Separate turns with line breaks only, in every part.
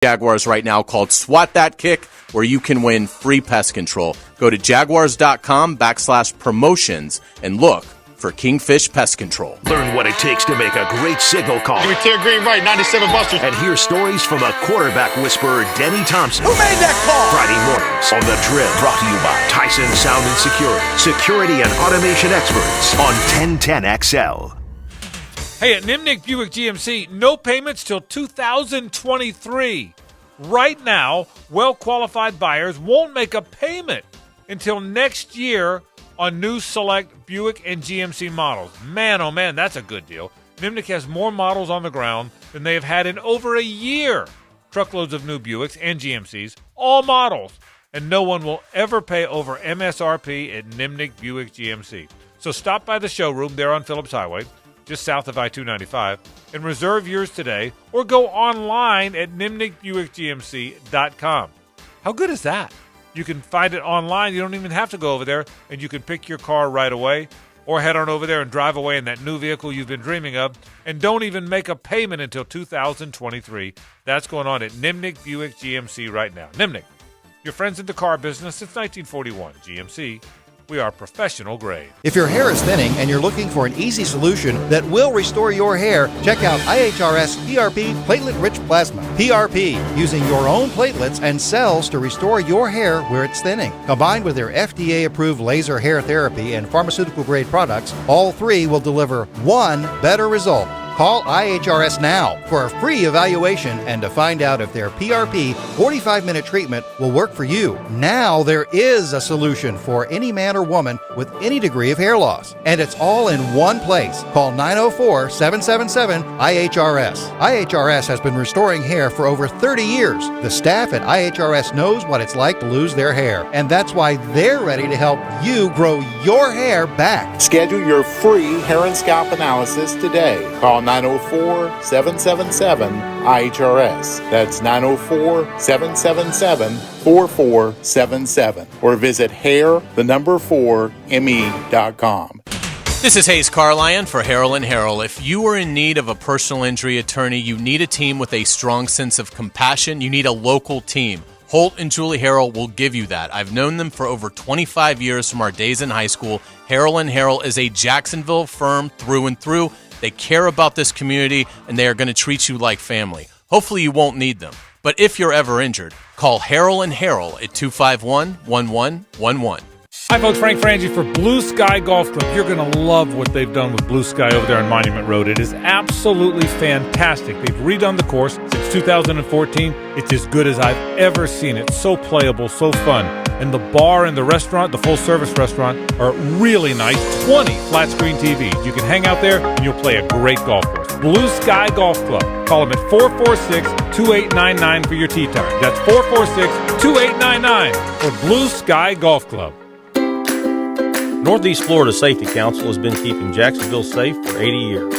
Jaguars right now called Swat That Kick, where you can win free pest control. Go to jaguars.com/promotions and look for Kingfish Pest Control.
Learn what it takes to make a great signal call.
Give me clear green right, 97 Busters.
And hear stories from a quarterback whisperer, Denny Thompson.
Who made that call?
Friday mornings on The Drill. Brought to you by Tyson Sound and Security. Security and automation experts on 1010XL.
Hey, at Nimnik Buick GMC, no payments till 2023. Right now, well-qualified buyers won't make a payment until next year on new select Buick and GMC models. Man, oh man, that's a good deal. Nimnik has more models on the ground than they have had in over a year. Truckloads of new Buicks and GMCs, all models. And no one will ever pay over MSRP at Nimnik Buick GMC. So stop by the showroom there on Phillips Highway, just south of I-295, and reserve yours today, or go online at nimnikbuickgmc.com. How good is that? You can find it online. You don't even have to go over there, and you can pick your car right away, or head on over there and drive away in that new vehicle you've been dreaming of, and don't even make a payment until 2023. That's going on at Nimnik Buick GMC right now. Nimnik, your friends in the car business since 1941. GMC, we are professional grade.
If your hair is thinning and you're looking for an easy solution that will restore your hair, check out IHRS PRP Platelet-Rich Plasma. PRP, using your own platelets and cells to restore your hair where it's thinning. Combined with their FDA-approved laser hair therapy and pharmaceutical-grade products, all three will deliver one better result. Call IHRS now for a free evaluation and to find out if their PRP 45-minute treatment will work for you. Now there is a solution for any man or woman with any degree of hair loss. And it's all in one place. Call 904-777-IHRS. IHRS has been restoring hair for over 30 years. The staff at IHRS knows what it's like to lose their hair. And that's why they're ready to help you grow your hair back.
Schedule your free hair and scalp analysis today. Call 904-777-IHRS. That's 904-777-4477. Or visit hair4me.com.
This is Hayes Carlion for Harrell & Harrell. If you are in need of a personal injury attorney, you need a team with a strong sense of compassion. You need a local team. Holt and Julie Harrell will give you that. I've known them for over 25 years from our days in high school. Harrell & Harrell is a Jacksonville firm through and through. They care about this community, and they are going to treat you like family. Hopefully you won't need them. But if you're ever injured, call Harrell & Harrell at 251-1111.
Hi, folks. Frank Frangie for Blue Sky Golf Club. You're going to love what they've done with Blue Sky over there on Monument Road. It is absolutely fantastic. They've redone the course since 2014. It's as good as I've ever seen it. So playable, so fun. And the bar and the restaurant, the full-service restaurant, are really nice. 20 flat-screen TVs. You can hang out there, and you'll play a great golf course. Blue Sky Golf Club. Call them at 446-2899 for your tee time. That's 446-2899 for Blue Sky Golf Club.
Northeast Florida Safety Council has been keeping Jacksonville safe for 80 years.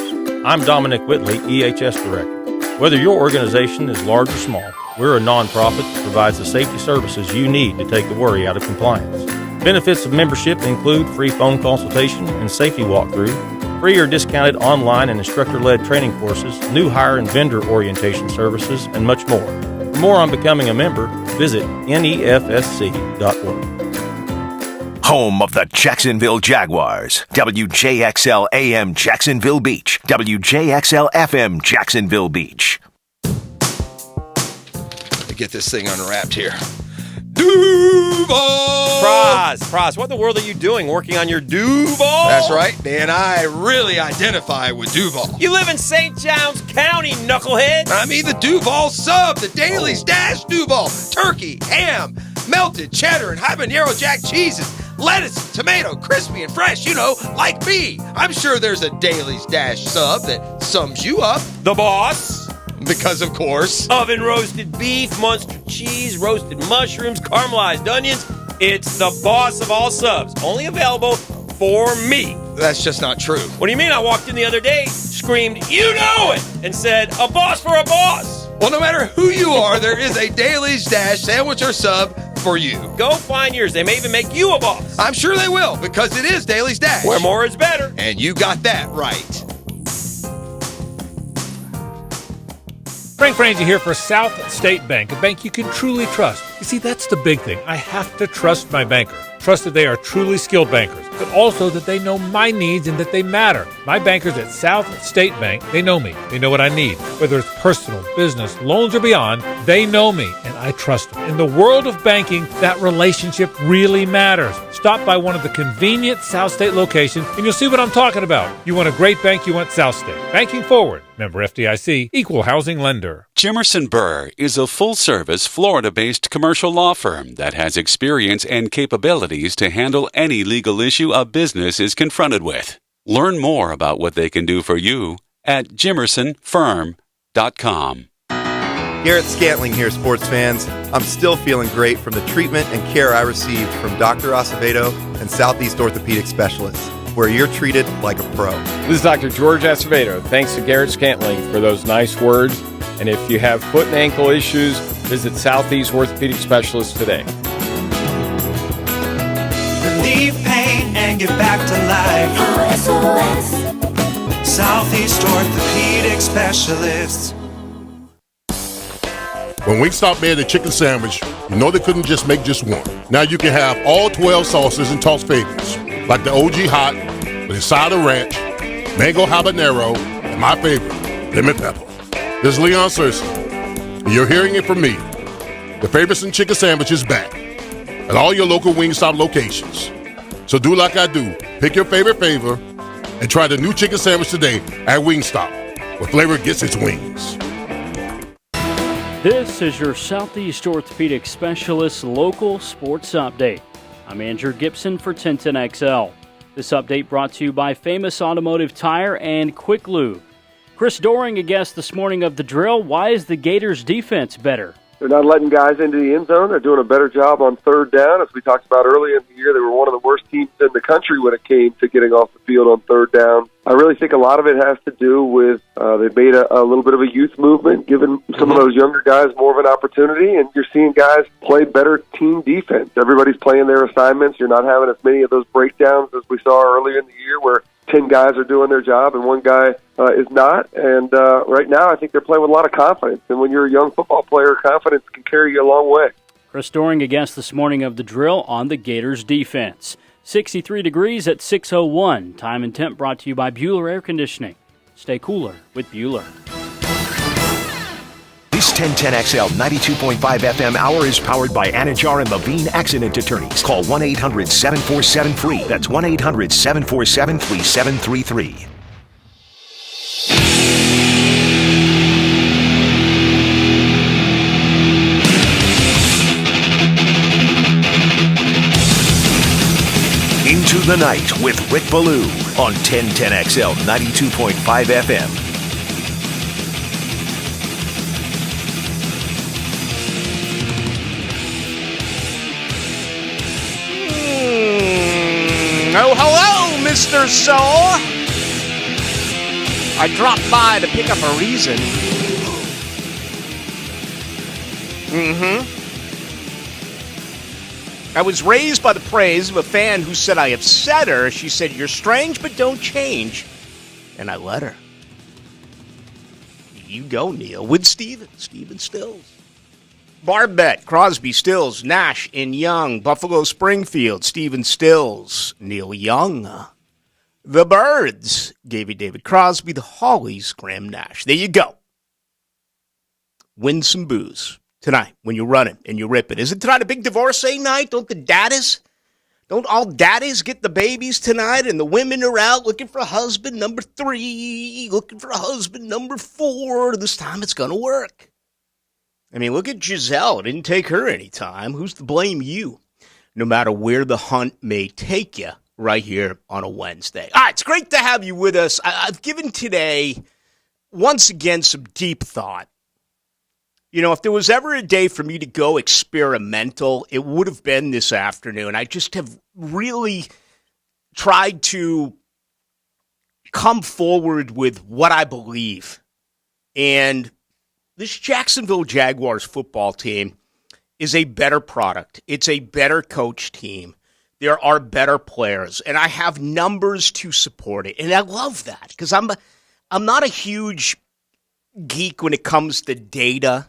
I'm Dominic Whitley, EHS Director. Whether your organization is large or small, we're a nonprofit that provides the safety services you need to take the worry out of compliance. Benefits of membership include free phone consultation and safety walkthrough, free or discounted online and instructor-led training courses, new hire and vendor orientation services, and much more. For more on becoming a member, visit nefsc.org.
Home of the Jacksonville Jaguars. WJXL AM Jacksonville Beach. WJXL FM Jacksonville Beach.
Get this thing unwrapped here. Duval!
Praz, what in the world are you doing working on your Duval?
That's right, man. I really identify with Duval.
You live in St. Johns County, knucklehead.
I mean the Duval sub, the Dailies Dash Duval. Turkey, ham, melted cheddar, and habanero jack cheeses. Lettuce, tomato, crispy and fresh, you know, like me. I'm sure there's a Dailies Dash sub that sums you up.
The boss.
Because, of course.
Oven roasted beef, Munster cheese, roasted mushrooms, caramelized onions. It's the boss of all subs. Only available for me.
That's just not true.
What do you mean? I walked in the other day, screamed, "You know it!" and said, "A boss for a boss."
Well, no matter who you are, there is a Dailies Dash sandwich or sub for you.
Go find yours. They may even make you a boss.
I'm sure they will, because it is Dailies Dash.
Where more is better.
And you got that right.
Frank Frangie here for South State Bank, a bank you can truly trust. You see, that's the big thing. I have to trust my banker. Trust that they are truly skilled bankers, but also that they know my needs and that they matter. My bankers at South State Bank, they know me. They know what I need. Whether it's personal, business, loans, or beyond, they know me, and I trust them. In the world of banking, that relationship really matters. Stop by one of the convenient South State locations, and you'll see what I'm talking about. You want a great bank, you want South State. Banking forward. Member FDIC, Equal Housing Lender.
Jimerson Burr is a full-service, Florida-based commercial law firm that has experience and capabilities to handle any legal issue a business is confronted with. Learn more about what they can do for you at jimersonfirm.com.
Garrett Scantling here, sports fans. I'm still feeling great from the treatment and care I received from Dr. Acevedo and Southeast Orthopedic Specialists, where you're treated like a pro.
This is Dr. George Acevedo. Thanks to Garrett Scantling for those nice words. And if you have foot and ankle issues, visit Southeast Orthopedic Specialists today.
Relieve pain and get back to life. SOS. Southeast Orthopedic Specialists.
When Wingstop made a chicken sandwich, you know they couldn't just make just one. Now you can have all 12 sauces and toss favorites, like the OG Hot, with a side of ranch, mango habanero, and my favorite, lemon pepper. This is Leon Searcy, and you're hearing it from me. The Favorites and Chicken Sandwich is back at all your local Wingstop locations. So do like I do. Pick your favorite flavor and try the new chicken sandwich today at Wingstop, where flavor gets its wings.
This is your Southeast Orthopedic Specialist local sports update. I'm Andrew Gibson for 1010XL. This update brought to you by Famous Automotive Tire and Quick Lube. Chris Doring, a guest this morning of The Drill. Why is the Gators' defense better?
They're not letting guys into the end zone. They're doing a better job on third down. As we talked about earlier in the year, they were one of the worst teams in the country when it came to getting off the field on third down. I really think a lot of it has to do with they've made a little bit of a youth movement, giving some of those younger guys more of an opportunity, and you're seeing guys play better team defense. Everybody's playing their assignments. You're not having as many of those breakdowns as we saw earlier in the year where 10 guys are doing their job and one guy is not. And right now I think they're playing with a lot of confidence. And when you're a young football player, confidence can carry you a long way.
Chris Doring, a guest this morning of The Drill on the Gators defense. 63 degrees at 6:01. Time and temp brought to you by Bueller Air Conditioning. Stay cooler with Bueller.
This 1010XL 92.5 FM hour is powered by Anajar and Levine Accident Attorneys. Call 1-800-747-FREE. That's 1-800-747-3733. Into the Night with Rick Ballou on 1010XL 92.5 FM.
Oh, hello, Mr. Soul. I dropped by to pick up a reason. I was raised by the praise of a fan who said I upset her. She said, "You're strange, but don't change." And I let her. You go, Neil, with Steven Stills. Barbette, Crosby, Stills, Nash, and Young, Buffalo, Springfield, Steven Stills, Neil Young. The Birds, Davy David Crosby, the Hollies, Graham Nash. There you go. Win some booze tonight when you run it and you rip it. Isn't tonight a big divorcee night? Don't all daddies get the babies tonight, and the women are out looking for a husband number 3, looking for a husband number 4. This time it's going to work. I mean, look at Giselle. It didn't take her any time. Who's to blame you? No matter where the hunt may take you, right here on a Wednesday. All right, it's great to have you with us. I've given today, once again, some deep thought. You know, if there was ever a day for me to go experimental, it would have been this afternoon. I just have really tried to come forward with what I believe. And this Jacksonville Jaguars football team is a better product. It's a better coach team. There are better players, and I have numbers to support it. And I love that because I'm not a huge geek when it comes to data.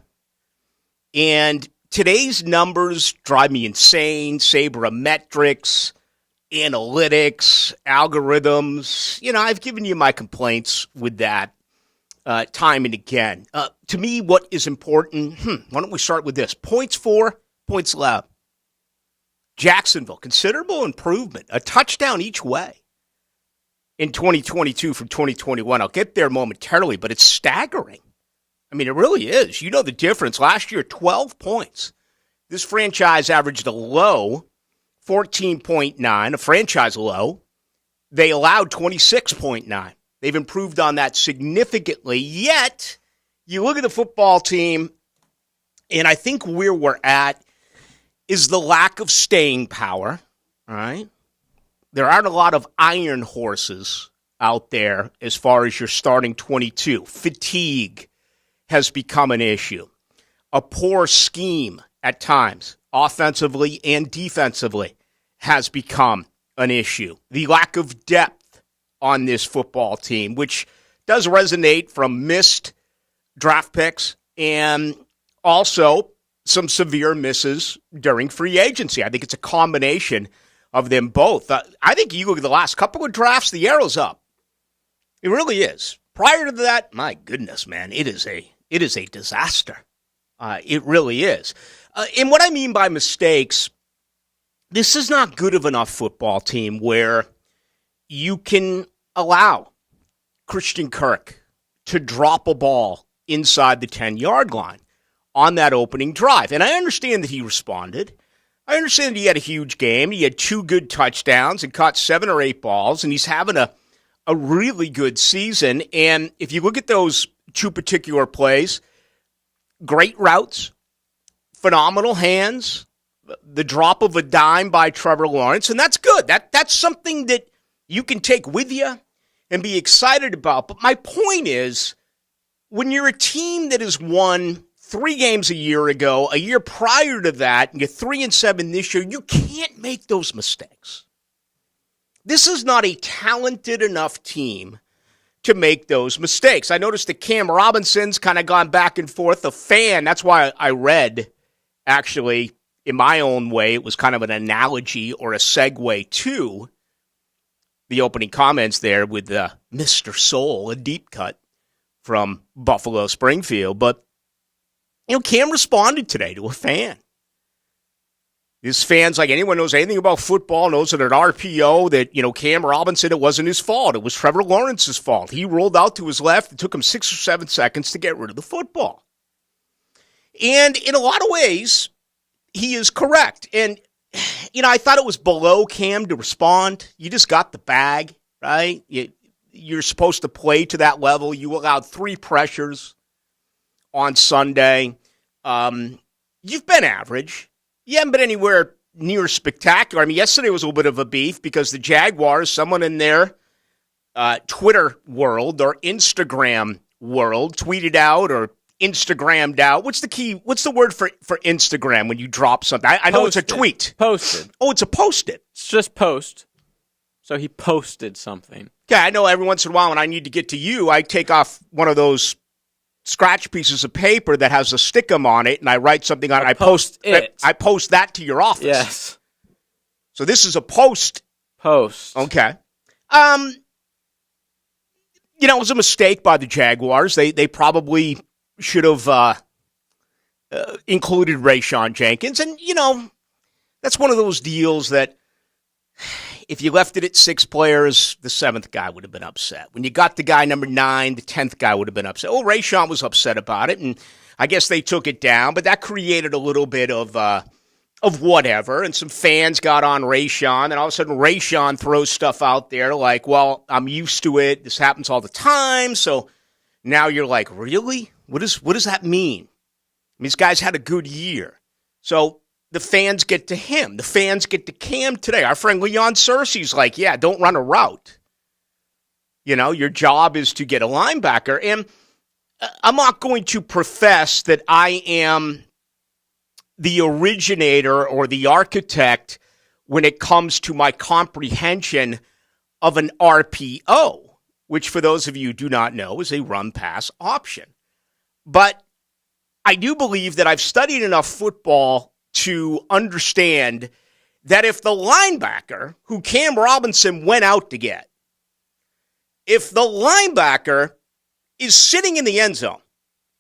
And today's numbers drive me insane. Sabermetrics, analytics, algorithms. I've given you my complaints with that time and again. To me, what is important, why don't we start with this? Points for, points allowed. Jacksonville, considerable improvement, a touchdown each way in 2022 from 2021. I'll get there momentarily, but it's staggering. I mean, it really is. You know the difference. Last year, 12 points. This franchise averaged a low 14.9, a franchise low. They allowed 26.9. They've improved on that significantly. Yet, you look at the football team, and I think where we're at is the lack of staying power, all right? There aren't a lot of iron horses out there as far as your starting 22. Fatigue has become an issue. A poor scheme at times, offensively and defensively, has become an issue. The lack of depth on this football team, which does resonate from missed draft picks and also some severe misses during free agency. I think it's a combination of them both. I think you look at the last couple of drafts, the arrow's up. It really is. Prior to that, my goodness, man, it is a disaster. It really is. And what I mean by mistakes, this is not good of enough football team where you can allow Christian Kirk to drop a ball inside the 10-yard line on that opening drive. And I understand that he responded. I understand that he had a huge game. He had 2 good touchdowns and caught 7 or 8 balls, and he's having a really good season. And if you look at those 2 particular plays, great routes, phenomenal hands, the drop of a dime by Trevor Lawrence, and that's good. That's something that you can take with you and be excited about. But my point is, when you're a team that has won 3 games a year ago, a year prior to that, and you're 3-7 this year, you can't make those mistakes. This is not a talented enough team to make those mistakes. I noticed that Cam Robinson's kind of gone back and forth. A fan, that's why I read, actually, in my own way, it was kind of an analogy or a segue to the opening comments there with Mr. Soul, a deep cut from Buffalo Springfield. But, Cam responded today to a fan. His fans, like anyone knows anything about football, knows that at RPO that, Cam Robinson, it wasn't his fault. It was Trevor Lawrence's fault. He rolled out to his left. It took him 6 or 7 seconds to get rid of the football. And in a lot of ways, he is correct. And, I thought it was below Cam to respond. You just got the bag, right? You're supposed to play to that level. You allowed 3 pressures on Sunday. You've been average. You haven't been anywhere near spectacular. I mean, yesterday was a little bit of a beef because the Jaguars, someone in their Twitter world or Instagram world tweeted out or Instagrammed out. What's the word for Instagram when you drop something? I know it's a tweet.
Posted.
Oh, it's a posted.
It's just post. So he posted something.
Yeah, I know every once in a while when I need to get to you, I take off one of those scratch pieces of paper that has a stickum on it, and I write something on it. I post that to your office.
Yes.
So this is a post.
Post.
Okay. It was a mistake by the Jaguars. They probably should have included Rayshon Jenkins. And, that's one of those deals that if you left it at 6 players, the 7th guy would have been upset. When you got the guy number 9, the 10th guy would have been upset. Oh, Rayshon was upset about it, and I guess they took it down, but that created a little bit of whatever, and some fans got on Rayshon, and all of a sudden Rayshon throws stuff out there like, well, I'm used to it. This happens all the time, so now you're like, really? What does that mean? I mean, this guy's had a good year. So the fans get to him. The fans get to Cam today. Our friend Leon Searcy's like, yeah, don't run a route. Your job is to get a linebacker. And I'm not going to profess that I am the originator or the architect when it comes to my comprehension of an RPO, which for those of you who do not know is a run-pass option. But I do believe that I've studied enough football to understand that if the linebacker who Cam Robinson went out to get, if the linebacker is sitting in the end zone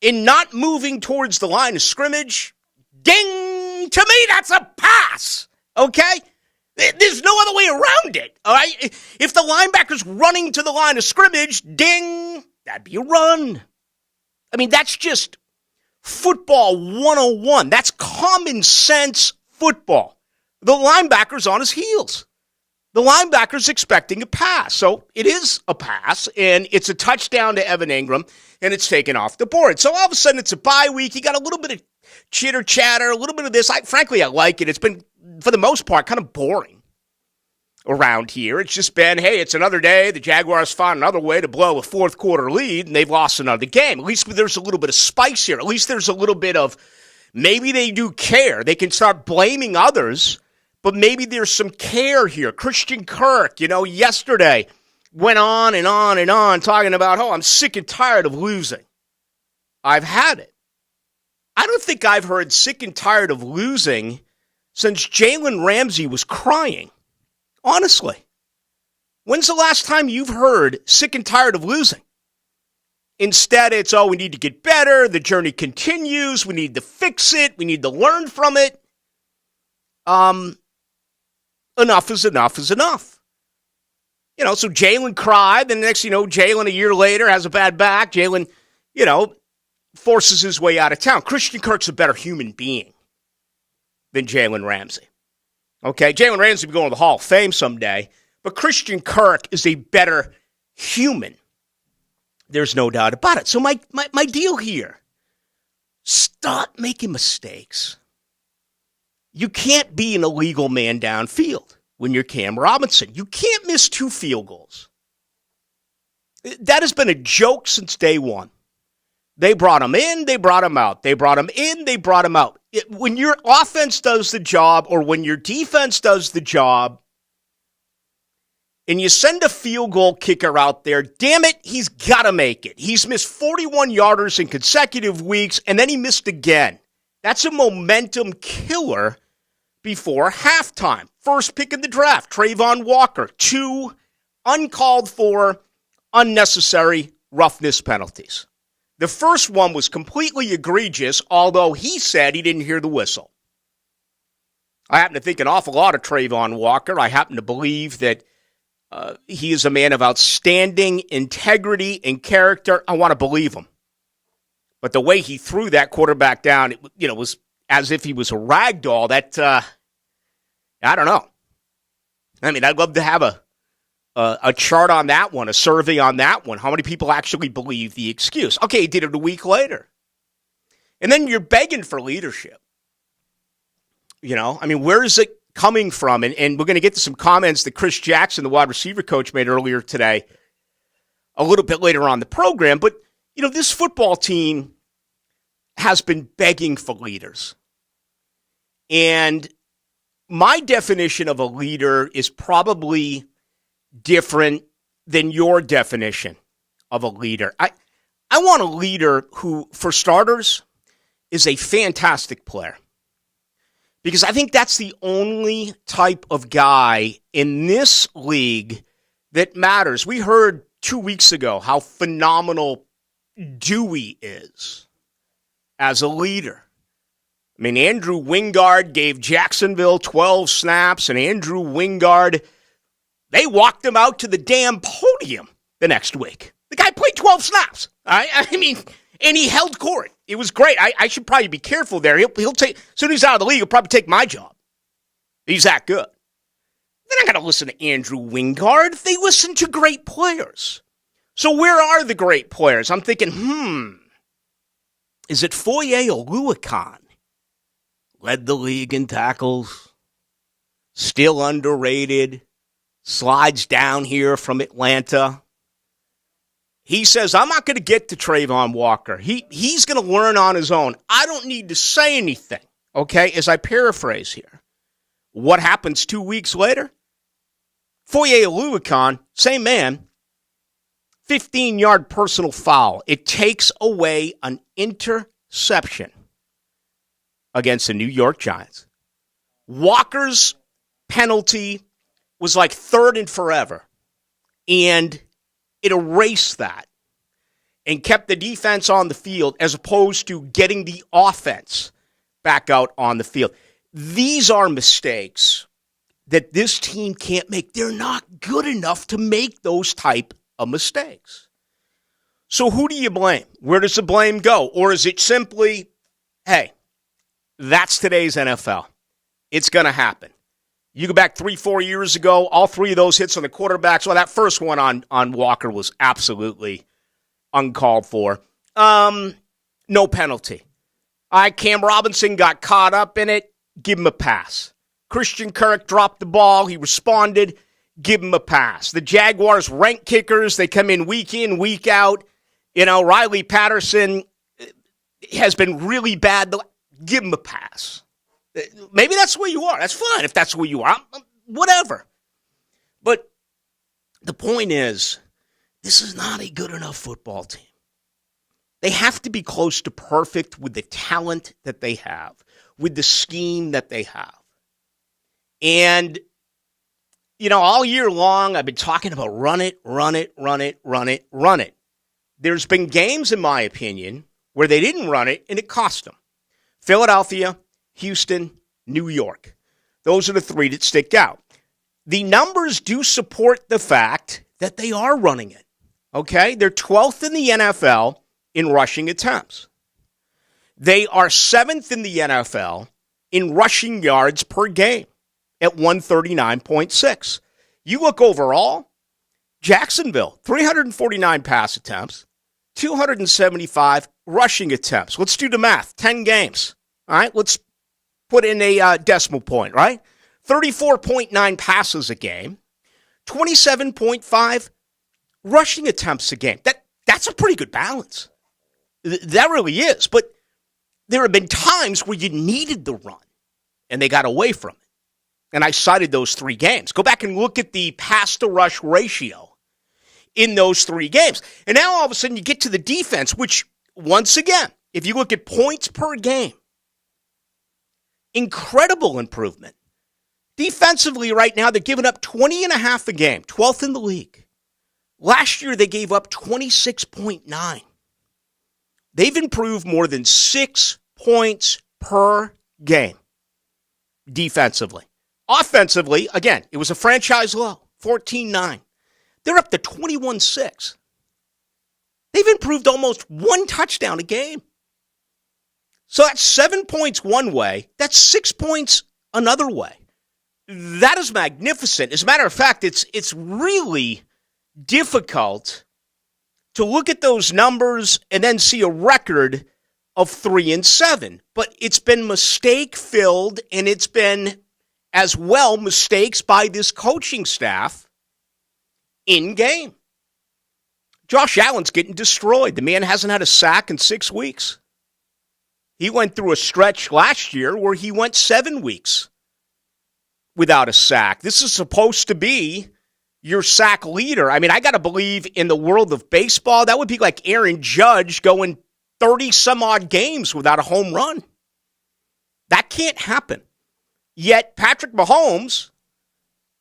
and not moving towards the line of scrimmage, ding, to me, that's a pass, okay? There's no other way around it, all right? If the linebacker's running to the line of scrimmage, ding, that'd be a run. I mean, that's just football 101. That's common sense football. The linebacker's on his heels. The linebacker's expecting a pass. So it is a pass, and it's a touchdown to Evan Ingram, and it's taken off the board. So all of a sudden, it's a bye week. You got a little bit of chitter-chatter, a little bit of this. Frankly, I like it. It's been, for the most part, kind of boring around here. It's just been, hey, it's another day. The Jaguars found another way to blow a fourth-quarter lead, and they've lost another game. At least there's a little bit of spice here. At least there's a little bit of maybe they do care. They can start blaming others, but maybe there's some care here. Christian Kirk, yesterday went on and on and on talking about, I'm sick and tired of losing. I've had it. I don't think I've heard sick and tired of losing since Jalen Ramsey was crying. Honestly. When's the last time you've heard sick and tired of losing? Instead, it's, we need to get better. The journey continues. We need to fix it. We need to learn from it. Enough is enough is enough. So Jalen cried. Then the next, Jalen a year later has a bad back. Jalen, forces his way out of town. Christian Kirk's a better human being than Jalen Ramsey. Okay, Jalen Ramsey will be going to the Hall of Fame someday, but Christian Kirk is a better human. There's no doubt about it. So my deal here, stop making mistakes. You can't be an illegal man downfield when you're Cam Robinson. You can't miss 2 field goals. That has been a joke since day one. They brought him in, they brought him out. They brought him in, they brought him out. When your offense does the job or when your defense does the job and you send a field goal kicker out there, damn it, he's got to make it. He's missed 41-yarders in consecutive weeks, and then he missed again. That's a momentum killer before halftime. First pick in the draft, Trayvon Walker. 2 uncalled for, unnecessary roughness penalties. The first one was completely egregious, although he said he didn't hear the whistle. I happen to think an awful lot of Trayvon Walker. I happen to believe that he is a man of outstanding integrity and character. I want to believe him. But the way he threw that quarterback down, it was as if he was a rag doll. That, I don't know. I mean, I'd love to have a chart on that one, a survey on that one. How many people actually believe the excuse? Okay, he did it a week later. And then you're begging for leadership. Where is it coming from? And we're going to get to some comments that Chris Jackson, the wide receiver coach, made earlier today, a little bit later on the program. But, this football team has been begging for leaders. And my definition of a leader is probably different than your definition of a leader. I want a leader who, for starters, is a fantastic player. Because I think that's the only type of guy in this league that matters. We heard 2 weeks ago how phenomenal Dewey is as a leader. I mean, Andrew Wingard gave Jacksonville 12 snaps, and Andrew Wingard, they walked him out to the damn podium the next week. The guy played 12 snaps. I mean, and he held court. It was great. I should probably be careful there. He'll take, as soon as he's out of the league, he'll probably take my job. He's that good. They're not going to listen to Andrew Wingard. They listen to great players. So where are the great players? I'm thinking, is it Foye Oluokun? Led the league in tackles. Still underrated. Slides down here from Atlanta. He says, I'm not going to get to Trayvon Walker. He's going to learn on his own. I don't need to say anything, okay, as I paraphrase here. What happens 2 weeks later? Foye Oluokun, same man, 15-yard personal foul. It takes away an interception against the New York Giants. Walker's penalty was like third and forever, and it erased that and kept the defense on the field as opposed to getting the offense back out on the field. These are mistakes that this team can't make. They're not good enough to make those type of mistakes. So who do you blame? Where does the blame go? Or is it simply, hey, that's today's NFL. It's going to happen. You go back 3-4 years ago, all three of those hits on the quarterbacks. Well, that first one on Walker was absolutely uncalled for. No penalty. Cam Robinson got caught up in it. Give him a pass. Christian Kirk dropped the ball. He responded. Give him a pass. The Jaguars rank kickers. They come in, week out. Riley Patterson has been really bad. Give him a pass. Maybe that's where you are. That's fine if that's where you are. Whatever. But the point is, this is not a good enough football team. They have to be close to perfect with the talent that they have, with the scheme that they have. And, all year long, I've been talking about run it. There's been games, in my opinion, where they didn't run it, and it cost them. Philadelphia, Houston, New York. Those are the three that stick out. The numbers do support the fact that they are running it. Okay? They're 12th in the NFL in rushing attempts. They are 7th in the NFL in rushing yards per game at 139.6. You look overall, Jacksonville, 349 pass attempts, 275 rushing attempts. Let's do the math. 10 games. All right? Let's put in a decimal point, right? 34.9 passes a game, 27.5 rushing attempts a game. That's a pretty good balance. That really is. But there have been times where you needed the run, and they got away from it. And I cited those 3 games. Go back and look at the pass-to-rush ratio in those 3 games. And now all of a sudden you get to the defense, which, once again, if you look at points per game, incredible improvement. Defensively right now, they're giving up 20.5 a game, 12th in the league. Last year, they gave up 26.9. They've improved more than 6 points per game defensively. Offensively, again, it was a franchise low, 14-9. They're up to 21-6. They've improved almost 1 touchdown a game. So that's 7 points one way. That's 6 points another way. That is magnificent. As a matter of fact, it's really difficult to look at those numbers and then see a record of 3-7. But it's been mistake-filled, and it's been, as well, mistakes by this coaching staff in-game. Josh Allen's getting destroyed. The man hasn't had a sack in 6 weeks. He went through a stretch last year where he went 7 weeks without a sack. This is supposed to be your sack leader. I mean, I got to believe in the world of baseball, that would be like Aaron Judge going 30-some-odd games without a home run. That can't happen. Yet Patrick Mahomes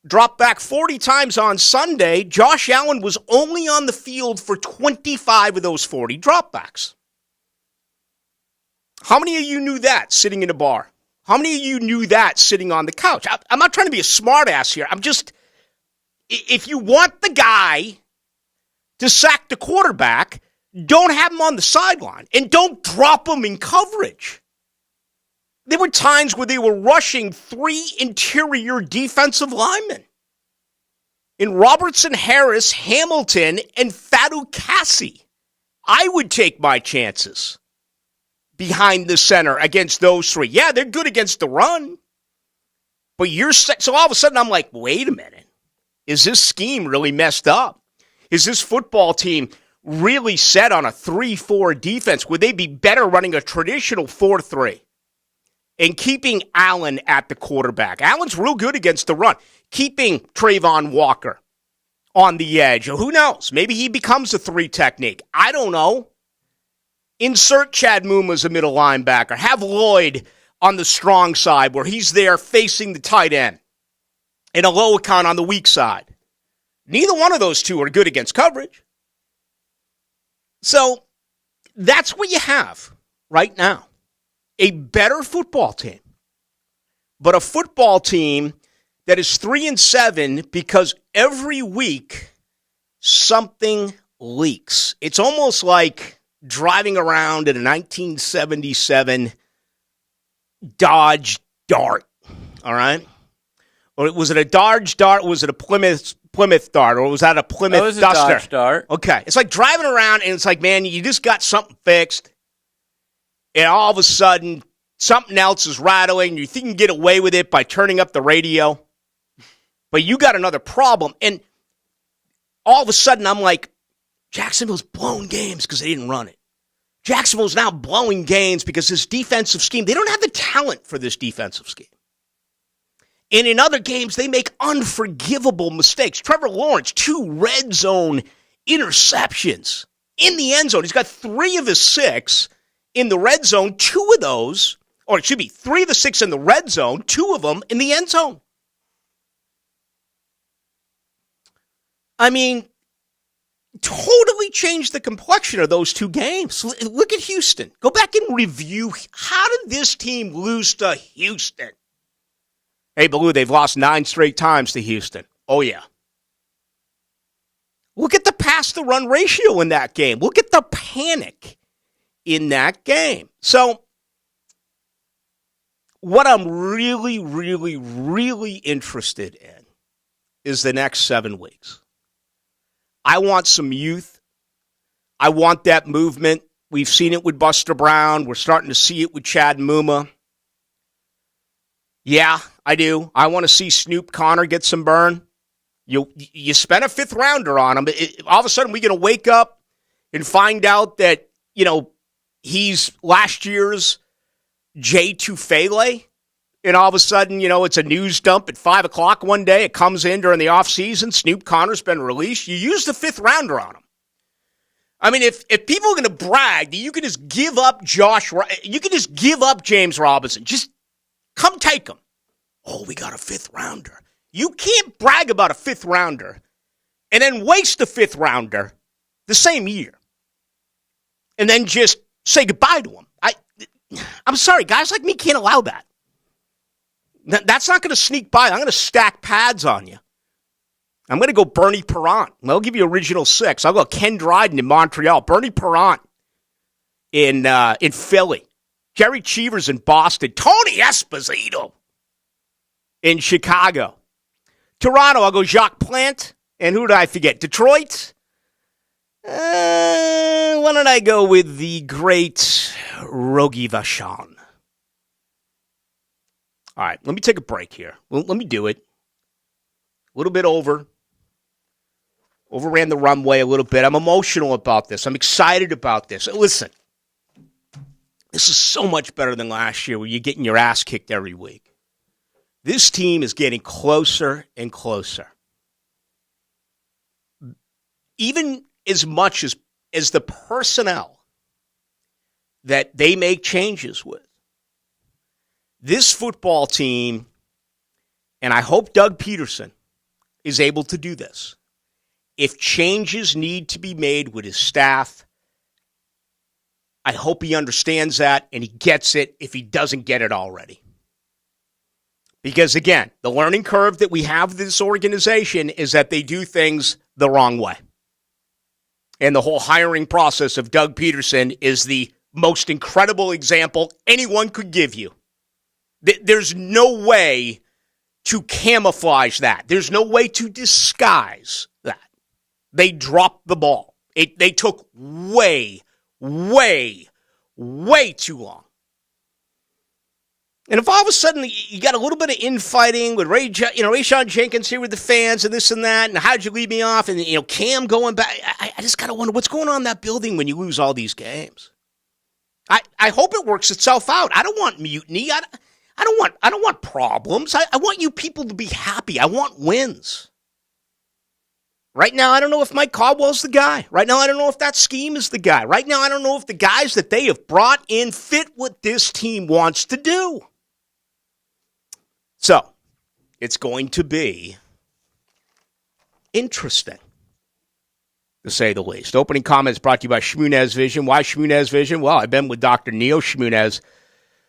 dropped back 40 times on Sunday. Josh Allen was only on the field for 25 of those 40 dropbacks. How many of you knew that sitting in a bar? How many of you knew that sitting on the couch? I'm not trying to be a smartass here. I'm just, if you want the guy to sack the quarterback, don't have him on the sideline and don't drop him in coverage. There were times where they were rushing 3 interior defensive linemen in Robertson, Harris, Hamilton, and Fatu Cassie. I would take my chances behind the center against those 3. Yeah, they're good against the run. But so all of a sudden I'm like, wait a minute. Is this scheme really messed up? Is this football team really set on a 3-4 defense? Would they be better running a traditional 4-3 and keeping Allen at the quarterback? Allen's real good against the run. Keeping Trayvon Walker on the edge. Or who knows? Maybe he becomes a 3 technique. I don't know. Insert Chad Muma as a middle linebacker. Have Lloyd on the strong side where he's there facing the tight end. And a low account on the weak side. Neither one of those two are good against coverage. So that's what you have right now. A better football team. But a football team that is 3-7 because every week something leaks. It's almost like driving around in a 1977 Dodge Dart. All right? Or was it a Dodge Dart? Or was it a Plymouth Dart? Or was that a Plymouth
Duster?
Dodge
Dart.
Okay. It's like driving around and it's like, man, you just got something fixed. And all of a sudden, something else is rattling. You think you can get away with it by turning up the radio. But you got another problem. And all of a sudden, I'm like, Jacksonville's blowing games because they didn't run it. Jacksonville's now blowing games because this defensive scheme, they don't have the talent for this defensive scheme. And in other games, they make unforgivable mistakes. Trevor Lawrence, 2 red zone interceptions in the end zone. He's got 3 of his 6 in the red zone. 2 of those, or it should be 3 of the 6 in the red zone, 2 of them in the end zone. I mean, totally changed the complexion of those 2 games. Look at Houston. Go back and review. How did this team lose to Houston? Hey, Ballou, they've lost 9 straight times to Houston. Oh, yeah. Look at the pass-to-run ratio in that game. Look at the panic in that game. So, what I'm really, really, really interested in is the next 7 weeks. I want some youth. I want that movement. We've seen it with Buster Brown. We're starting to see it with Chad Muma. Yeah, I do. I want to see Snoop Connor get some burn. You spent a 5th rounder on him. All of a sudden, we're going to wake up and find out that, he's last year's Jay Tufele. And all of a sudden, it's a news dump at 5 o'clock one day. It comes in during the offseason. Snoop Connor's been released. You use the 5th rounder on him. I mean, if people are going to brag that you can just give up you can just give up James Robinson. Just come take him. Oh, we got a 5th rounder. You can't brag about a 5th rounder and then waste the 5th rounder the same year and then just say goodbye to him. I'm sorry, guys like me can't allow that. That's not going to sneak by. I'm going to stack pads on you. I'm going to go Bernie Perrant. I'll give you original 6. I'll go Ken Dryden in Montreal. Bernie Perrant in Philly. Jerry Cheevers in Boston. Tony Esposito in Chicago. Toronto, I'll go Jacques Plante. And who did I forget? Detroit? Why don't I go with the great Rogi Vachon? All right, let me take a break here. Let me do it. A little bit overran the runway a little bit. I'm emotional about this. I'm excited about this. Listen, this is so much better than last year where you're getting your ass kicked every week. This team is getting closer and closer. Even as much as the personnel that they make changes with. This football team, and I hope Doug Peterson is able to do this. If changes need to be made with his staff, I hope he understands that and he gets it if he doesn't get it already. Because again, the learning curve that we have with this organization is that they do things the wrong way. And the whole hiring process of Doug Peterson is the most incredible example anyone could give you. There's no way to camouflage that. There's no way to disguise that. They dropped the ball. They took way too long. And if all of a sudden you got a little bit of infighting with Rayshawn Jenkins here with the fans and this and that, and how'd you leave me off, and Cam going back, I just got to wonder what's going on in that building when you lose all these games. I hope it works itself out. I don't want mutiny. I don't want problems. I want you people to be happy. I want wins. Right now, I don't know if Mike Caldwell's the guy. Right now, I don't know if that scheme is the guy. Right now, I don't know if the guys that they have brought in fit what this team wants to do. So, it's going to be interesting, to say the least. Opening comments brought to you by Shmunez Vision. Why Shmunez Vision? Well, I've been with Dr. Neil Shmunez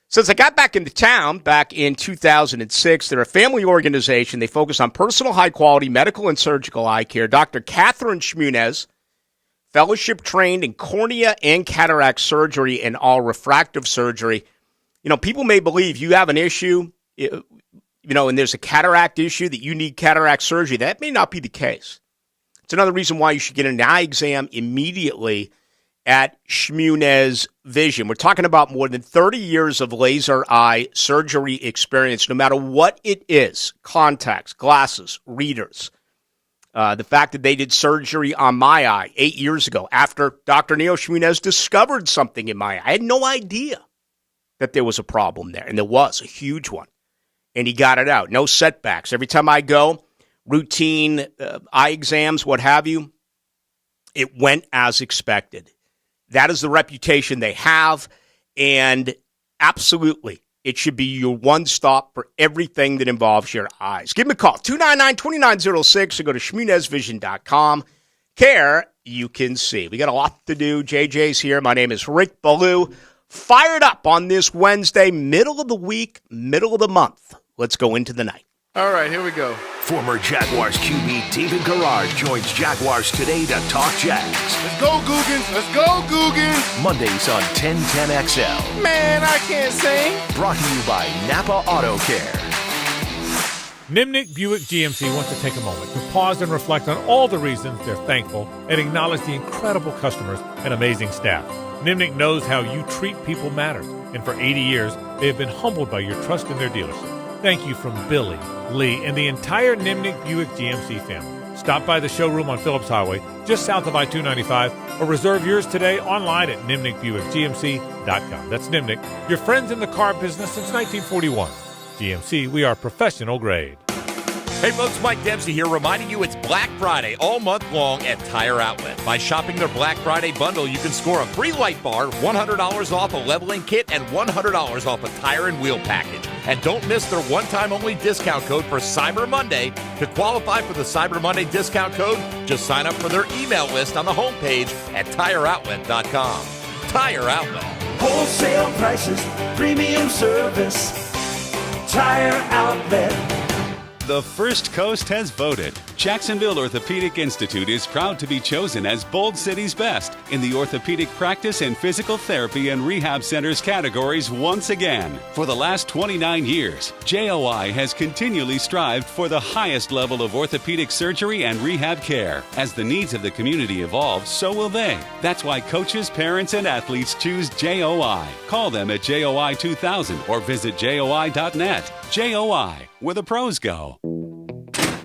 since I got back into town back in 2006. They're a family organization. They focus on personal, high-quality medical and surgical eye care. Dr. Catherine Shmunez, fellowship-trained in cornea and cataract surgery and all refractive surgery. You know, people may believe you have an issue, and there's a cataract issue that you need cataract surgery. That may not be the case. It's another reason why you should get an eye exam immediately at Shmunez Vision. We're talking about more than 30 years of laser eye surgery experience, no matter what it is: contacts, glasses, readers. The fact that they did surgery on my eye 8 years ago after Dr. Neil Shmunez discovered something in my eye. I had no idea that there was a problem there, and there was a huge one. And he got it out. No setbacks. Every time I go, routine eye exams, what have you, it went as expected. That is the reputation they have, and absolutely, it should be your one stop for everything that involves your eyes. Give me a call, 299-2906, or go to shmunezvision.com. Care you can see. We got a lot to do. JJ's here. My name is Rick Ballou. Fired up on this Wednesday, middle of the week, middle of the month. Let's go into the night.
All right, here we go. Former Jaguars QB David Garrard joins Jaguars Today to talk Jags.
Let's go, Googans. Let's go, Googans.
Mondays on 1010XL.
Man, I can't sing.
Brought to you by Napa Auto Care.
Nimnick Buick GMC wants to take a moment to pause and reflect on all the reasons they're thankful and acknowledge the incredible customers and amazing staff. Nimnick knows how you treat people matters, and for 80 years, they have been humbled by your trust in their dealership. Thank you from Billy, Lee, and the entire Nimnick Buick GMC family. Stop by the showroom on Phillips Highway, just south of I-295, or reserve yours today online at nimnickbuickgmc.com. That's Nimnick, your friends in the car business since 1941. GMC, we are professional grade.
Hey folks, Mike Dempsey here, reminding you it's Black Friday all month long at Tire Outlet. By shopping their Black Friday bundle, you can score a free light bar, $100 off a leveling kit, and $100 off a tire and wheel package. And don't miss their one-time only discount code for Cyber Monday. To qualify for the Cyber Monday discount code, just sign up for their email list on the homepage at TireOutlet.com. Tire Outlet.
Wholesale prices, premium service. Tire Outlet.
The First Coast has voted. Jacksonville Orthopedic Institute is proud to be chosen as Bold City's best in the orthopedic practice and physical therapy and rehab centers categories once again. For the last 29 years, JOI has continually strived for the highest level of orthopedic surgery and rehab care. As the needs of the community evolve, so will they. That's why coaches, parents, and athletes choose JOI. Call them at JOI 2000 or visit JOI.net. JOI, where the pros go.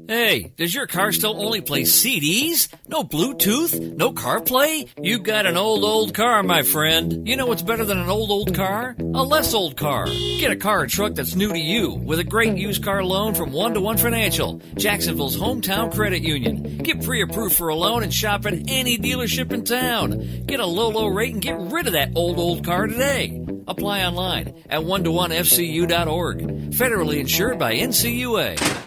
Hey, does your car still only play CDs? No Bluetooth? No CarPlay? You've got an old car, my friend. You know what's better than an old car? A less old car. Get a car or truck that's new to you with a great used car loan from 1-to-1 Financial, Jacksonville's hometown credit union. Get pre-approved for a loan and shop at any dealership in town. Get a low rate and get rid of that old car today. Apply online at 1to1fcu.org. Federally insured by NCUA.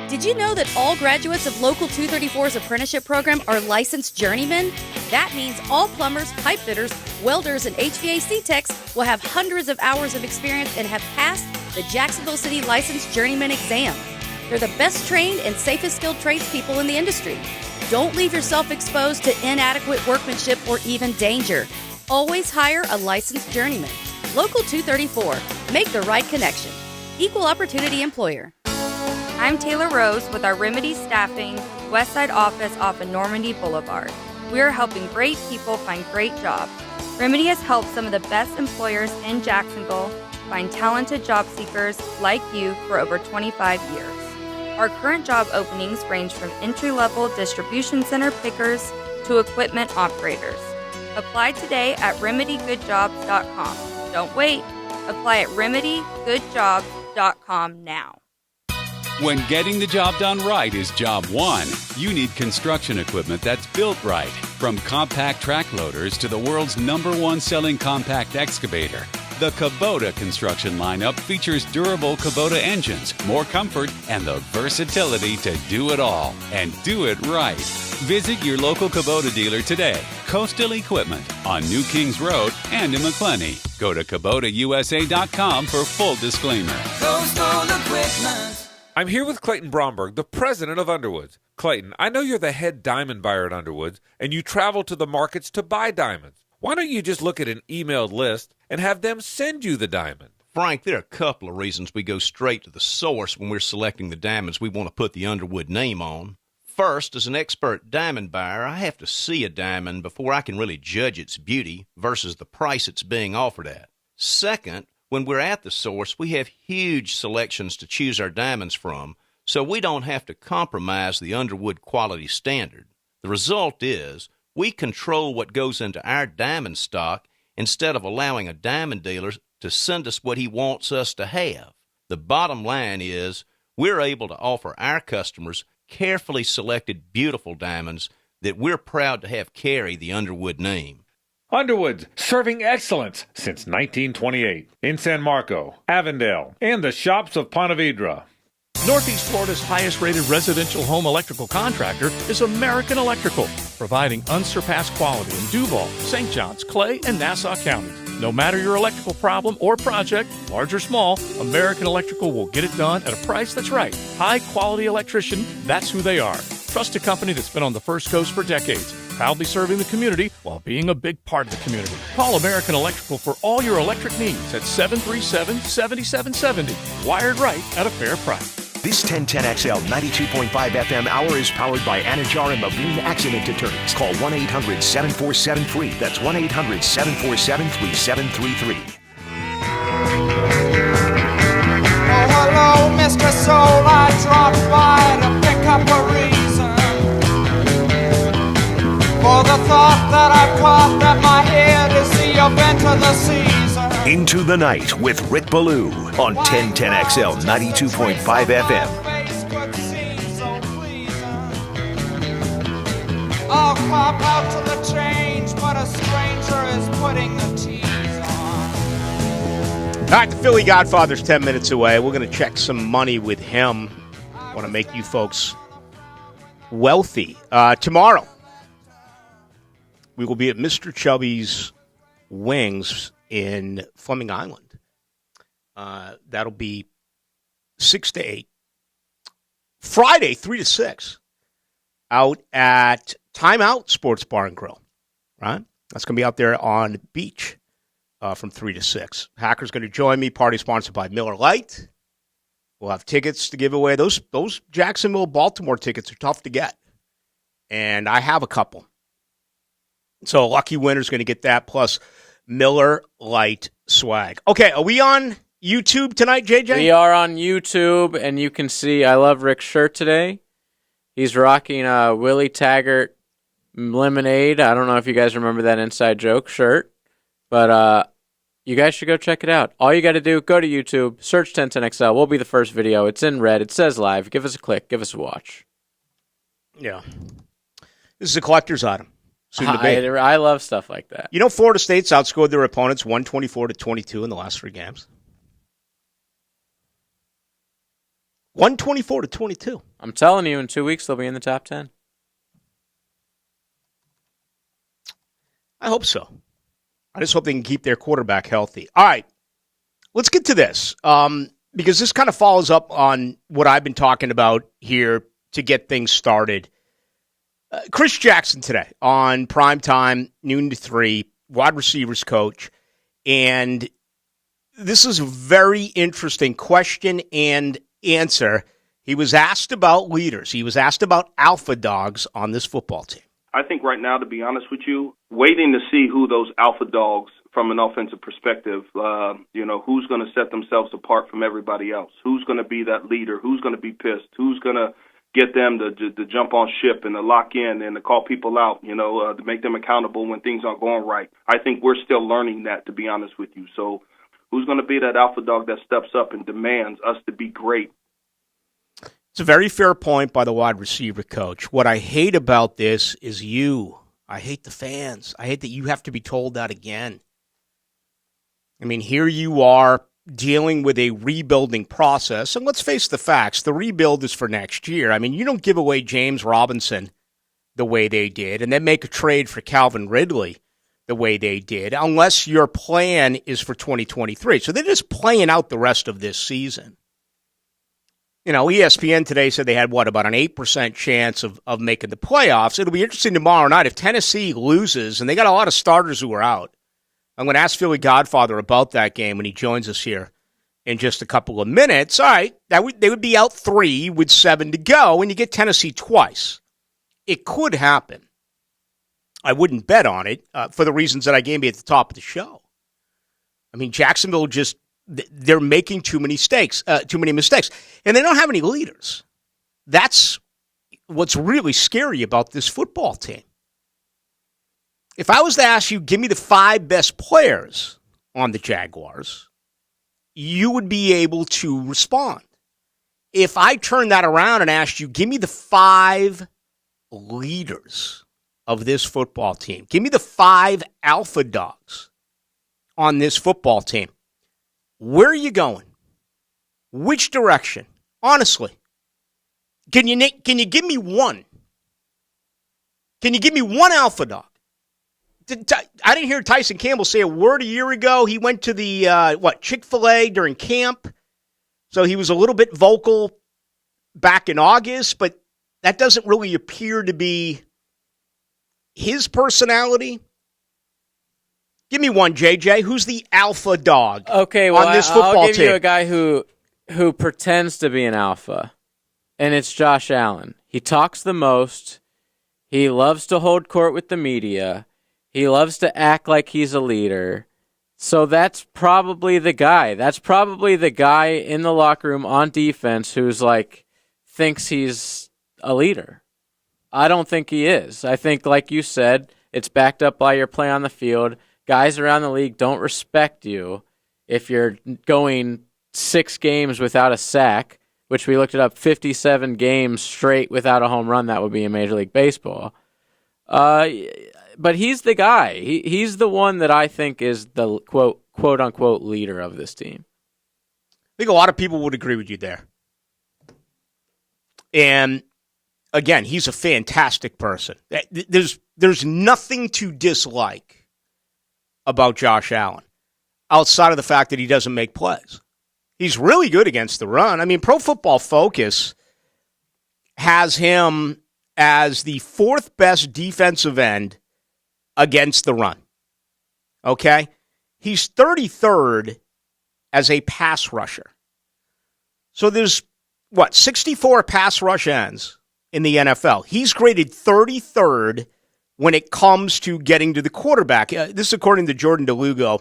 Did you know that all graduates of Local 234's apprenticeship program are licensed journeymen? That means all plumbers, pipe fitters, welders, and HVAC techs will have hundreds of hours of experience and have passed the Jacksonville City Licensed Journeyman exam. They're the best trained and safest skilled tradespeople in the industry. Don't leave yourself exposed to inadequate workmanship or even danger. Always hire a licensed journeyman. Local 234. Make the right connection. Equal opportunity employer.
I'm Taylor Rose with our Remedy Staffing Westside office off of Normandy Boulevard. We are helping great people find great jobs. Remedy has helped some of the best employers in Jacksonville find talented job seekers like you for over 25 years. Our current job openings range from entry-level distribution center pickers to equipment operators. Apply today at remedygoodjobs.com. Don't wait. Apply at remedygoodjobs.com now.
When getting the job done right is job one, you need construction equipment that's built right. From compact track loaders to the world's #1 selling compact excavator, the Kubota construction lineup features durable Kubota engines, more comfort, and the versatility to do it all and do it right. Visit your local Kubota dealer today. Coastal Equipment on New Kings Road and in McClenny. Go to KubotaUSA.com for full disclaimer.
Coastal Equipment.
I'm here with Clayton Bromberg, the president of Underwoods. Clayton, I know you're the head diamond buyer at Underwoods, and you travel to the markets to buy diamonds. Why don't you just look at an emailed list and have them send you the diamond?
Frank, there are a couple of reasons we go straight to the source when we're selecting the diamonds we want to put the Underwood name on. First, as an expert diamond buyer, I have to see a diamond before I can really judge its beauty versus the price it's being offered at. Second, when we're at the source, we have huge selections to choose our diamonds from, so we don't have to compromise the Underwood quality standard. The result is we control what goes into our diamond stock instead of allowing a diamond dealer to send us what he wants us to have. The bottom line is we're able to offer our customers carefully selected, beautiful diamonds that we're proud to have carry the Underwood name.
Underwoods, serving excellence since 1928 in San Marco, Avondale, and the shops of Ponte Vedra.
Northeast Florida's highest-rated residential home electrical contractor is American Electrical, providing unsurpassed quality in Duval, St. Johns, Clay, and Nassau counties. No matter your electrical problem or project, large or small, American Electrical will get it done at a price that's right. High-quality electrician, that's who they are. Trusted company that's been on the First Coast for decades, proudly serving the community while being a big part of the community. Call American Electrical for all your electric needs at 737-7770. Wired right at a fair price.
This 1010XL 92.5 FM hour is powered by Anajar and Levine Accident Attorneys. Call 1-800-747-FREE. That's 1-800-747-3733.
Oh, hello, Mr. Soul. I dropped by to pick up a reason for the thought that I've caught that my head is the event of the season.
Into the Night with Rick Ballou on 1010XL 92.5 FM.
I'll cop out to the change, but a stranger is putting the tease on.
All right, the Philly Godfather's 10 minutes away. We're going to check some money with him. I want to make you folks wealthy. Tomorrow, we will be at Mr. Chubby's Wings in Fleming Island. That'll be 6 to 8. Friday, 3 to 6, out at Time Out Sports Bar and Grill. Right? That's going to be out there on the beach from 3 to 6. Hacker's going to join me. Party sponsored by Miller Lite. We'll have tickets to give away. Those Jacksonville, Baltimore tickets are tough to get. And I have a couple. So a lucky winner's going to get that, plus Miller Lite swag. Okay, are we on YouTube tonight, JJ?
We are on YouTube, and you can see I love Rick's shirt today. He's rocking a Willie Taggart lemonade. I don't know if you guys remember that inside joke shirt, but you guys should go check it out. All you got to do, go to YouTube, search 1010XL. We'll be the first video. It's in red. It says live. Give us a click. Give us a watch.
Yeah. This is a collector's item.
I love stuff like that.
You know, Florida State's outscored their opponents 124-22 in the last 3 games. 124-22.
I'm telling you, in 2 weeks, they'll be in the top 10.
I hope so. I just hope they can keep their quarterback healthy. All right, let's get to this, because this kind of follows up on what I've been talking about here to get things started. Chris Jackson today on primetime, noon to 3, wide receivers coach. And this is a very interesting question and answer. He was asked about leaders. He was asked about alpha dogs on this football team.
I think right now, to be honest with you, waiting to see who those alpha dogs from an offensive perspective, who's going to set themselves apart from everybody else? Who's going to be that leader? Who's going to be pissed? Who's going to get them to jump on ship and to lock in and to call people out, to make them accountable when things aren't going right? I think we're still learning that, to be honest with you. So who's going to be that alpha dog that steps up and demands us to be great?
It's a very fair point by the wide receiver coach. What I hate about this is you. I hate the fans. I hate that you have to be told that again. I mean, here you are dealing with a rebuilding process. And let's face the facts. The rebuild is for next year. I mean, you don't give away James Robinson the way they did and then make a trade for Calvin Ridley the way they did unless your plan is for 2023. So they're just playing out the rest of this season. You know, ESPN today said they had, about an 8% chance of making the playoffs. It'll be interesting tomorrow night if Tennessee loses, and they got a lot of starters who are out. I'm going to ask Philly Godfather about that game when he joins us here in just a couple of minutes. All right, they would be out 3 with 7 to go, and you get Tennessee twice. It could happen. I wouldn't bet on it for the reasons that I gave you at the top of the show. I mean, Jacksonville they're making too many mistakes, and they don't have any leaders. That's what's really scary about this football team. If I was to ask you, give me the 5 best players on the Jaguars, you would be able to respond. If I turned that around and asked you, give me the 5 leaders of this football team, give me the 5 alpha dogs on this football team, where are you going? Which direction? Honestly, can you give me one? Can you give me one alpha dog? I didn't hear Tyson Campbell say a word a year ago. He went to the Chick-fil-A during camp, so he was a little bit vocal back in August, but that doesn't really appear to be his personality. Give me one, JJ. Who's the alpha dog on this football
I'll give
team?
you a guy who pretends to be an alpha, and it's Josh Allen. He talks the most. He loves to hold court with the media. He loves to act like he's a leader. So that's probably the guy. That's probably the guy in the locker room on defense who's thinks he's a leader. I don't think he is. I think, like you said, it's backed up by your play on the field. Guys around the league don't respect you if you're going 6 games without a sack, which we looked it up, 57 games straight without a home run. That would be in Major League Baseball. But he's the guy. He's the one that I think is the quote unquote leader of this team.
I think a lot of people would agree with you there. And again, he's a fantastic person. There's nothing to dislike about Josh Allen outside of the fact that he doesn't make plays. He's really good against the run. I mean, Pro Football Focus has him as the 4th best defensive end against the run. Okay? He's 33rd as a pass rusher. So there's, 64 pass rush ends in the NFL. He's graded 33rd when it comes to getting to the quarterback. This is according to Jordan DeLugo,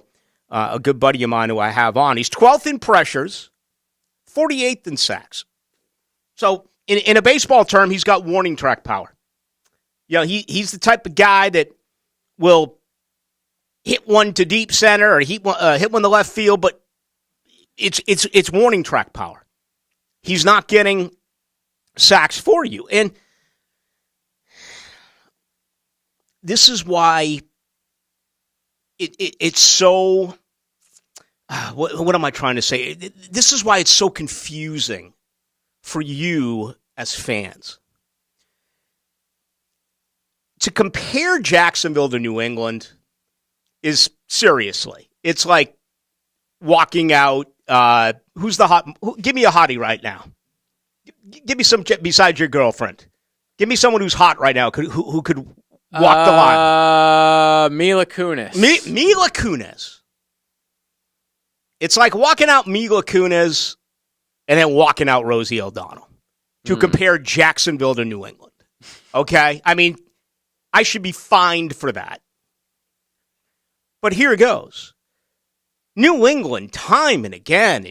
a good buddy of mine who I have on. He's 12th in pressures, 48th in sacks. So in a baseball term, he's got warning track power. You know, he's the type of guy that will hit one to deep center or hit one to left field, but it's warning track power. He's not getting sacks for you. And this is why it's so, what am I trying to say? This is why it's so confusing for you as fans. To compare Jacksonville to New England is seriously, it's like walking out, who's the hot, give me a hottie right now. Give me some besides your girlfriend. Give me someone who's hot right now who could walk the line.
Mila Kunis.
Mila Kunis. It's like walking out Mila Kunis and then walking out Rosie O'Donnell to compare Jacksonville to New England. Okay? I mean, I should be fined for that. But here it goes. New England, time and again,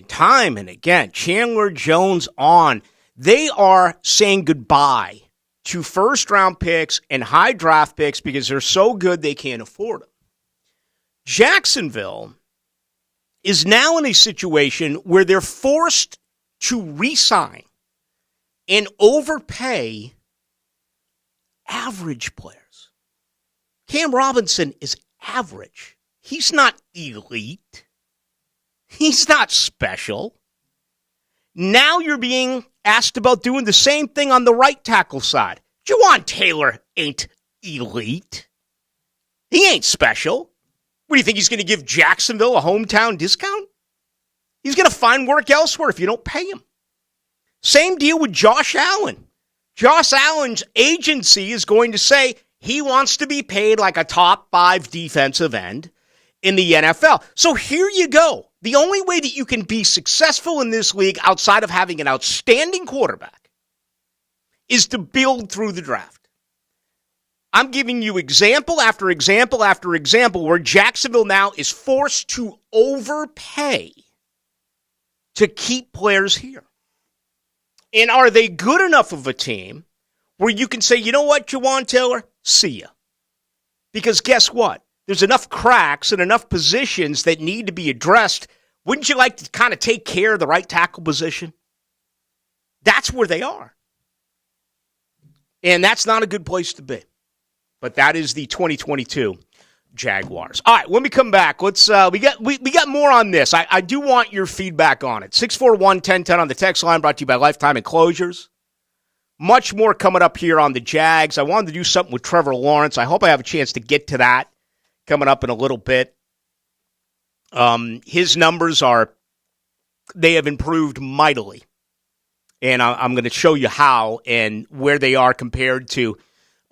Chandler Jones on, they are saying goodbye to first-round picks and high draft picks because they're so good they can't afford them. Jacksonville is now in a situation where they're forced to re-sign and overpay average players. Cam Robinson is average. He's not elite. He's not special. Now you're being asked about doing the same thing on the right tackle side. Juwan Taylor ain't elite. He ain't special. What do you think, he's going to give Jacksonville a hometown discount? He's going to find work elsewhere if you don't pay him. Same deal with Josh Allen. Josh Allen's agency is going to say he wants to be paid like a top 5 defensive end in the NFL. So here you go. The only way that you can be successful in this league outside of having an outstanding quarterback is to build through the draft. I'm giving you example after example after example where Jacksonville now is forced to overpay to keep players here. And are they good enough of a team where you can say, you know what, Juwan Taylor, see ya? Because guess what? There's enough cracks and enough positions that need to be addressed. Wouldn't you like to kind of take care of the right tackle position? That's where they are. And that's not a good place to be. But that is the 2022 Jaguars. All right, when we come back, let's we got more on this. I do want your feedback on it. 641-1010 on the text line, brought to you by Lifetime Enclosures. Much more coming up here on the Jags. I wanted to do something with Trevor Lawrence. I hope I have a chance to get to that coming up in a little bit. His numbers they have improved mightily. And I'm going to show you how and where they are compared to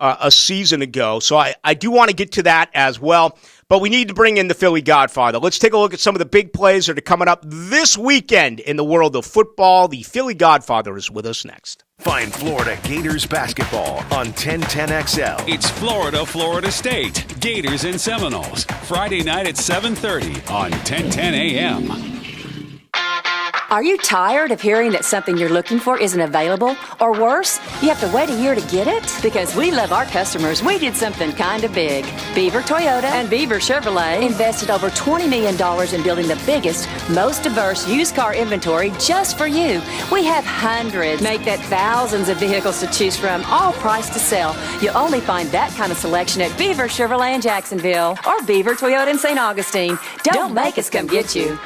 a season ago. So I do want to get to that as well. But we need to bring in the Philly Godfather. Let's take a look at some of the big plays that are coming up this weekend in the world of football. The Philly Godfather is with us next.
Find Florida Gators basketball on 1010XL.
It's Florida State, Gators and Seminoles. Friday night at 7:30 on 1010 AM.
Are you tired of hearing that something you're looking for isn't available? Or worse, you have to wait a year to get it? Because we love our customers, we did something kind of big. Beaver Toyota and Beaver Chevrolet invested over $20 million in building the biggest, most diverse used car inventory just for you. We have hundreds, make that thousands of vehicles to choose from, all priced to sell. You'll only find that kind of selection at Beaver Chevrolet in Jacksonville or Beaver Toyota in St. Augustine. Don't make us come get you.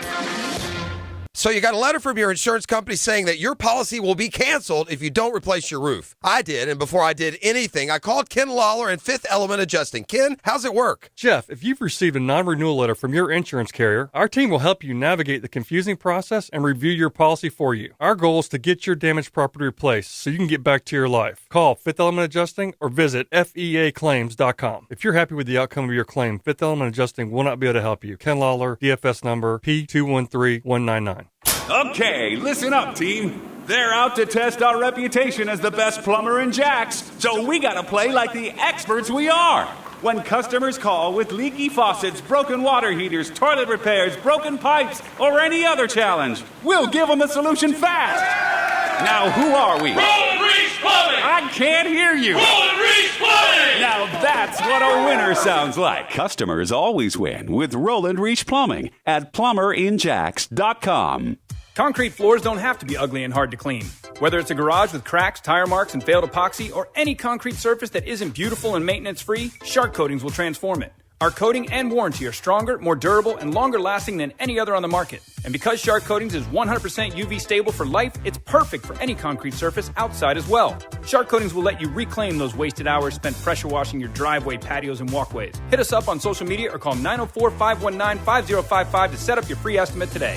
So you got a letter from your insurance company saying that your policy will be canceled if you don't replace your roof. I did, and before I did anything, I called Ken Lawler and Fifth Element Adjusting. Ken, how's it work?
Jeff, if you've received a non-renewal letter from your insurance carrier, our team will help you navigate the confusing process and review your policy for you. Our goal is to get your damaged property replaced so you can get back to your life. Call Fifth Element Adjusting or visit feaclaims.com. If you're happy with the outcome of your claim, Fifth Element Adjusting will not be able to help you. Ken Lawler, DFS number P213199.
Okay, listen up, team. They're out to test our reputation as the best plumber in Jacks, so we gotta play like the experts we are. When customers call with leaky faucets, broken water heaters, toilet repairs, broken pipes, or any other challenge, we'll give them the solution fast. Now, who are we?
Roland Reach Plumbing!
I can't hear you.
Roland Reach Plumbing!
Now that's what a winner sounds like.
Customers always win with Roland Reach Plumbing at plumberinjacks.com.
Concrete floors don't have to be ugly and hard to clean. Whether it's a garage with cracks, tire marks, and failed epoxy, or any concrete surface that isn't beautiful and maintenance-free, Shark Coatings will transform it. Our coating and warranty are stronger, more durable, and longer lasting than any other on the market. And because Shark Coatings is 100% UV stable for life, it's perfect for any concrete surface outside as well. Shark Coatings will let you reclaim those wasted hours spent pressure washing your driveway, patios, and walkways. Hit us up on social media or call 904-519-5055 to set up your free estimate today.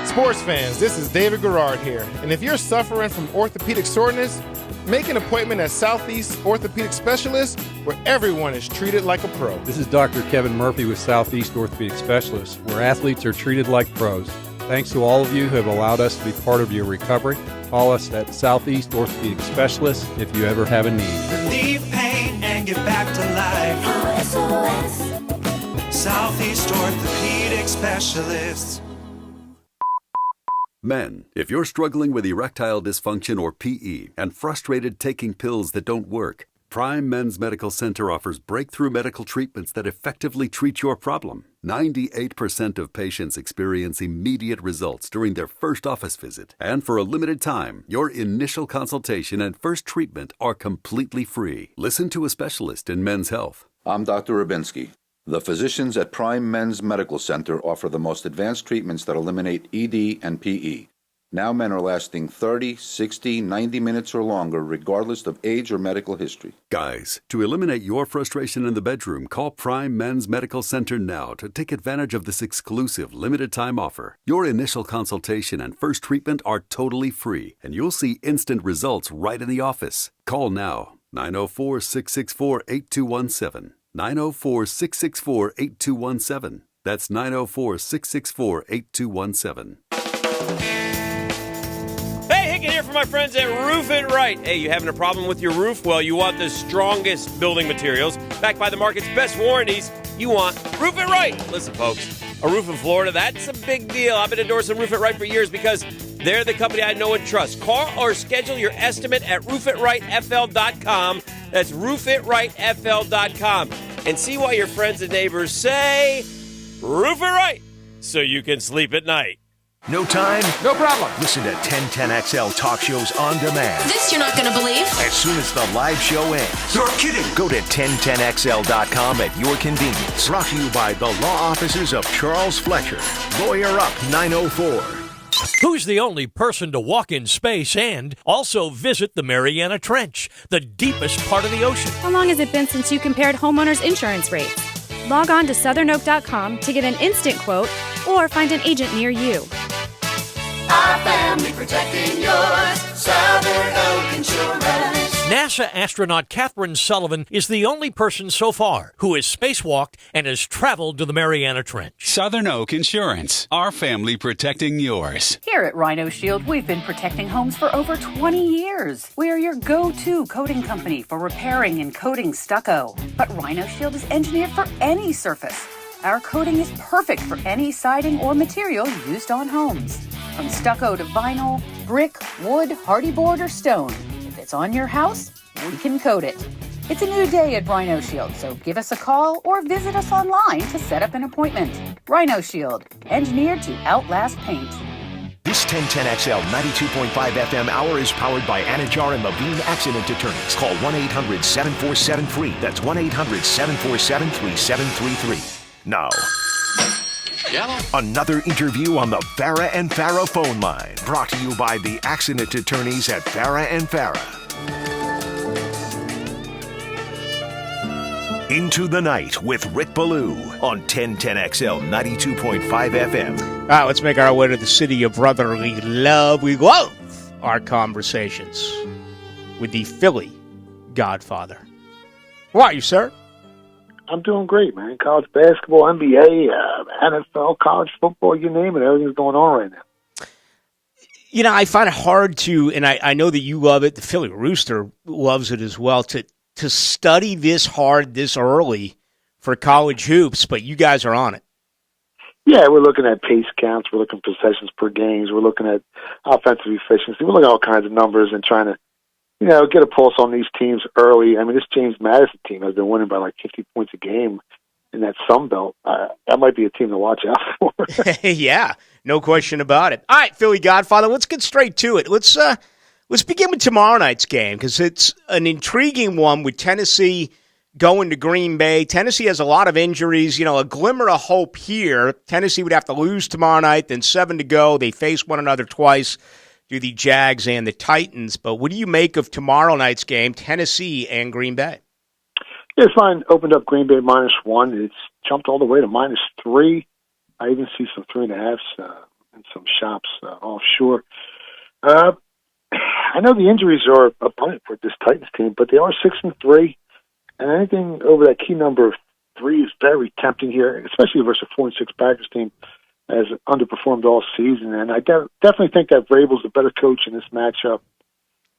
Sports fans, this is David Garrard here. And if you're suffering from orthopedic soreness, make an appointment at Southeast Orthopedic Specialists, where everyone is treated like a pro.
This is Dr. Kevin Murphy with Southeast Orthopedic Specialists, where athletes are treated like pros. Thanks to all of you who have allowed us to be part of your recovery. Call us at Southeast Orthopedic Specialists if you ever have a need.
Relieve pain and get back to life. Southeast Orthopedic Specialists.
Men, if you're struggling with erectile dysfunction or PE and frustrated taking pills that don't work,
Prime Men's Medical Center offers breakthrough medical treatments that effectively treat your problem. 98% of patients experience immediate results during their first office visit. And for a limited time, your initial consultation and first treatment are completely free. Listen to a specialist in men's health.
I'm Dr. Rubinski. The physicians at Prime Men's Medical Center offer the most advanced treatments that eliminate ED and PE. Now men are lasting 30, 60, 90 minutes or longer, regardless of age or medical history.
Guys, to eliminate your frustration in the bedroom, call Prime Men's Medical Center now to take advantage of this exclusive limited-time offer. Your initial consultation and first treatment are totally free, and you'll see instant results right in the office. Call now, 904-664-8217. 904-664-8217. That's 904-664-8217.
Here from my friends at Roof It Right. Hey, you having a problem with your roof? Well, you want the strongest building materials backed by the market's best warranties. You want Roof It Right. Listen, folks, a roof in Florida, that's a big deal. I've been endorsing Roof It Right for years because they're the company I know and trust. Call or schedule your estimate at roofitRightFL.com. That's roofitRightFL.com. And see why your friends and neighbors say Roof It Right so you can sleep at night.
No time?
No problem.
Listen to 1010XL talk shows on demand.
This you're not going to believe.
As soon as the live show ends.
You're kidding.
Go to 1010XL.com at your convenience. Brought to you by the law offices of Charles Fletcher. Lawyer Up 904.
Who's the only person to walk in space and also visit the Mariana Trench, the deepest part of the ocean?
How long has it been since you compared homeowners' insurance rates? Log on to southernoak.com to get an instant quote or find an agent near you.
Our family protecting yours. Southern Oak Insurance.
NASA astronaut Catherine Sullivan is the only person so far who has spacewalked and has traveled to the Mariana Trench.
Southern Oak Insurance. Our family protecting yours.
Here at Rhino Shield, we've been protecting homes for over 20 years. We are your go-to coating company for repairing and coating stucco. But Rhino Shield is engineered for any surface. Our coating is perfect for any siding or material used on homes. From stucco to vinyl, brick, wood, hardy board, or stone. If it's on your house, we can coat it. It's a new day at Rhino Shield, so give us a call or visit us online to set up an appointment. Rhino Shield, engineered to outlast paint.
This 1010XL 92.5 FM hour is powered by Anajar and Levine Accident Attorneys. Call 1-800-747-FREE. That's 1-800-747-3733. Now, another interview on the Farah and Farah phone line. Brought to you by the accident attorneys at Farah and Farah. Into the Night with Rick Ballou on 1010XL 92.5 FM.
All right, let's make our way to the city of brotherly love. We love our conversations with the Philly Godfather. How are you, sir?
I'm doing great, man. College basketball, NBA, NFL, college football, you name it. Everything's going on right now.
You know, I find it hard to, and I know that you love it, the Philly Rooster loves it as well, to study this hard this early for college hoops, but you guys are on it.
Yeah, we're looking at pace counts. We're looking at possessions per games. We're looking at offensive efficiency. We're looking at all kinds of numbers and trying to, get a pulse on these teams early. I mean, this James Madison team has been winning by like 50 points a game in that Sun Belt. That might be a team to watch out for.
Yeah, no question about it. All right, Philly Godfather, let's get straight to it. Let's begin with tomorrow night's game because it's an intriguing one with Tennessee going to Green Bay. Tennessee has a lot of injuries. A glimmer of hope here. Tennessee would have to lose tomorrow night, then 7 to go. They face one another twice. Do the Jags and the Titans. But what do you make of tomorrow night's game, Tennessee and Green Bay?
Yeah, this line opened up Green Bay -1. It's jumped all the way to -3. I even see some 3.5s in some shops offshore. I know the injuries are abundant for this Titans team, but they are 6-3, and anything over that key number of 3 is very tempting here, especially versus a 4-6 Packers team has underperformed all season. And I definitely think that Vrabel's the better coach in this matchup.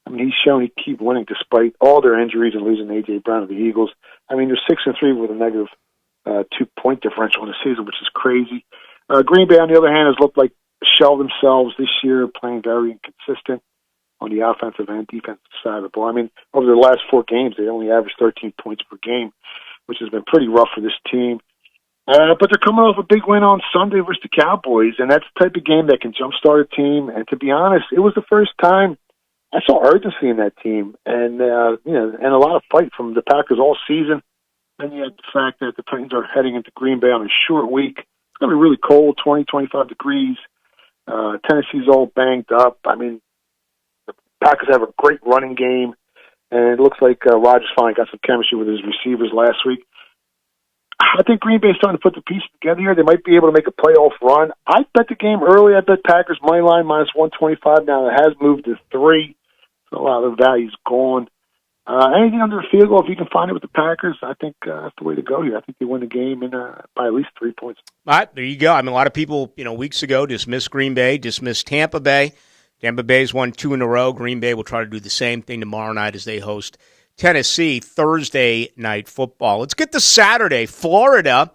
I mean, he's shown he keep winning despite all their injuries and losing A.J. Brown to the Eagles. I mean, they're 6-3 with a negative 2-point differential in the season, which is crazy. Green Bay, on the other hand, has looked like shell themselves this year, playing very inconsistent. on the offensive and defensive side of the ball. I mean, over the last 4 games, they only averaged 13 points per game, which has been pretty rough for this team. But they're coming off a big win on Sunday versus the Cowboys, and that's the type of game that can jumpstart a team. And to be honest, it was the first time I saw urgency in that team, and and a lot of fight from the Packers all season. Then you had the fact that the Titans are heading into Green Bay on a short week. It's going to be really cold, 20, 25 degrees. Tennessee's all banged up. I mean, the Packers have a great running game, and it looks like Rodgers finally got some chemistry with his receivers last week. I think Green Bay's starting to put the pieces together here. They might be able to make a playoff run. I bet the game early. I bet Packers money line minus 125. Now it has moved to 3, so a lot of the value's gone. Anything under a field goal, if you can find it with the Packers, I think that's the way to go here. I think they win the game by at least 3 points.
All right, there you go. I mean, a lot of people, weeks ago dismissed Green Bay, dismissed Tampa Bay. Tampa Bay's won 2 in a row. Green Bay will try to do the same thing tomorrow night as they host Tennessee Thursday night football. Let's get to Saturday. Florida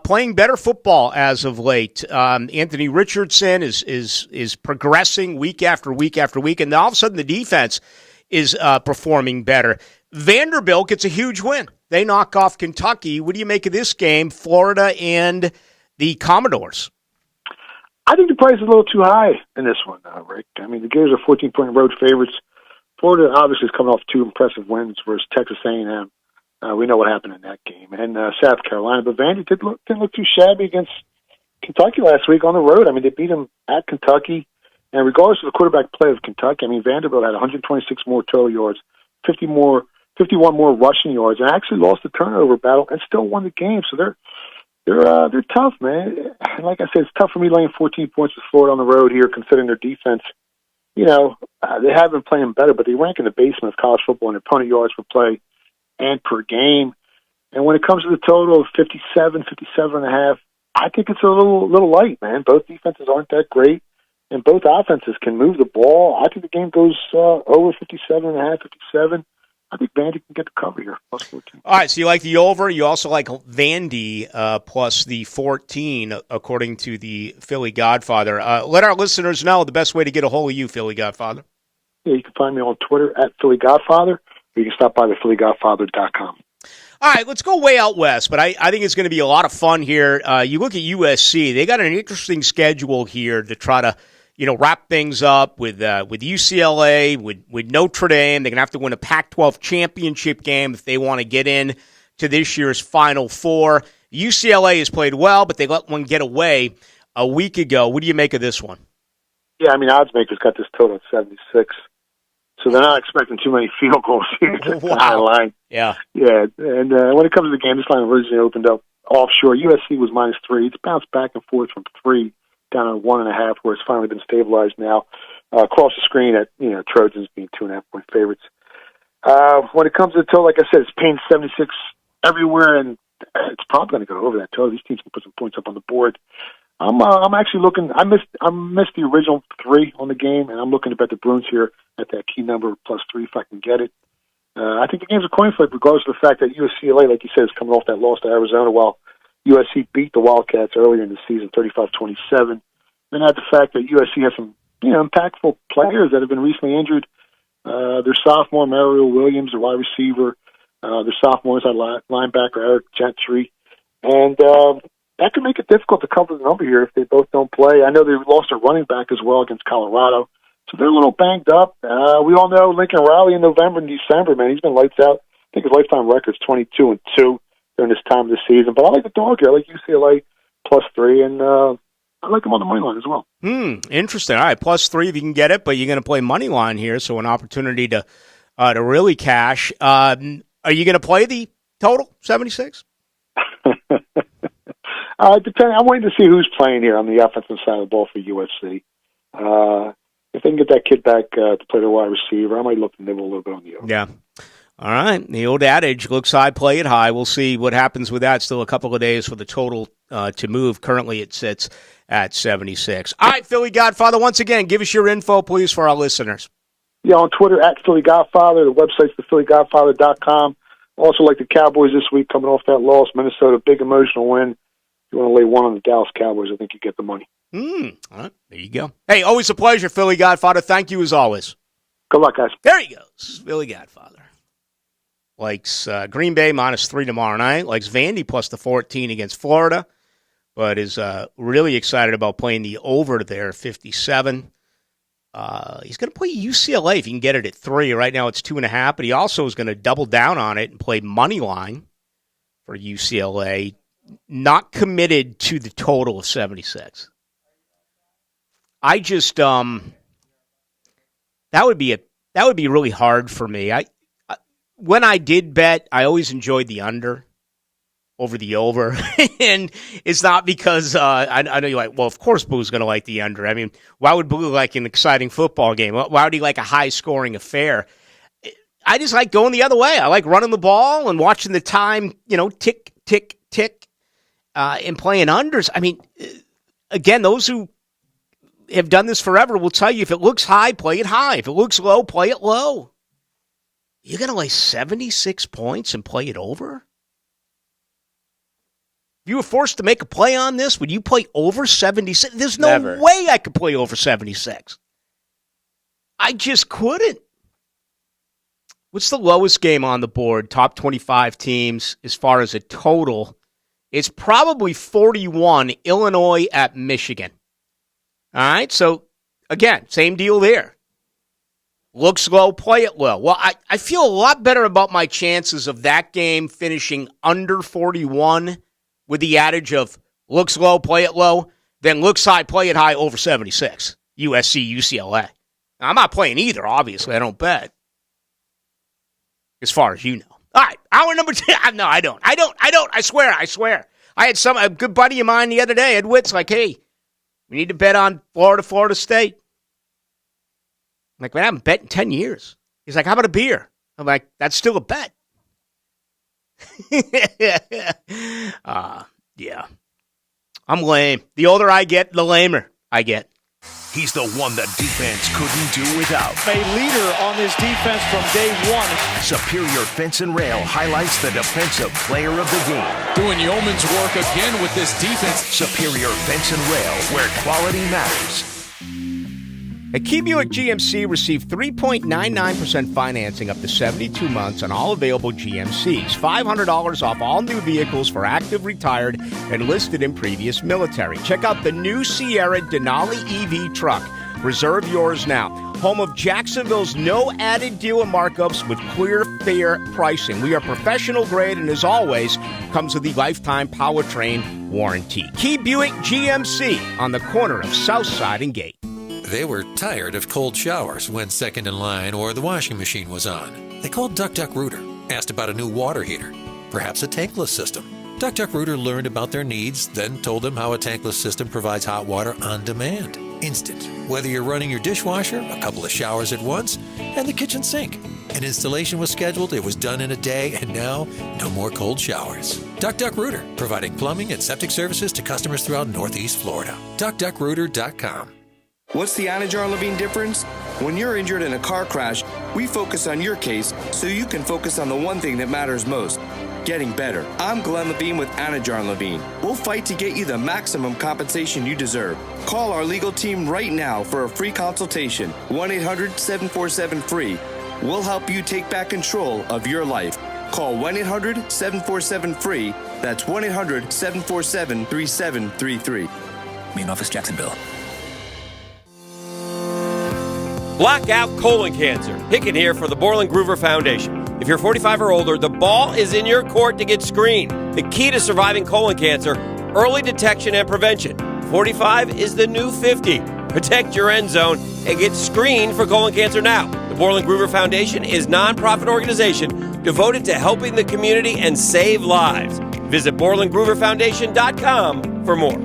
playing better football as of late. Anthony Richardson is progressing week after week after week, and all of a sudden the defense is performing better. Vanderbilt gets a huge win. They knock off Kentucky. What do you make of this game, Florida and the Commodores?
I think the price is a little too high in this one, Rick. I mean, the Gators are 14-point road favorites. Florida obviously is coming off 2 impressive wins versus Texas A&M. We know what happened in that game. And South Carolina. But Vandy didn't look too shabby against Kentucky last week on the road. I mean, they beat them at Kentucky. And regardless of the quarterback play of Kentucky, I mean, Vanderbilt had 126 more total yards, 51 more rushing yards, and actually lost the turnover battle and still won the game. So they're tough, man. And like I said, it's tough for me laying 14 points with Florida on the road here, considering their defense. They have been playing better, but they rank in the basement of college football in opponent yards per play and per game. And when it comes to the total of 57 and a half, I think it's a little light, man. Both defenses aren't that great. And both offenses can move the ball. I think the game goes over 57 and a half, 57. I think Vandy can get the cover here, plus 14.
All right, so you like the over. You also like Vandy plus the 14, according to the Philly Godfather. Let our listeners know the best way to get a hold of you, Philly Godfather.
Yeah, you can find me on Twitter at Philly Godfather, or you can stop by the PhillyGodfather.com.
All right, let's go way out west, but I think it's going to be a lot of fun here. You look at USC. They got an interesting schedule here to try to wrap things up with UCLA, with Notre Dame. They're going to have to win a Pac-12 championship game if they want to get in to this year's Final Four. UCLA has played well, but they let one get away a week ago. What do you make of this one?
Yeah, I mean, odds makers got this total at 76, so they're not expecting too many field goals here.
Wow.
Line.
Yeah.
Yeah, and when it comes to the game, this line originally opened up offshore. USC was -3. It's bounced back and forth from 3 down to 1.5, where it's finally been stabilized now. Across the screen at Trojans being 2.5-point favorites. When it comes to the total, like I said, it's paying 76 everywhere, and it's probably going to go over that total. These teams can put some points up on the board. I'm actually looking. I missed the original 3 on the game, and I'm looking to bet the Bruins here at that key number +3 if I can get it. I think the game's a coin flip, regardless of the fact that UCLA, like you said, is coming off that loss to Arizona, while USC beat the Wildcats earlier in the season, 35-27. Then add the fact that USC has some, impactful players that have been recently injured. Their sophomore, Mario Williams, the wide receiver. Their sophomore is linebacker, Eric Gentry. And that could make it difficult to cover the number here if they both don't play. I know they lost their running back as well against Colorado. So they're a little banged up. We all know Lincoln Riley in November and December, man. He's been lights out. I think his lifetime record is 22-2 during this time of the season. But I like the dog here. I like UCLA +3, and I like them on the money line as well.
Interesting. All right, +3 if you can get it, but you're going to play money line here, so an opportunity to really cash. Are you going to play the total 76?
Depending, I'm waiting to see who's playing here on the offensive side of the ball for USC. If they can get that kid back to play the wide receiver, I might look to nibble a little bit on the over.
Yeah. All right. The old adage, looks high, play it high. We'll see what happens with that. Still a couple of days for the total to move. Currently it sits at 76. All right, Philly Godfather, once again, give us your info, please, for our listeners.
Yeah, on Twitter, at Philly Godfather. The website's thephillygodfather.com. Also like the Cowboys this week, coming off that loss. Minnesota, big emotional win. If you want to lay one on the Dallas Cowboys, I think you get the money.
All right, there you go. Hey, always a pleasure, Philly Godfather. Thank you as always.
Good luck, guys.
There he goes. Billy Godfather. Likes Green Bay -3 tomorrow night. Likes Vandy plus the 14 against Florida. But is really excited about playing the over there, 57. He's going to play UCLA if he can get it at 3. Right now it's 2.5. But he also is going to double down on it and play money line for UCLA. Not committed to the total of 76. I just that would be really hard for me. When I did bet, I always enjoyed the under over the over, and it's not because I know you're like, well, of course Boo's going to like the under. I mean, why would Boo like an exciting football game? Why would he like a high-scoring affair? I just like going the other way. I like running the ball and watching the time, tick, tick, tick, and playing unders. I mean, again, those who have done this forever will tell you if it looks high, play it high. If it looks low, play it low. You're going to lay 76 points and play it over? If you were forced to make a play on this, would you play over 76? There's no way I could play over 76. I just couldn't. What's the lowest game on the board? Top 25 teams as far as a total. It's probably 41, Illinois at Michigan. All right, so again, same deal there. Looks low, play it low. Well, I feel a lot better about my chances of that game finishing under 41 with the adage of looks low, play it low, than looks high, play it high over 76. USC, UCLA. Now, I'm not playing either, obviously. I don't bet. As far as you know. All right, hour number 10. No, I don't. I swear. I had a good buddy of mine the other day, Ed Witt's like, hey, we need to bet on Florida State. I'm like, man, I haven't bet in 10 years. He's like, how about a beer? I'm like, that's still a bet. Yeah. I'm lame. The older I get, the lamer I get.
He's the one the defense couldn't do without.
A leader on this defense from day one.
Superior Fence and Rail highlights the defensive player of the game.
Doing yeoman's work again with this defense.
Superior Fence and Rail, where quality matters.
At Key Buick GMC, receive 3.99% financing up to 72 months on all available GMCs. $500 off all new vehicles for active, retired, and listed in previous military. Check out the new Sierra Denali EV truck. Reserve yours now. Home of Jacksonville's no added dealer markups with clear, fair pricing. We are professional grade and, as always, comes with the lifetime powertrain warranty. Key Buick GMC on the corner of Southside and Gate.
They were tired of cold showers when second in line or the washing machine was on. They called Duck Rooter, asked about a new water heater, perhaps a tankless system. Duck Rooter learned about their needs, then told them how a tankless system provides hot water on demand. Instant, whether you're running your dishwasher, a couple of showers at once, and the kitchen sink. An installation was scheduled, it was done in a day, and now, no more cold showers. Duck Rooter, providing plumbing and septic services to customers throughout Northeast Florida. DuckRooter.com.
What's the Anajar Levine difference? When you're injured in a car crash, we focus on your case so you can focus on the one thing that matters most, getting better. I'm Glenn Levine with Anajar Levine. We'll fight to get you the maximum compensation you deserve. Call our legal team right now for a free consultation. 1-800-747-FREE. We'll help you take back control of your life. Call 1-800-747-FREE. That's 1-800-747-3733.
Main office, Jacksonville.
Blackout colon cancer. Hicken here for the Borland Groover Foundation. If you're 45 or older, the ball is in your court to get screened. The key to surviving colon cancer, early detection and prevention. 45 is the new 50. Protect your end zone and get screened for colon cancer now. The Borland Groover Foundation is a nonprofit organization devoted to helping the community and save lives. Visit BorlandGrooverFoundation.com for more.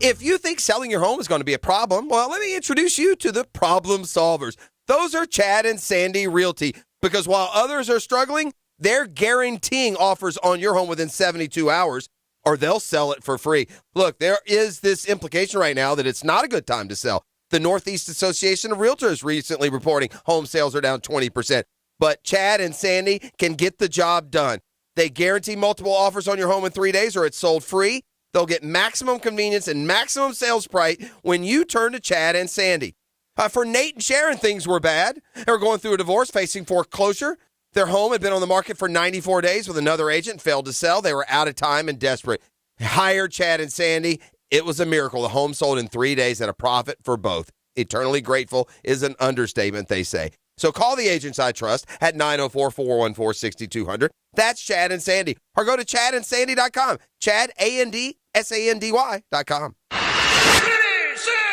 If you think selling your home is going to be a problem, well, let me introduce you to the problem solvers. Those are Chad and Sandy Realty, because while others are struggling, they're guaranteeing offers on your home within 72 hours, or they'll sell it for free. Look, there is this implication right now that it's not a good time to sell. The Northeast Association of Realtors recently reporting home sales are down 20%. But Chad and Sandy can get the job done. They guarantee multiple offers on your home in 3 days, or it's sold free. They'll get maximum convenience and maximum sales price when you turn to Chad and Sandy. For Nate and Sharon, things were bad. They were going through a divorce, facing foreclosure. Their home had been on the market for 94 days with another agent, failed to sell. They were out of time and desperate. Hired Chad and Sandy. It was a miracle. The home sold in 3 days at a profit for both. Eternally grateful is an understatement, they say. So call the agents I trust at 904-414-6200. That's Chad and Sandy. Or go to chadandsandy.com. ChadAndSandy.com.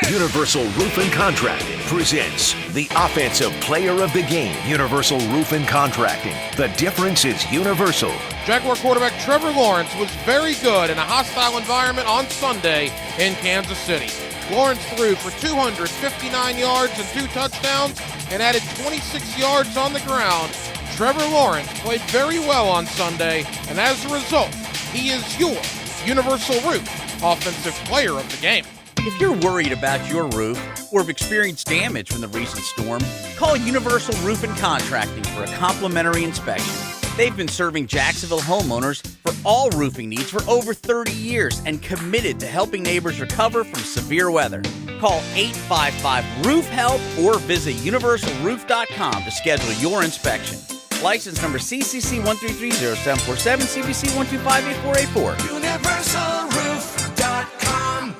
Universal Roof and Contracting presents the Offensive Player of the Game. Universal Roof and Contracting. The difference is universal.
Jaguar quarterback Trevor Lawrence was very good in a hostile environment on Sunday in Kansas City. Lawrence threw for 259 yards and 2 touchdowns and added 26 yards on the ground. Trevor Lawrence played very well on Sunday, and as a result, he is your Universal Roof Offensive Player of the Game.
If you're worried about your roof or have experienced damage from the recent storm, call Universal Roof and Contracting for a complimentary inspection. They've been serving Jacksonville homeowners for all roofing needs for over 30 years and committed to helping neighbors recover from severe weather. Call 855-ROOF-HELP or visit universalroof.com to schedule your inspection. License number CCC1330747, CBC1258484.
UniversalRoof.com.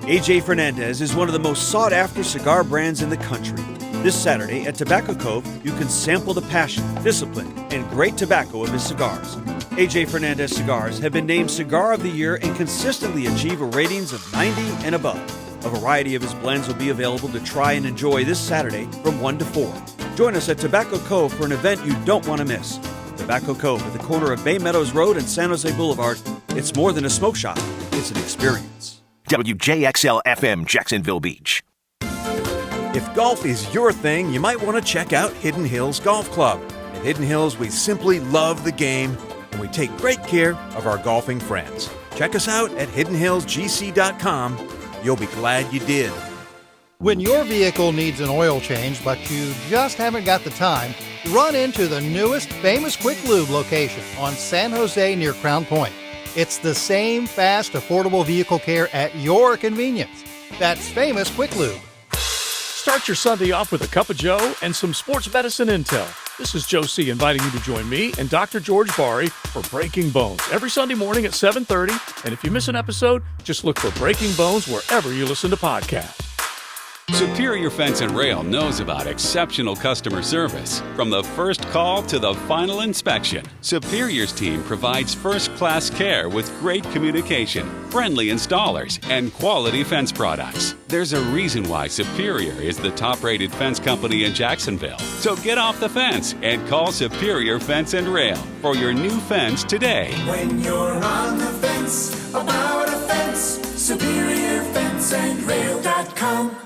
AJ Fernandez is one of the most sought-after cigar brands in the country. This Saturday at Tobacco Cove, you can sample the passion, discipline, and great tobacco of his cigars. AJ Fernandez cigars have been named Cigar of the Year and consistently achieve a ratings of 90 and above. A variety of his blends will be available to try and enjoy this Saturday from 1 to 4. Join us at Tobacco Cove for an event you don't want to miss. Tobacco Cove at the corner of Bay Meadows Road and San Jose Boulevard. It's more than a smoke shop, it's an experience.
WJXL FM, Jacksonville Beach.
If golf is your thing, you might want to check out Hidden Hills Golf Club. At Hidden Hills, we simply love the game, and we take great care of our golfing friends. Check us out at hiddenhillsgc.com. You'll be glad you did.
When your vehicle needs an oil change, but you just haven't got the time, run into the newest Famous Quick Lube location on San Jose near Crown Point. It's the same fast, affordable vehicle care at your convenience. That's Famous Quick Lube.
Start your Sunday off with a cup of Joe and some sports medicine intel. This is Joe C. inviting you to join me and Dr. George Bari for Breaking Bones every Sunday morning at 7:30. And if you miss an episode, just look for Breaking Bones wherever you listen to podcasts.
Superior Fence and Rail knows about exceptional customer service. From the first call to the final inspection, Superior's team provides first-class care with great communication, friendly installers, and quality fence products. There's a reason why Superior is the top-rated fence company in Jacksonville. So get off the fence and call Superior Fence and Rail for your new fence today.
When you're on the fence about a fence, SuperiorFenceandRail.com.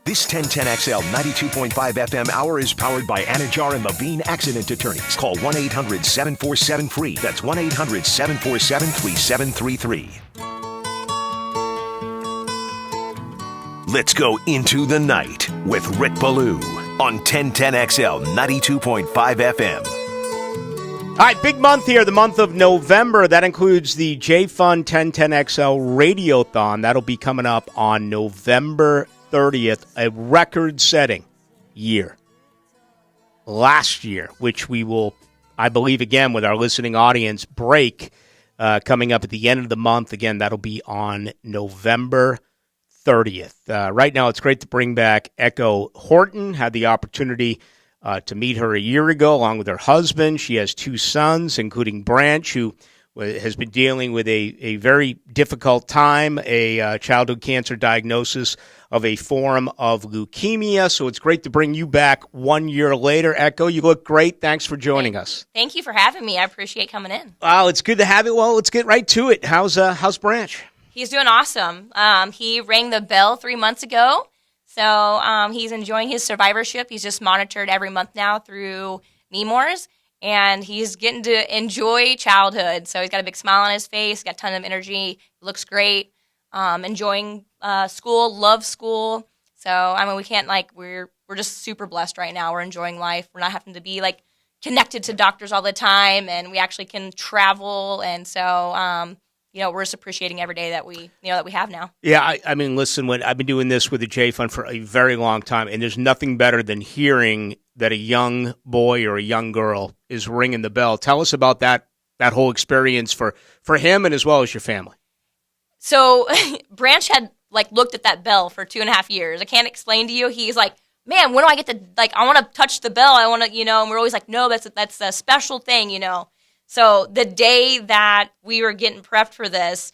This 1010XL 92.5 FM hour is powered by Anajar and Levine Accident Attorneys. Call 1-800-747-FREE. That's 1-800-747-3733. Let's go into the night with Rick Ballou on 1010XL 92.5 FM.
All right, big month here, the month of November. That includes the J-Fun 1010XL Radiothon. That'll be coming up on November 30th, a record-setting year. Last year, which we will, I believe, again, with our listening audience, break coming up at the end of the month. Again, that'll be on November 30th. Right now, it's great to bring back Echo Horton. Had the opportunity to meet her a year ago, along with her husband. She has 2 sons, including Branch, who has been dealing with a very difficult time, a childhood cancer diagnosis of a form of leukemia. So it's great to bring you back 1 year later. Echo, you look great. Thanks for joining us.
Thank you for having me. I appreciate coming in.
Well, it's good to have you. Well, let's get right to it. How's Branch?
He's doing awesome. He rang the bell 3 months ago. So he's enjoying his survivorship. He's just monitored every month now through Nemours. And he's getting to enjoy childhood. So he's got a big smile on his face, got a ton of energy, looks great, enjoying school, loves school. So, I mean, we can't, we're just super blessed right now. We're enjoying life. We're not having to be, connected to doctors all the time, and we actually can travel. And so we're just appreciating every day that we have now.
Yeah, I mean, listen, I've been doing this with the J Fund for a very long time, and there's nothing better than hearing that a young boy or a young girl is ringing the bell. Tell us about that whole experience for him and as well as your family.
So Branch had looked at that bell for 2.5 years. I can't explain to you. He's like, man, when do I get to, I want to touch the bell. I want to, and we're always like, no, that's a special thing, So the day that we were getting prepped for this,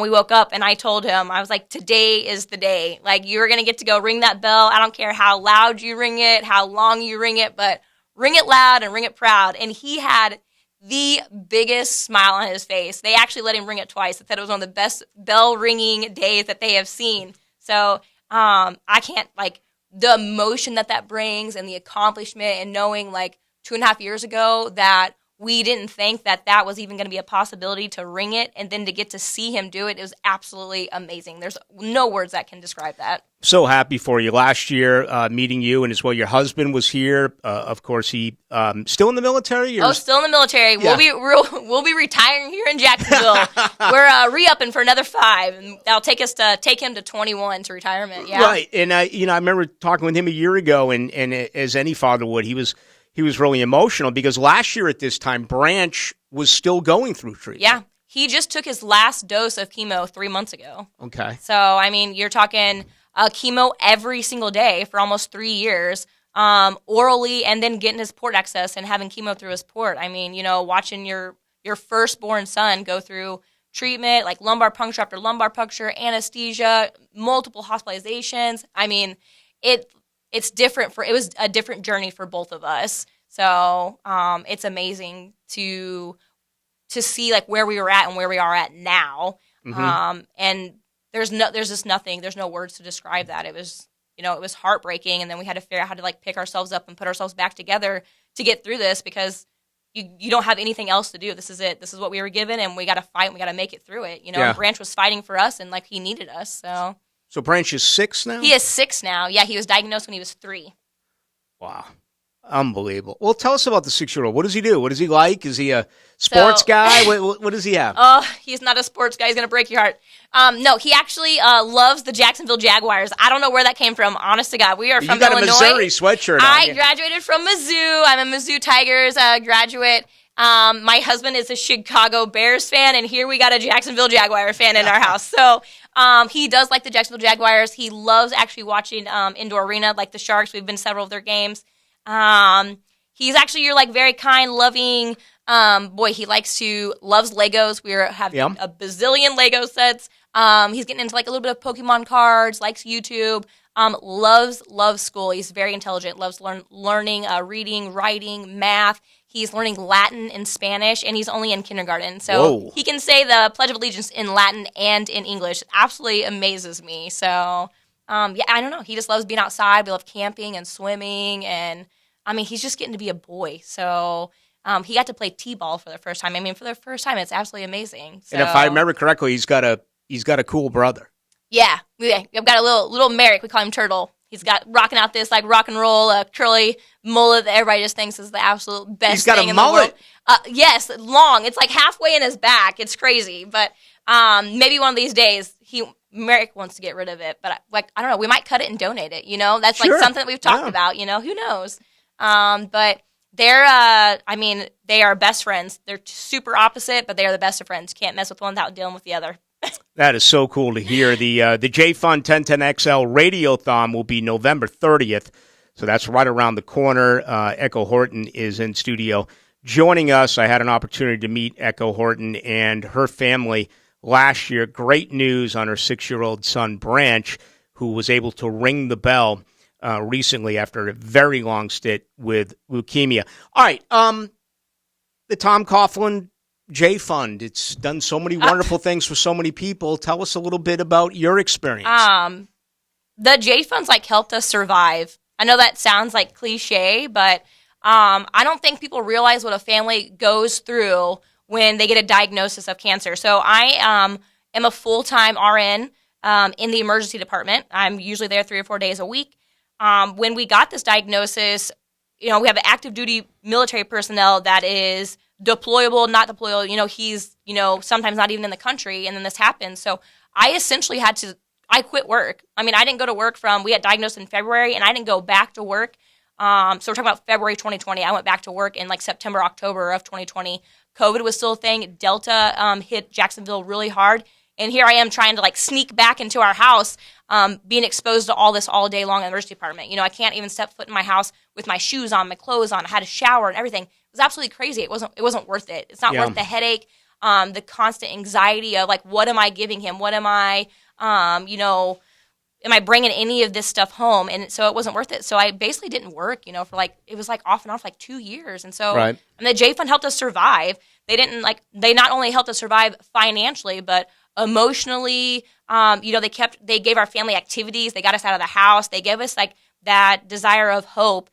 we woke up and I told him, I was like, today is the day. You're going to get to go ring that bell. I don't care how loud you ring it, how long you ring it, but ring it loud and ring it proud. And he had the biggest smile on his face. They actually let him ring it twice. They said it was one of the best bell ringing days that they have seen. So I can't, the emotion that brings and the accomplishment and knowing 2.5 years ago that we didn't think that was even going to be a possibility to ring it, and then to get to see him do it was absolutely amazing. There's no words that can describe that.
So happy for you. Last year, meeting you, and as well, your husband was here. Of course, he still in the military?
Still in the military.
Yeah.
We'll be retiring here in Jacksonville. We're re-upping for another 5, and that'll take him to 21 to retirement. Yeah,
right. And I remember talking with him a year ago, and as any father would, he was really emotional because last year at this time, Branch was still going through treatment.
Yeah, he just took his last dose of chemo 3 months ago.
Okay.
So, I mean, you're talking chemo every single day for almost 3 years, orally, and then getting his port access and having chemo through his port. I mean, watching your firstborn son go through treatment, like lumbar puncture after lumbar puncture, anesthesia, multiple hospitalizations. I mean, it was a different journey for both of us. So it's amazing to see where we were at and where we are at now.
Mm-hmm.
And there's just nothing. There's no words to describe that. It was it was heartbreaking, and then we had to figure out how to pick ourselves up and put ourselves back together to get through this because you don't have anything else to do. This is it. This is what we were given, and we got to fight. And we got to make it through it.
Yeah.
Branch was fighting for us, and he needed us.
So Branch is 6 now?
He is 6 now. Yeah, he was diagnosed when he was 3.
Wow. Unbelievable. Well, tell us about the 6-year-old. What does he do? What is he like? Is he a sports guy? What does he have?
Oh, he's not a sports guy. He's going to break your heart. No, he actually loves the Jacksonville Jaguars. I don't know where that came from. Honest to God. We are from Illinois.
You got a Missouri sweatshirt on.
I graduated from Mizzou. I'm a Mizzou Tigers graduate. My husband is a Chicago Bears fan, and here we got a Jacksonville Jaguar fan in our house. So he does like the Jacksonville Jaguars. He loves actually watching indoor arena, like the Sharks. We've been to several of their games. He's actually your very kind, loving boy. He loves Legos. We have a bazillion Lego sets. He's getting into a little bit of Pokemon cards, likes YouTube. Loves school. He's very intelligent. Loves learning, reading, writing, math. He's learning Latin and Spanish, and he's only in kindergarten. So he can say the Pledge of Allegiance in Latin and in English. It absolutely amazes me. So, I don't know. He just loves being outside. We love camping and swimming. And, he's just getting to be a boy. So he got to play T-ball for the first time. For the first time, it's absolutely amazing. So,
and if I remember correctly, he's got a cool brother.
Yeah. I've got a little Merrick. We call him Turtle. He's got rocking out this rock and roll curly mullet that everybody just thinks is the absolute best thing in the world. He's got a mullet? Yes, long. It's halfway in his back. It's crazy. But maybe one of these days Merrick wants to get rid of it. But I don't know. We might cut it and donate it. That's
sure.
something that we've talked about. Who knows? But they're they are best friends. They're super opposite, but they are the best of friends. Can't mess with one without dealing with the other.
That is so cool to hear. The J Fund 1010XL Radiothon will be November 30th, so that's right around the corner. Echo Horton is in studio joining us. I had an opportunity to meet Echo Horton and her family last year. Great news on her 6-year-old son, Branch, who was able to ring the bell recently after a very long stint with leukemia. All right, the Tom Coughlin J Fund. It's done so many wonderful things for so many people. Tell us a little bit about your experience.
The J Fund's helped us survive. I know that sounds cliche, but I don't think people realize what a family goes through when they get a diagnosis of cancer. So I am a full-time RN in the emergency department. I'm usually there 3 or 4 days a week. When we got this diagnosis, we have an active duty military personnel that is deployable, not deployable. He's, sometimes not even in the country, and then this happened. So I essentially I quit work. I mean, I didn't go to work we got diagnosed in February, and I didn't go back to work. So we're talking about February 2020. I went back to work in like September, October of 2020. COVID was still a thing. Delta hit Jacksonville really hard. And here I am trying to sneak back into our house, being exposed to all this all day long in the emergency department. I can't even step foot in my house with my shoes on, my clothes on. I had a shower and everything. It was absolutely crazy. It wasn't worth it. It's not worth the headache, the constant anxiety of what am I giving him? What am I, am I bringing any of this stuff home? And so it wasn't worth it. So I basically didn't work, for it was off and on for 2 years. And so and the J Fund helped us survive. They not only helped us survive financially, but emotionally, they gave our family activities. They got us out of the house. They gave us that desire of hope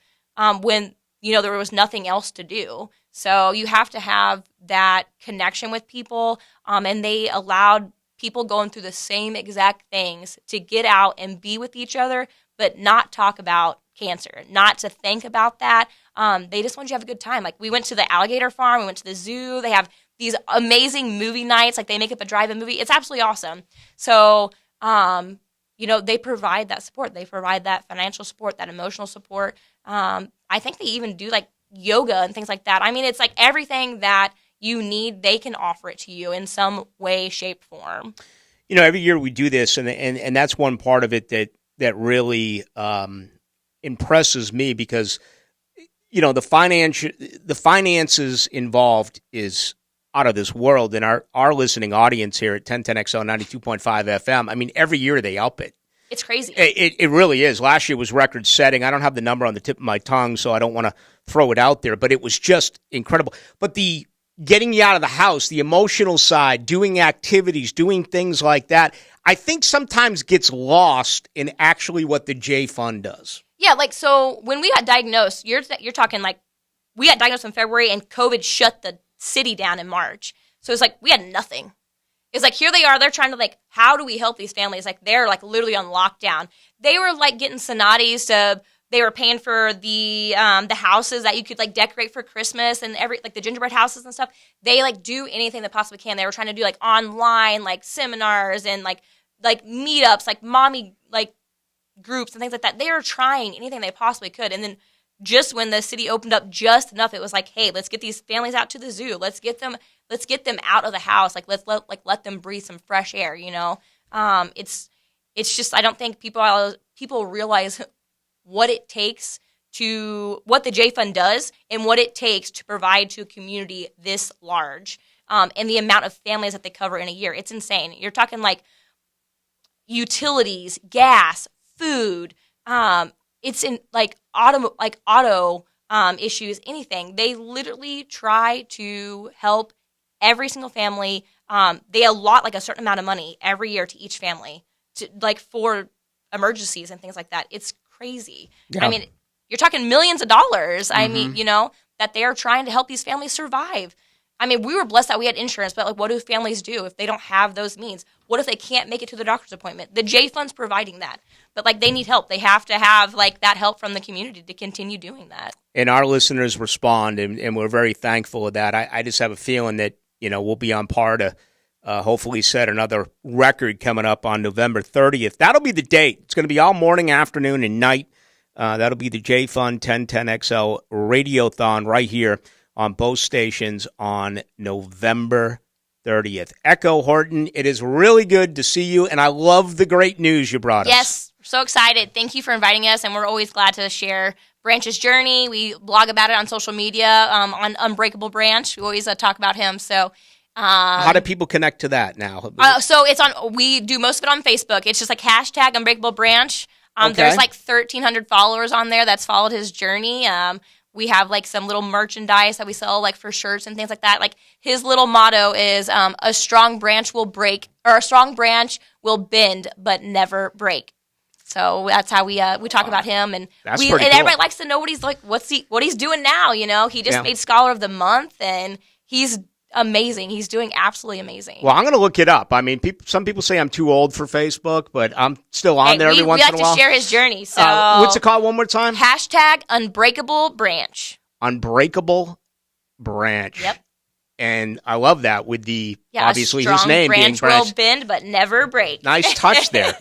when, there was nothing else to do. So you have to have that connection with people. And they allowed people going through the same exact things to get out and be with each other, but not talk about cancer, not to think about that. They just wanted you to have a good time. We went to the alligator farm. We went to the zoo. They have these amazing movie nights. They make up a drive-in movie. It's absolutely awesome. So, they provide that support. They provide that financial support, that emotional support. I think they even do yoga and things like that. I mean, it's everything that you need, they can offer it to you in some way, shape, form.
Every year we do this, and that's one part of it that really impresses me because, the finances involved is out of this world. And our listening audience here at 1010XL 92.5 FM, I mean, every year they up it.
It's crazy.
It really is. Last year was record setting. I don't have the number on the tip of my tongue, so I don't want to throw it out there, but it was just incredible. But the getting you out of the house, the emotional side, doing activities, doing things like that, I think sometimes gets lost in actually what the J Fund does.
Yeah, so when we got diagnosed, you're talking we got diagnosed in February and COVID shut the city down in March. So it's we had nothing. It's here they are, they're trying to how do we help these families? They're literally on lockdown. They were getting Sonatis they were paying for the houses that you could decorate for Christmas and the gingerbread houses and stuff. They do anything they possibly can. They were trying to do online seminars and meetups, mommy groups and things like that. They were trying anything they possibly could. And then just when the city opened up just enough, it was hey, let's get these families out to the zoo. Let's get them out of the house. Let's let them breathe some fresh air. It's just I don't think people realize what it takes what the J Fund does and what it takes to provide to a community this large, and the amount of families that they cover in a year. It's insane. You're talking utilities, gas, food. It's in auto issues, anything. They literally try to help every single family. They allot a certain amount of money every year to each family to for emergencies and things like that. It's crazy. Yeah. I mean, you're talking millions of dollars. Mm-hmm. I mean, that they are trying to help these families survive. I mean, we were blessed that we had insurance, but what do families do if they don't have those means? What if they can't make it to the doctor's appointment? The J Fund's providing that, but they need help. They have to have that help from the community to continue doing that.
And our listeners respond, and we're very thankful of that. I just have a feeling that we'll be on par to hopefully set another record coming up on November 30th. That'll be the date. It's going to be all morning, afternoon, and night. That'll be the J Fund 1010XL Radiothon right here on both stations on November 30th. Echo Horton, it is really good to see you, and I love the great news you brought us.
Yes, so excited. Thank you for inviting us, and we're always glad to share Branch's journey. We blog about it on social media, on Unbreakable Branch. We always talk about him, so...
how do people connect to that now?
So we do most of it on Facebook. It's just hashtag Unbreakable Branch.
Okay.
There's 1,300 followers on there that's followed his journey. We have some little merchandise that we sell for shirts and things like that. His little motto is a strong branch will break, or a strong branch will bend but never break. So that's how we talk about him, and
cool.
Everybody likes to know what he's doing now. He just made Scholar of the Month, and he's amazing. He's doing absolutely amazing.
Well, I'm going to look it up. I mean, some people say I'm too old for Facebook, but I'm still on there every once in a while.
We like to share his journey. So
what's it called one more time?
Hashtag Unbreakable Branch.
Unbreakable Branch.
Yep.
And I love that with the,
Yeah,
obviously,
strong
his name being
branch
Branch.
will bend but never break.
Nice touch there.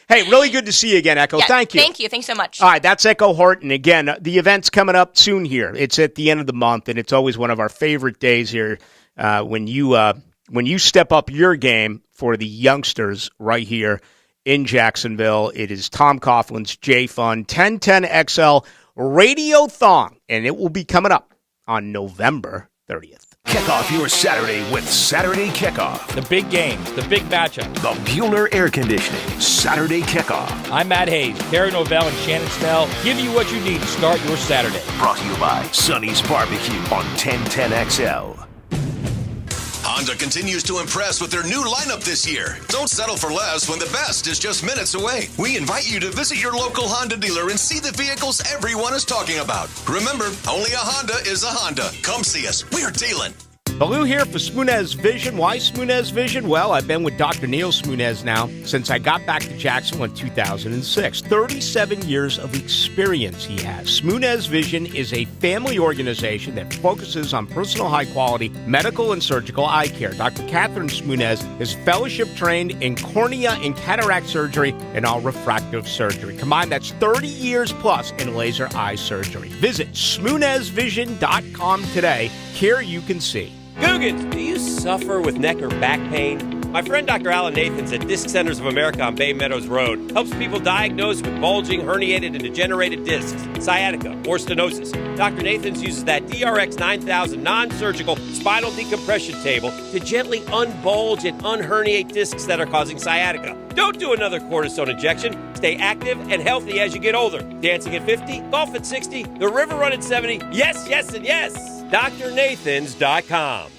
Hey, really good to see you again, Echo.
Yeah,
Thank you.
Thank you. Thanks so much.
All right, that's Echo Horton. Again, the event's coming up soon here. It's at the end of the month, and it's always one of our favorite days here when you step up your game for the youngsters right here in Jacksonville. It is Tom Coughlin's J-Fun 1010XL Radiothon, and it will be coming up on November 30th.
Kick off your Saturday with Saturday Kickoff.
The big games, the big matchup.
The Bueller Air Conditioning Saturday Kickoff.
I'm Matt Hayes. Terry Novell and Shannon Snell give you what you need to start your Saturday.
Brought to you by Sonny's Barbecue on 1010XL.
Honda continues to impress with their new lineup this year. Don't settle for less when the best is just minutes away. We invite you to visit your local Honda dealer and see the vehicles everyone is talking about. Remember, only a Honda is a Honda. Come see us. We're dealing.
Ballou here for Smunez Vision. Why Smunez Vision? Well, I've been with Dr. Neil Smunez now since I got back to Jacksonville in 2006. 37 years of experience he has. Smunez Vision is a family organization that focuses on personal high-quality medical and surgical eye care. Dr. Catherine Smunez is fellowship-trained in cornea and cataract surgery and all refractive surgery. Combined, that's 30 years plus in laser eye surgery. Visit SmunezVision.com today. Care you can see.
Googans, do you suffer with neck or back pain? My friend Dr. Alan Nathans at Disc Centers of America on Bay Meadows Road helps people diagnosed with bulging, herniated, and degenerated discs, sciatica, or stenosis. Dr. Nathans uses that DRX 9000 non-surgical spinal decompression table to gently unbulge and unherniate discs that are causing sciatica. Don't do another cortisone injection. Stay active and healthy as you get older. Dancing at 50, golf at 60, the river run at 70. Yes, yes, and yes. DrNathans.com.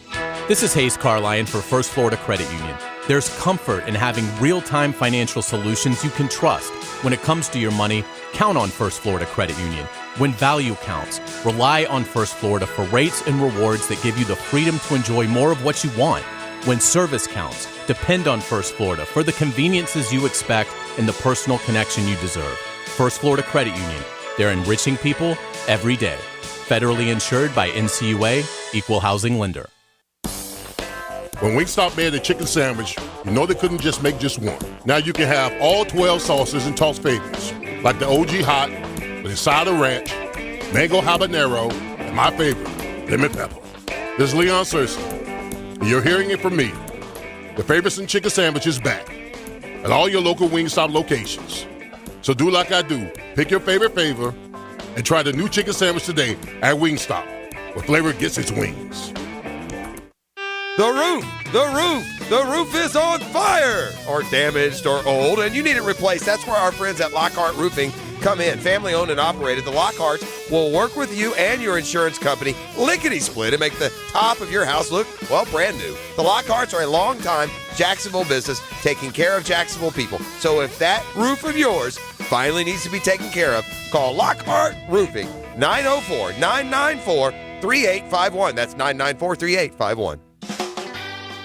This is Hayes Carline for First Florida Credit Union. There's comfort in having real-time financial solutions you can trust. When it comes to your money, count on First Florida Credit Union. When value counts, rely on First Florida for rates and rewards that give you the freedom to enjoy more of what you want. When service counts, depend on First Florida for the conveniences you expect and the personal connection you deserve. First Florida Credit Union. They're enriching people every day. Federally insured by NCUA, Equal Housing Lender.
When Wingstop made a chicken sandwich, you know they couldn't just make just one. Now you can have all 12 sauces and toss favorites, like the OG Hot, the Asada Ranch, Mango Habanero, and my favorite, Lemon Pepper. This is Leon Searcy. You're hearing it from me. The Favorites and Chicken Sandwich is back at all your local Wingstop locations. So do like I do. Pick your favorite flavor and try the new chicken sandwich today at Wingstop, where flavor gets its wings.
The roof is on fire, or damaged, or old, and you need it replaced. That's where our friends at Lockhart Roofing come in. Family owned and operated. The Lockharts will work with you and your insurance company lickety-split and make the top of your house look, well, brand new. The Lockharts are a long-time Jacksonville business taking care of Jacksonville people. So if that roof of yours finally needs to be taken care of, call Lockhart Roofing, 904-994-3851. That's 994-3851.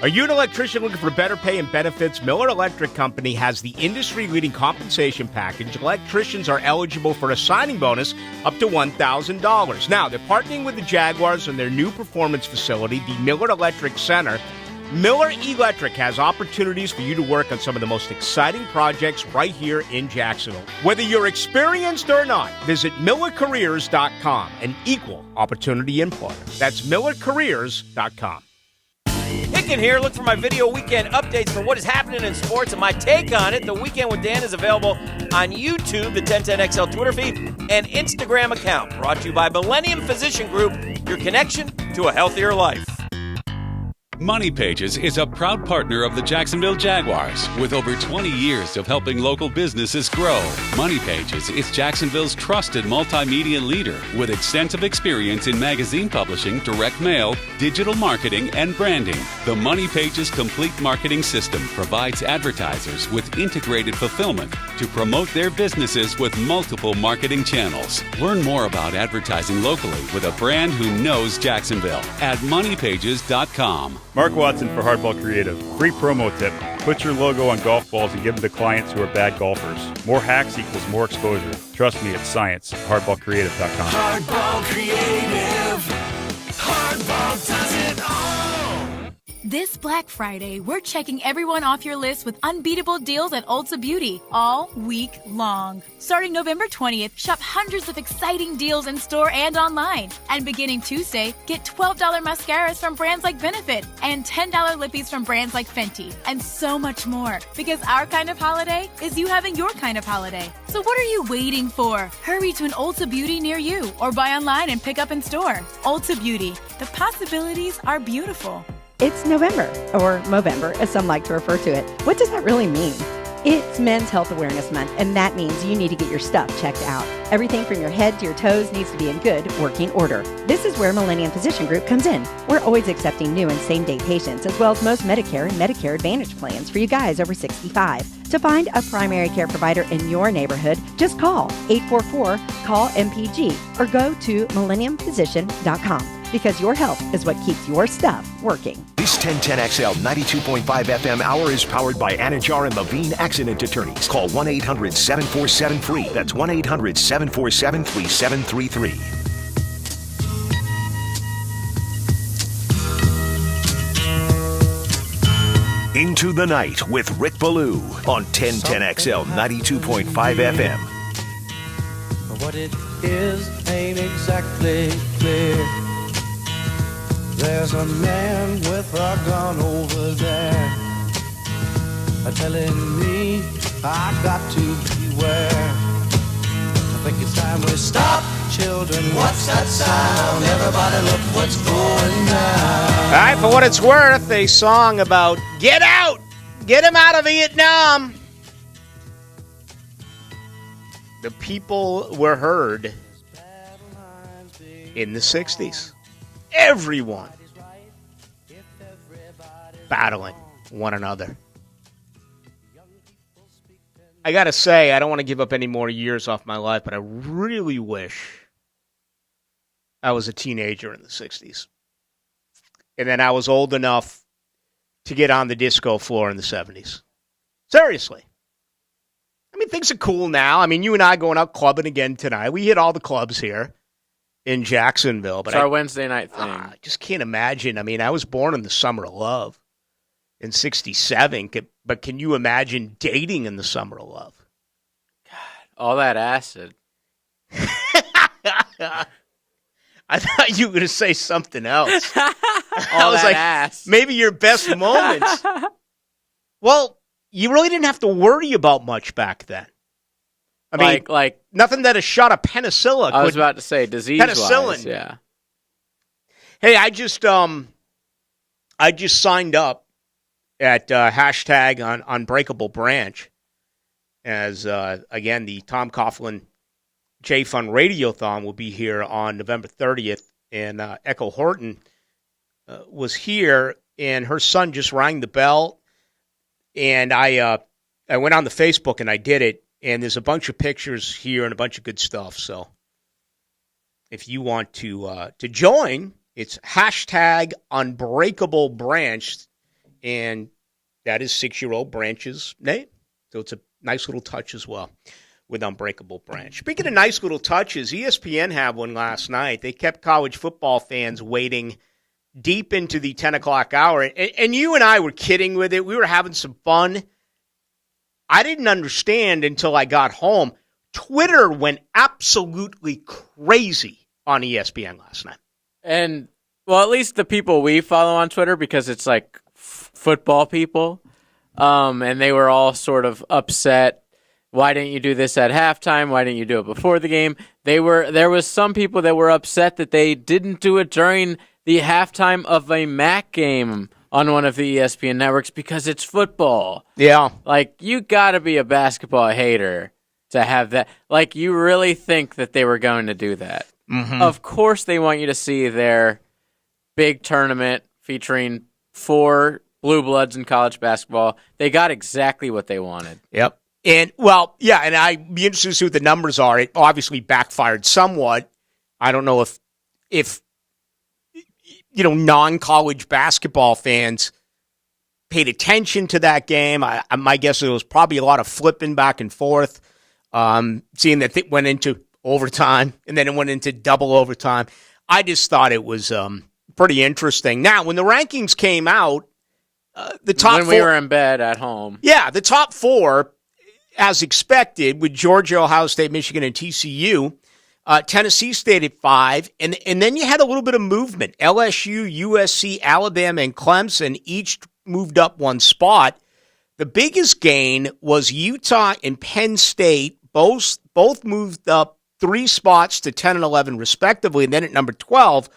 Are you an electrician looking for better pay and benefits? Miller Electric Company has the industry-leading compensation package. Electricians are eligible for a signing bonus up to $1,000. Now, they're partnering with the Jaguars on their new performance facility, the Miller Electric Center. Miller Electric has opportunities for you to work on some of the most exciting projects right here in Jacksonville. Whether you're experienced or not, visit MillerCareers.com, an equal opportunity employer. That's MillerCareers.com.
Hicken here. Look for my video weekend updates for what is happening in sports and my take on it. The Weekend with Dan is available on YouTube, the 1010XL Twitter feed, and Instagram account. Brought to you by Millennium Physician Group, your connection to a healthier life.
Money Pages is a proud partner of the Jacksonville Jaguars with over 20 years of helping local businesses grow. Money Pages is Jacksonville's trusted multimedia leader with extensive experience in magazine publishing, direct mail, digital marketing, and branding. The Money Pages complete marketing system provides advertisers with integrated fulfillment to promote their businesses with multiple marketing channels. Learn more about advertising locally with a brand who knows Jacksonville at moneypages.com.
Mark Watson for Hardball Creative. Free promo tip. Put your logo on golf balls and give them to clients who are bad golfers. More hacks equals more exposure. Trust me, it's science. Hardballcreative.com.
Hardball Creative. Hardball does it all.
This Black Friday, we're checking everyone off your list with unbeatable deals at Ulta Beauty all week long. Starting November 20th, shop hundreds of exciting deals in store and online. And beginning Tuesday, get $12 mascaras from brands like Benefit and $10 lippies from brands like Fenty, and so much more. Because our kind of holiday is you having your kind of holiday. So what are you waiting for? Hurry to an Ulta Beauty near you or buy online and pick up in store. Ulta Beauty. The possibilities are beautiful.
It's November, or Movember, as some like to refer to it. What does that really mean? It's Men's Health Awareness Month, and that means you need to get your stuff checked out. Everything from your head to your toes needs to be in good working order. This is where Millennium Physician Group comes in. We're always accepting new and same-day patients, as well as most Medicare and Medicare Advantage plans for you guys over 65. To find a primary care provider in your neighborhood, just call 844-CALL-MPG or go to millenniumphysician.com. Because your health is what keeps your stuff working.
This 1010XL 92.5 FM hour is powered by Anajar and Levine Accident Attorneys. Call 1-800-747-FREE. That's 1-800-747-3733. Into the Night with Rick Ballou on 1010XL 92.5 FM.
What it is ain't exactly clear. There's a man with a gun over there telling me I got to beware. I think it's time we stop, children. What's that sound? Everybody look what's going down.
All right, for what it's worth, a song about get out, get him out of Vietnam. The people were heard in the 60s. Everyone battling one another. I gotta say, I don't want to give up any more years off my life, but I really wish I was a teenager in the 60s. And then I was old enough to get on the disco floor in the 70s. Seriously. I mean, things are cool now. I mean, you and I going out clubbing again tonight. We hit all the clubs here in Jacksonville. But
it's our Wednesday night thing.
I just can't imagine. I mean, I was born in the summer of love in 67, but can you imagine dating in the summer of love?
God, all that acid.
I thought you were going to say something else.
I
was
that
like,
ass.
maybe your best moments. Well, you really didn't have to worry about much back then. I mean,
like
nothing that a shot of penicillin could.
I was about to say disease-wise, yeah.
Hey, I just signed up at hashtag Unbreakable Branch as, again, the Tom Coughlin J-Fun Radiothon will be here on November 30th, and Echo Horton was here, and her son just rang the bell, and I went on the Facebook and I did it. And there's a bunch of pictures here and a bunch of good stuff. So if you want to join, it's hashtag Unbreakable Branch. And that is 6-year-old Branch's name. So it's a nice little touch as well with Unbreakable Branch. Speaking of nice little touches, ESPN had one last night. They kept college football fans waiting deep into the 10 o'clock hour. And you and I were kidding with it. We were having some fun. I didn't understand until I got home. Twitter went absolutely crazy on ESPN last night.
And, well, at least the people we follow on Twitter, because it's like football people, and they were all sort of upset. Why didn't you do this at halftime? Why didn't you do it before the game? There was some people that were upset that they didn't do it during the halftime of a MAC game on one of the ESPN networks because it's football.
Yeah.
Like, you got to be a basketball hater to have that. Like, you really think that they were going to do that.
Mm-hmm.
Of course they want you to see their big tournament featuring 4 blue bloods in college basketball. They got exactly what they wanted.
Yep. And, well, yeah, and I'd be interested to see what the numbers are. It obviously backfired somewhat. I don't know if non-college basketball fans paid attention to that game. My guess is it was probably a lot of flipping back and forth, seeing that it went into overtime and then it went into double overtime. I just thought it was pretty interesting. Now, when the rankings came out, The top
when
four,
we were in bed at home.
Yeah, the top four, as expected, with Georgia, Ohio State, Michigan, and TCU. Tennessee stayed at 5, and then you had a little bit of movement. LSU, USC, Alabama, and Clemson each moved up one spot. The biggest gain was Utah and Penn State. Both moved up 3 spots to 10 and 11, respectively. And then at number 12,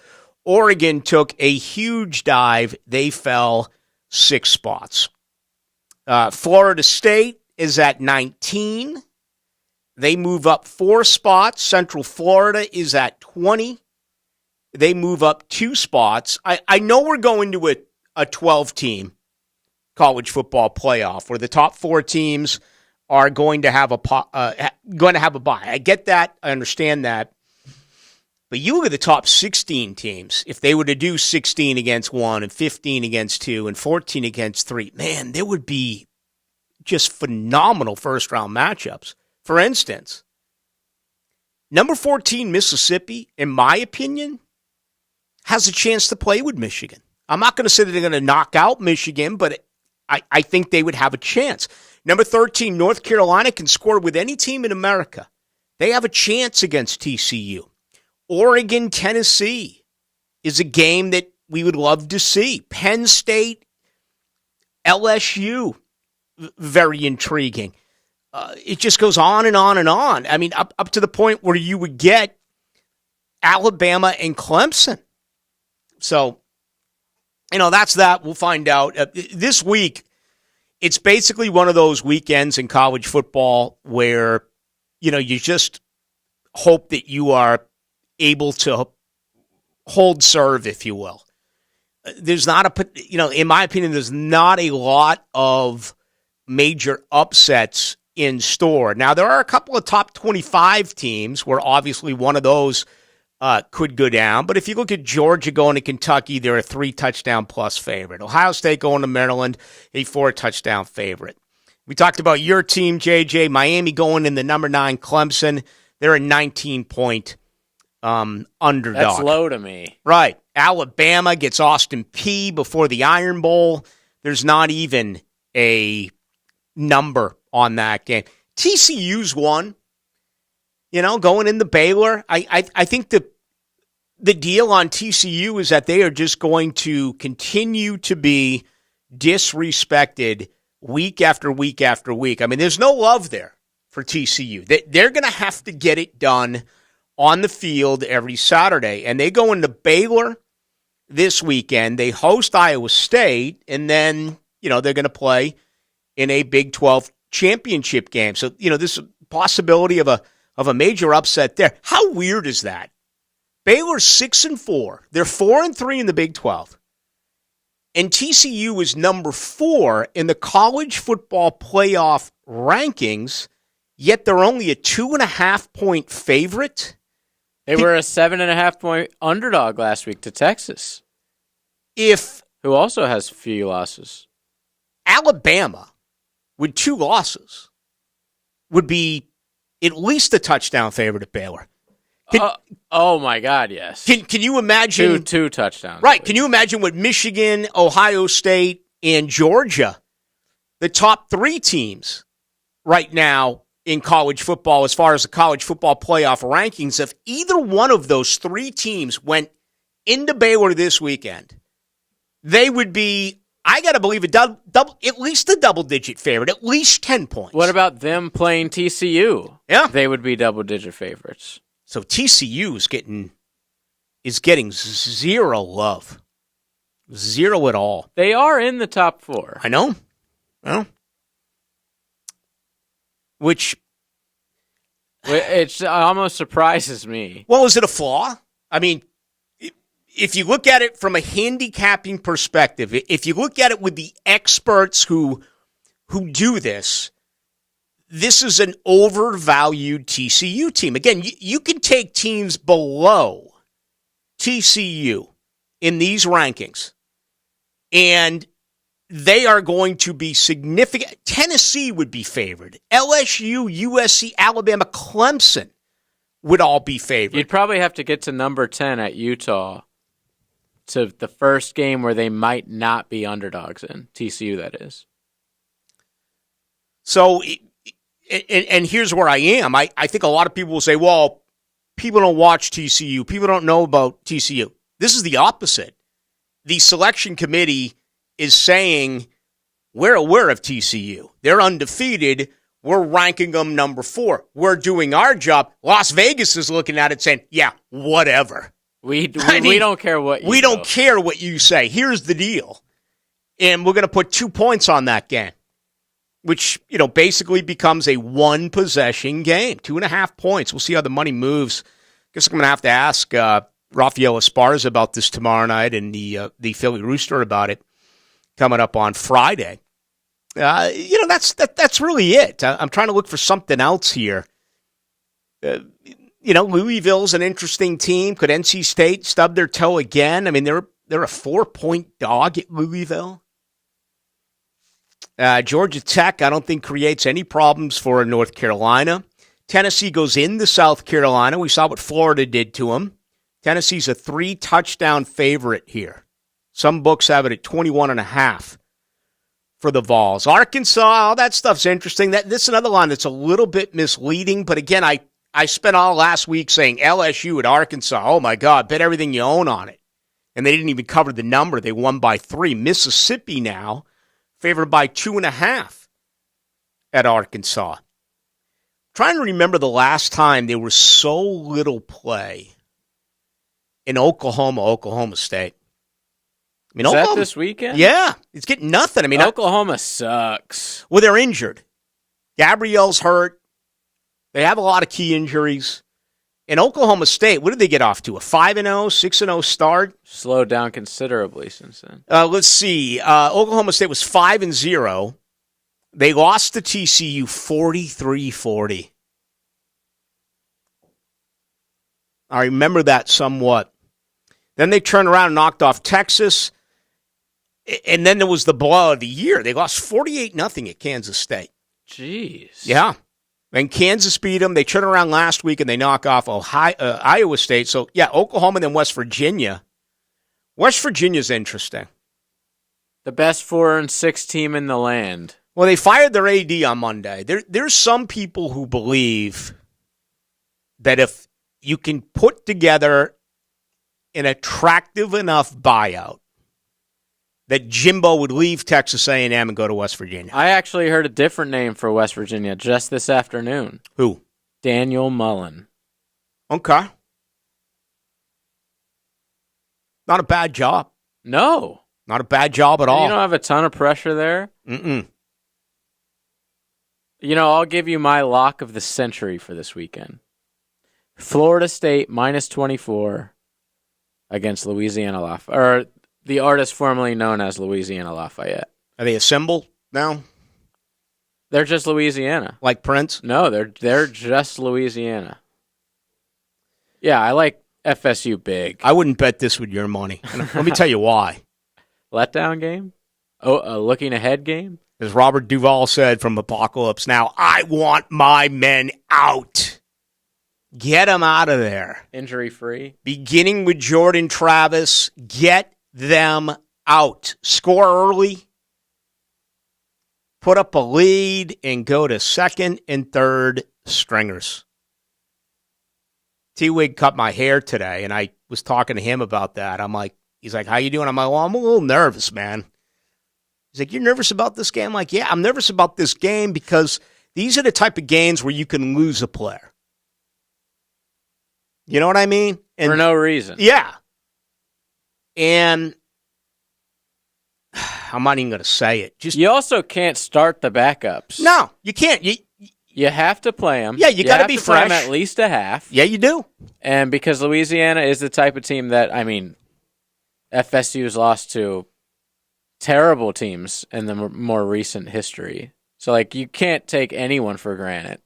Oregon took a huge dive. They fell 6 spots. Florida State is at 19. They move up 4 spots. Central Florida is at 20. They move up 2 spots. I know we're going to a 12-team college football playoff where the top 4 teams are going to have a bye. I get that. I understand that. But you look at the top 16 teams. If they were to do 16 against 1 and 15 against 2 and 14 against 3, man, there would be just phenomenal first-round matchups. For instance, number 14, Mississippi, in my opinion, has a chance to play with Michigan. I'm not going to say that they're going to knock out Michigan, but I think they would have a chance. Number 13, North Carolina can score with any team in America. They have a chance against TCU. Oregon, Tennessee is a game that we would love to see. Penn State, LSU, very intriguing. It just goes on and on and on. I mean, up to the point where you would get Alabama and Clemson. So, that's that. We'll find out. This week, it's basically one of those weekends in college football where, you just hope that you are able to hold serve, if you will. There's not in my opinion, there's not a lot of major upsets in store. Now, there are a couple of top 25 teams where obviously one of those could go down. But if you look at Georgia going to Kentucky, they're a 3-touchdown plus favorite. Ohio State going to Maryland, a 4-touchdown favorite. We talked about your team, JJ. Miami going in the number 9 Clemson. They're a 19-point underdog.
That's low to me.
Right. Alabama gets Austin Peay before the Iron Bowl. There's not even a number on that game. TCU's won. Going in the Baylor. I think the deal on TCU is that they are just going to continue to be disrespected week after week after week. I mean, there's no love there for TCU. They're going to have to get it done on the field every Saturday. And they go into Baylor this weekend. They host Iowa State, and then, they're going to play in a Big 12 championship game. So, there's a possibility of a major upset there. How weird is that? Baylor's 6-4. They're 4-3 in the Big 12. And TCU is number 4 in the college football playoff rankings, yet they're only a 2.5-point favorite.
They were a 7.5-point underdog last week to Texas.
Who
also has few losses.
Alabama, with 2 losses, would be at least a touchdown favorite at Baylor.
Oh my God, yes.
Can you imagine
two touchdowns?
Right. Can you imagine what Michigan, Ohio State, and Georgia, the top 3 teams right now in college football, as far as the college football playoff rankings, if either one of those 3 teams went into Baylor this weekend, they would be, I got to believe, at least a double-digit favorite, at least 10 points.
What about them playing TCU?
Yeah.
They would be double-digit favorites.
So TCU is getting 0 love. 0 at all.
They are in the top 4.
I know. Well, which
it almost surprises me.
Well, is it a flaw? I mean, if you look at it from a handicapping perspective, if you look at it with the experts who do this is an overvalued TCU team. Again, you can take teams below TCU in these rankings, and they are going to be significant. Tennessee would be favored. LSU, USC, Alabama, Clemson would all be favored.
You'd probably have to get to number 10 at Utah to the first game where they might not be underdogs in. TCU, that is.
So, and here's where I am. I think a lot of people will say, well, people don't watch TCU. People don't know about TCU. This is the opposite. The selection committee is saying, we're aware of TCU. They're undefeated. We're ranking them number 4. We're doing our job. Las Vegas is looking at it saying, yeah, whatever.
We don't care what you
We don't care what you say. Here's the deal. And we're going to put 2 points on that game, which, basically becomes a one-possession game. 2.5 points. We'll see how the money moves. Guess I'm going to ask Rafael Esparza about this tomorrow night and the Philly Rooster about it coming up on Friday. That's really it. I'm trying to look for something else here. Louisville's an interesting team. Could NC State stub their toe again? I mean, they're a 4-point dog at Louisville. Georgia Tech, I don't think creates any problems for North Carolina. Tennessee goes into South Carolina. We saw what Florida did to them. Tennessee's a 3-touchdown favorite here. Some books have it at 21.5 for the Vols. Arkansas, all that stuff's interesting. This is another line that's a little bit misleading. But again, I spent all last week saying LSU at Arkansas. Oh, my God, bet everything you own on it. And they didn't even cover the number. They won by 3. Mississippi now favored by 2.5 at Arkansas. Trying to remember the last time there was so little play in Oklahoma State. I mean,
Is
Oklahoma,
that this weekend?
Yeah, it's getting nothing. I mean,
Oklahoma sucks.
Well, they're injured. Gabrielle's hurt. They have a lot of key injuries. In Oklahoma State, what did they get off to? A 5-0, 6-0 start?
Slowed down considerably since then.
Let's see. Oklahoma State was 5-0. They lost to TCU 43-40. I remember that somewhat. Then they turned around and knocked off Texas. And then there was the blow of the year. They lost 48-0 at Kansas State.
Jeez.
Yeah. And Kansas beat them. They turn around last week and they knock off Iowa State. So, yeah, Oklahoma and then West Virginia. West Virginia's interesting.
The best 4-6 team in the land.
Well, they fired their AD on Monday. There's some people who believe that if you can put together an attractive enough buyout, that Jimbo would leave Texas A&M and go to West Virginia.
I actually heard a different name for West Virginia just this afternoon.
Who?
Daniel Mullen.
Okay. Not a bad job.
No.
Not a bad job at all.
You don't have a ton of pressure there?
Mm-mm.
I'll give you my lock of the century for this weekend. Florida State -24 against Louisiana Lafayette. Or the artist formerly known as Louisiana Lafayette.
Are they assembled now?
They're just Louisiana.
Like Prince?
No, they're just Louisiana. Yeah, I like FSU big.
I wouldn't bet this with your money. Let me tell you why.
Letdown game? Oh, a looking ahead game?
As Robert Duvall said from Apocalypse Now, I want my men out. Get them out of there.
Injury free.
Beginning with Jordan Travis, get them out. Score early. Put up a lead and go to second and third stringers. T-Wig cut my hair today, and I was talking to him about that. He's like, how you doing? I'm like, well, I'm a little nervous, man. He's like, you're nervous about this game? I'm like, yeah, I'm nervous about this game because these are the type of games where you can lose a player. You know what I mean? And,
for no reason.
Yeah. And I'm not even going to say it.
You also can't start the backups.
No, you can't.
You have to play them.
Yeah, you got to be fresh.
Play them at least a half.
Yeah, you do.
And because Louisiana is the type of team that, FSU's lost to terrible teams in the more recent history. So, you can't take anyone for granted.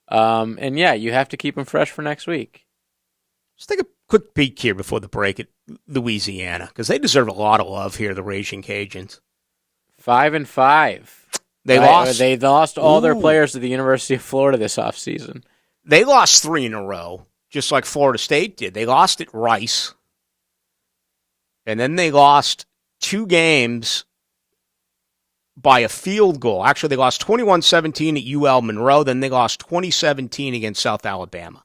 And, yeah, you have to keep them fresh for next week.
Let's take a quick peek here before the break at Louisiana, because they deserve a lot of love here, the Raging Cajuns.
5-5.
They lost.
They lost all their players to the University of Florida this offseason.
They lost 3 in a row, just like Florida State did. They lost at Rice. And then they lost 2 games by a field goal. Actually, they lost 21-17 at UL Monroe. Then they lost 2017 against South Alabama.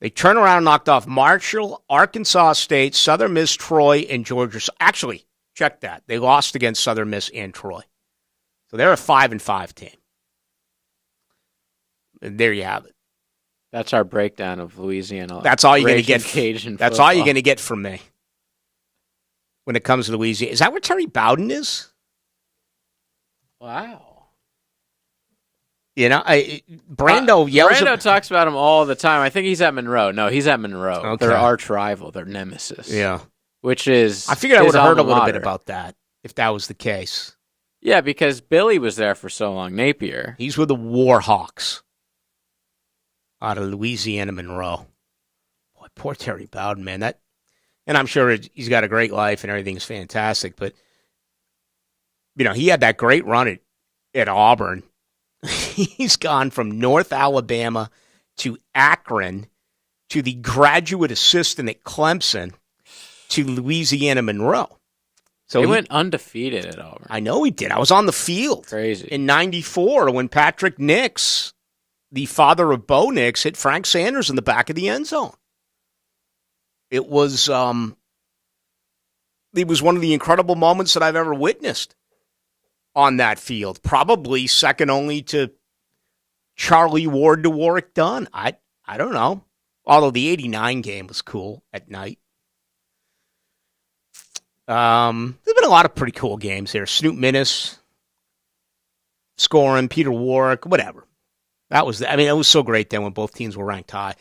They turned around and knocked off Marshall, Arkansas State, Southern Miss, Troy, and Georgia. Actually, check that. They lost against Southern Miss and Troy. So they're a 5-5 team. And there you have it.
That's our breakdown of Louisiana.
That's all you're going to get.
Cajun
That's
football.
all you're going to get from me when it comes to Louisiana. Is that where Terry Bowden is?
Wow.
You know, Brando yells.
Brando talks about him all the time. I think he's at Monroe. No, he's at Monroe.
Okay.
They're arch rival. They're nemesis.
Yeah.
Which is,
I figured I would have heard a little bit
mater.
about that if that was the case.
Yeah, because Billy was there for so long. Napier.
He's with the Warhawks out of Louisiana Monroe. Boy, poor Terry Bowden, man. And I'm sure he's got a great life and everything's fantastic. But, you know, he had that great run at Auburn. He's gone from North Alabama to Akron to the graduate assistant at Clemson to Louisiana Monroe. So
he went undefeated at Auburn.
I know he did. I was on the field.
Crazy.
In 94 when Patrick Nix, the father of Bo Nix, hit Frank Sanders in the back of the end zone. It was one of the incredible moments that I've ever witnessed on that field. Probably second only to Charlie Ward to Warwick Dunn. I don't know. Although the 89 game was cool at night. There's been a lot of pretty cool games here. Snoop Minnis scoring, Peter Warwick, whatever. It was so great then when both teams were ranked high.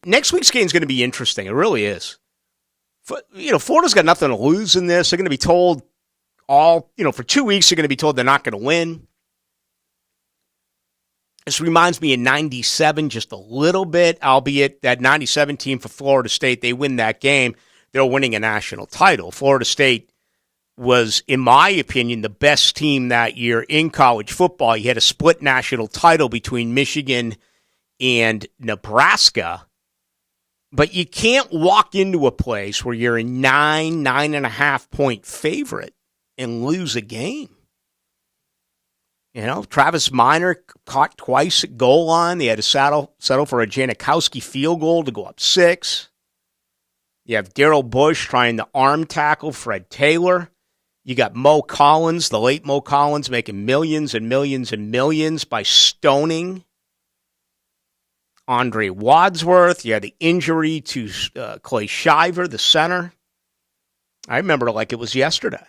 Next week's game is going to be interesting. It really is. Florida's got nothing to lose in this. They're going to be told for 2 weeks, they're going to be told they're not going to win. This reminds me of 97 just a little bit, albeit that 97 team for Florida State, they win that game. They're winning a national title. Florida State was, in my opinion, the best team that year in college football. You had a split national title between Michigan and Nebraska. But you can't walk into a place where you're a 9.5 point favorite and lose a game. You know, Travis Minor caught twice at goal line. They had to settle for a Janikowski field goal to go up 6. You have Darrell Bush trying to arm tackle Fred Taylor. You got Mo Collins, the late Mo Collins, making millions and millions and millions by stoning Andre Wadsworth. You had the injury to Clay Shiver, the center. I remember it like it was yesterday.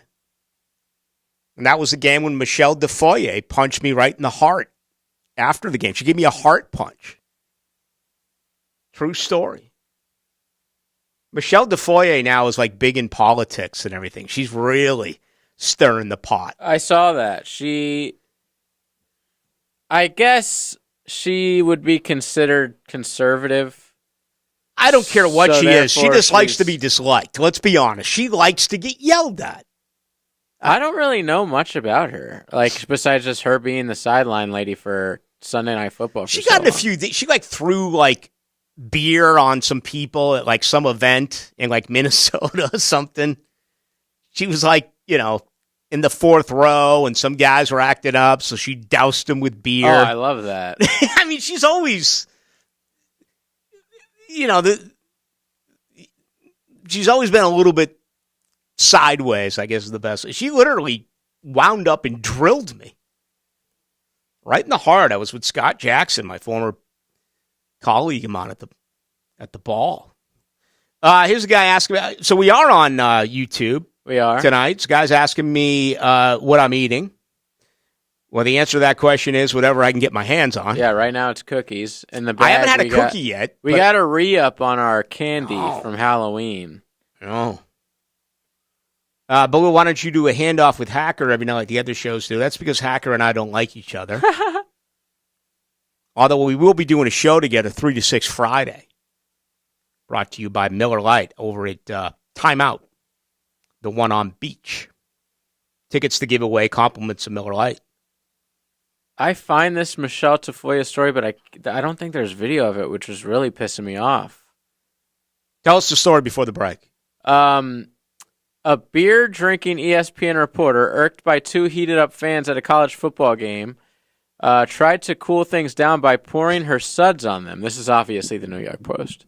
And that was the game when Michelle DeFoye punched me right in the heart after the game. She gave me a heart punch. True story. Michelle DeFoye now is like big in politics and everything. She's really stirring the pot.
I saw that. I guess she would be considered conservative.
I don't care what she is. She just likes to be disliked. Let's be honest. She likes to get yelled at.
I don't really know much about her, like besides just her being the sideline lady for Sunday Night Football.
She got in a few. She threw beer on some people at some event in Minnesota or something. She was in the 4th row and some guys were acting up, so she doused them with beer.
Oh, I love that.
I mean, she's always, she's always been a little bit sideways, I guess is the best. She literally wound up and drilled me right in the heart. I was with Scott Jackson, my former colleague of mine at the ball. Here's a guy asking about. So we are on YouTube.
We are
tonight. This guy's asking me what I'm eating. Well, the answer to that question is whatever I can get my hands on.
Yeah, right now it's cookies. In the bag,
I haven't had a cookie yet.
We got a re-up on our candy from Halloween.
Oh. Ballou, why don't you do a handoff with Hacker every night like the other shows do? That's because Hacker and I don't like each other. Although we will be doing a show together 3 to 6 Friday. Brought to you by Miller Lite over at Timeout, the one on Beach. Tickets to give away, compliments of Miller Lite.
I find this Michelle Tafoya story, but I don't think there's video of it, which was really pissing me off.
Tell us the story before the break.
A beer-drinking ESPN reporter, irked by two heated-up fans at a college football game, tried to cool things down by pouring her suds on them. This is obviously the New York Post.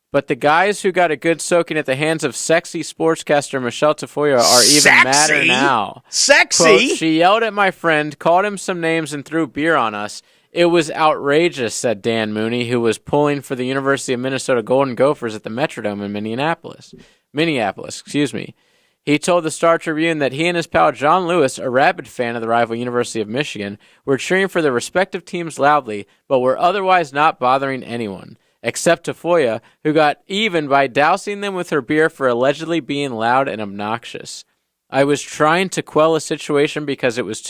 But the guys who got a good soaking at the hands of sexy sportscaster Michelle Tafoya are even madder now.
Sexy?
Quote, she yelled at my friend, called him some names, and threw beer on us. It was outrageous, said Dan Mooney, who was pulling for the University of Minnesota Golden Gophers at the Metrodome in Minneapolis. He told the Star Tribune that he and his pal John Lewis, a rabid fan of the rival University of Michigan, were cheering for their respective teams loudly, but were otherwise not bothering anyone, except Tafoya, who got even by dousing them with her beer for allegedly being loud and obnoxious. I was trying to quell a situation because it was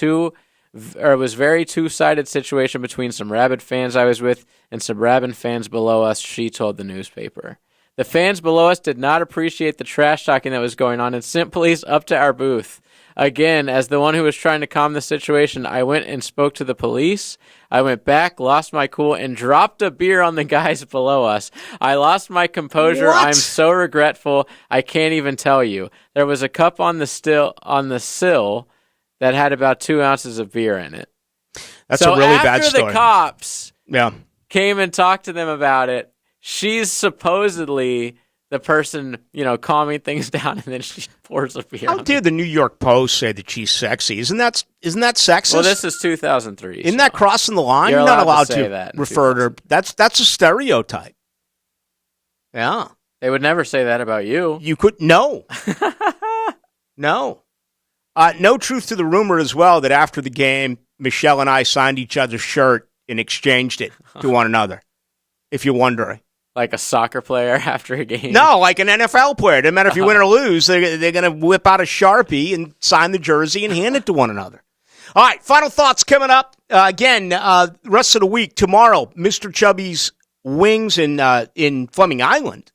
very two-sided situation between some rabid fans I was with and some rabid fans below us, she told the newspaper. The fans below us did not appreciate the trash talking that was going on and sent police up to our booth. Again, as the one who was trying to calm the situation, I went and spoke to the police. I went back, lost my cool, and dropped a beer on the guys below us. I lost my composure.
What?
I'm so regretful. I can't even tell you. There was a cup on the sill that had about 2 ounces of beer in it.
That's a really bad
story. After the cops came and talked to them about it, she's supposedly the person, calming things down, and then she pours a beer.
How dare the New York Post say that she's sexy? Isn't that sexist?
Well, this is 2003.
Isn't that crossing the line?
You're
not allowed
to say
to
that
refer to her. That's a stereotype. Yeah.
They would never say that about you.
You could no. No. No truth to the rumor as well that after the game, Michelle and I signed each other's shirt and exchanged it to one another, if you're wondering.
Like a soccer player after a game?
No, like an NFL player. Doesn't matter if you win or lose. They're going to whip out a Sharpie and sign the jersey and hand it to one another. All right, final thoughts coming up. Again, rest of the week, tomorrow, Mr. Chubby's Wings in Fleming Island.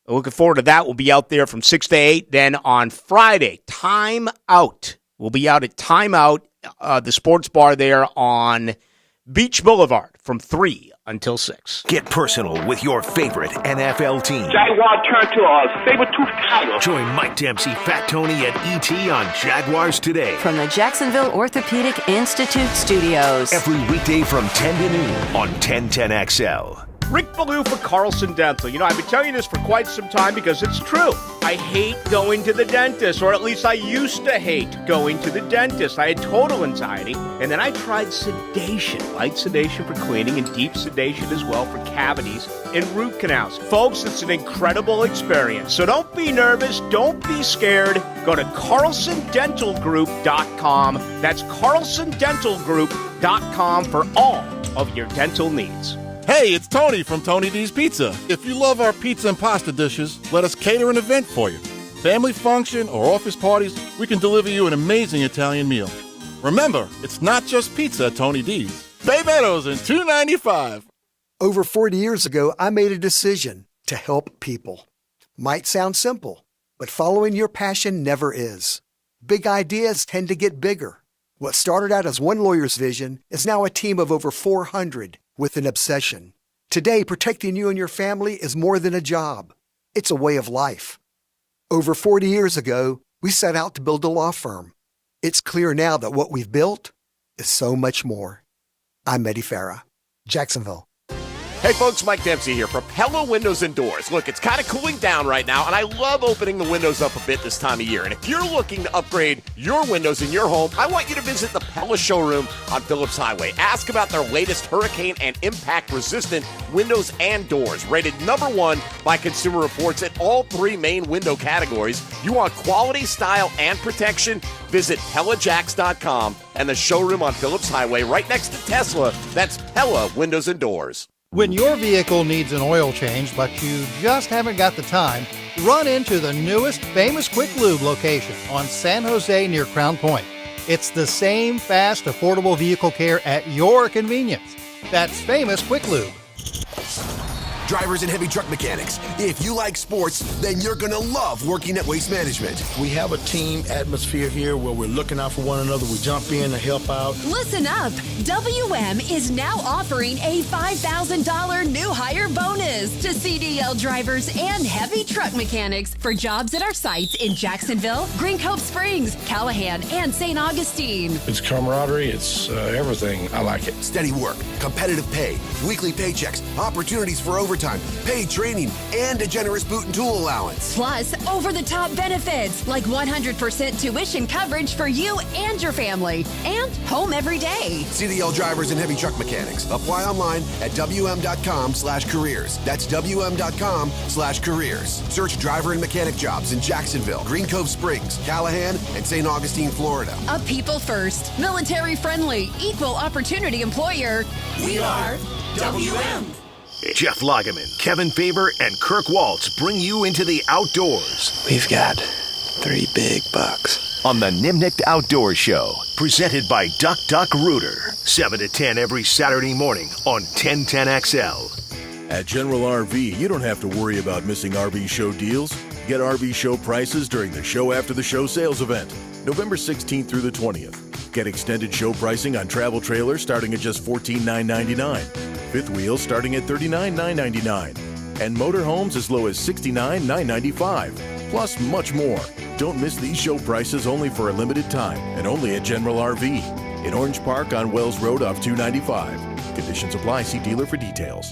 Looking forward to that. We'll be out there from 6 to 8. Then on Friday, Time Out. We'll be out at Time Out, the sports bar there on Beach Boulevard from 3 until 6.
Get personal with your favorite NFL team.
Jaguar turned to a saber-toothed tiger.
Join Mike Dempsey, Fat Tony, and E.T. on Jaguars Today.
From the Jacksonville Orthopedic Institute studios.
Every weekday from 10 to noon on 1010XL.
Rick Ballou for Carlson Dental. I've been telling you this for quite some time because it's true. I hate going to the dentist, or at least I used to hate going to the dentist. I had total anxiety, and then I tried sedation, light sedation for cleaning and deep sedation as well for cavities and root canals. Folks, it's an incredible experience. So don't be nervous. Don't be scared. Go to carlsondentalgroup.com. That's carlsondentalgroup.com for all of your dental needs.
Hey, it's Tony from Tony D's Pizza. If you love our pizza and pasta dishes, let us cater an event for you. Family function or office parties, we can deliver you an amazing Italian meal. Remember, it's not just pizza at Tony D's. Bay Meadows and $2.95.
Over 40 years ago, I made a decision to help people. Might sound simple, but following your passion never is. Big ideas tend to get bigger. What started out as one lawyer's vision is now a team of over 400 with an obsession. Today, protecting you and your family is more than a job. It's a way of life. Over 40 years ago, we set out to build a law firm. It's clear now that what we've built is so much more. I'm Eddie Farah, Jacksonville.
Hey folks, Mike Dempsey here, Propeller Windows and Doors. Look, it's kind of cooling down right now, and I love opening the windows up a bit this time of year. And if you're looking to upgrade your windows in your home, I want you to visit the Pella Showroom on Phillips Highway. Ask about their latest hurricane and impact-resistant windows and doors, rated #1 by Consumer Reports in all 3 main window categories. You want quality, style, and protection? Visit PellaJacks.com and the showroom on Phillips Highway right next to Tesla. That's Pella Windows and Doors.
When your vehicle needs an oil change, but you just haven't got the time, run into the newest Famous Quick Lube location on San Jose near Crown Point. It's the same fast, affordable vehicle care at your convenience. That's Famous Quick Lube.
Drivers and Heavy Truck Mechanics. If you like sports, then you're going to love working at Waste Management.
We have a team atmosphere here where we're looking out for one another. We jump in to help out.
Listen up. WM is now offering a $5,000 new hire bonus to CDL drivers and heavy truck mechanics for jobs at our sites in Jacksonville, Green Cove Springs, Callahan, and St. Augustine.
It's camaraderie. It's everything. I like it.
Steady work, competitive pay, weekly paychecks, opportunities for overtime, paid training, and a generous boot and tool allowance.
Plus, over-the-top benefits like 100% tuition coverage for you and your family, and home every day.
CDL drivers and heavy truck mechanics. Apply online at WM.com/careers. That's WM.com/careers. Search driver and mechanic jobs in Jacksonville, Green Cove Springs, Callahan, and St. Augustine, Florida.
A people first, military friendly, equal opportunity employer.
We are WM.
Jeff Lageman, Kevin Faber, and Kirk Waltz bring you into the outdoors.
We've got 3 big bucks.
On the Nimnicht Outdoors Show, presented by Duck Duck Rooter, 7 to 10 every Saturday morning on 1010XL.
At General RV, you don't have to worry about missing RV show deals. Get RV show prices during the show after the show sales event, November 16th through the 20th. Get extended show pricing on travel trailers starting at just $14,999. Fifth wheels starting at $39,999. And motorhomes as low as $69,995. Plus much more. Don't miss these show prices only for a limited time and only at General RV. In Orange Park on Wells Road off 295. Conditions apply. See dealer for details.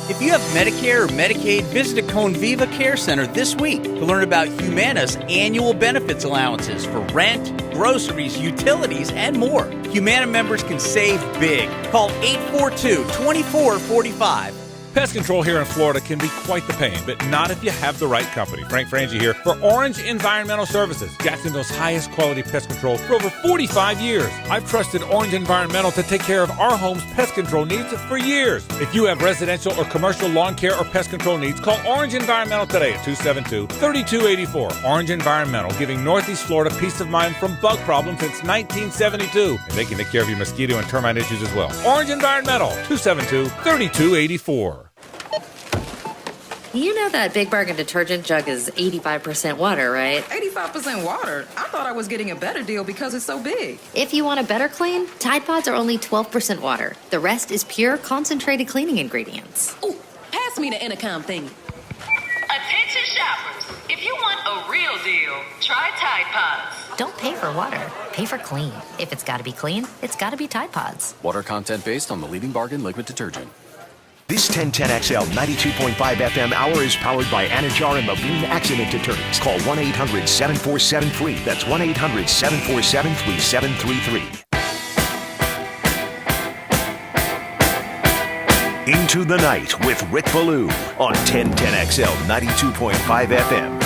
If you have Medicare or Medicaid, visit a Conviva Care Center this week to learn about Humana's annual benefits allowances for rent, groceries, utilities, and more. Humana members can save big. Call 842-2445.
Pest control here in Florida can be quite the pain, but not if you have the right company. Frank Frangie here for Orange Environmental Services, Jacksonville's highest quality pest control for over 45 years. I've trusted Orange Environmental to take care of our home's pest control needs for years. If you have residential or commercial lawn care or pest control needs, call Orange Environmental today at 272-3284. Orange Environmental, giving Northeast Florida peace of mind from bug problems since 1972. And they can take care of your mosquito and termite issues as well. Orange Environmental, 272-3284.
You know that Big Bargain detergent jug is 85% water, right?
85% water? I thought I was getting a better deal because it's so big.
If you want a better clean, Tide Pods are only 12% water. The rest is pure, concentrated cleaning ingredients.
Ooh, pass me the intercom thingy.
Attention shoppers. If you want a real deal, try Tide Pods.
Don't pay for water. Pay for clean. If it's got to be clean, it's got to be Tide Pods.
Water content based on the leading bargain liquid detergent.
This 1010XL 92.5 FM hour is powered by Anajar and Levine Accident Attorneys. Call 1-800-747-FREE. That's 1-800-747-3733. Into the Night with Rick Ballou on 1010XL 92.5 FM.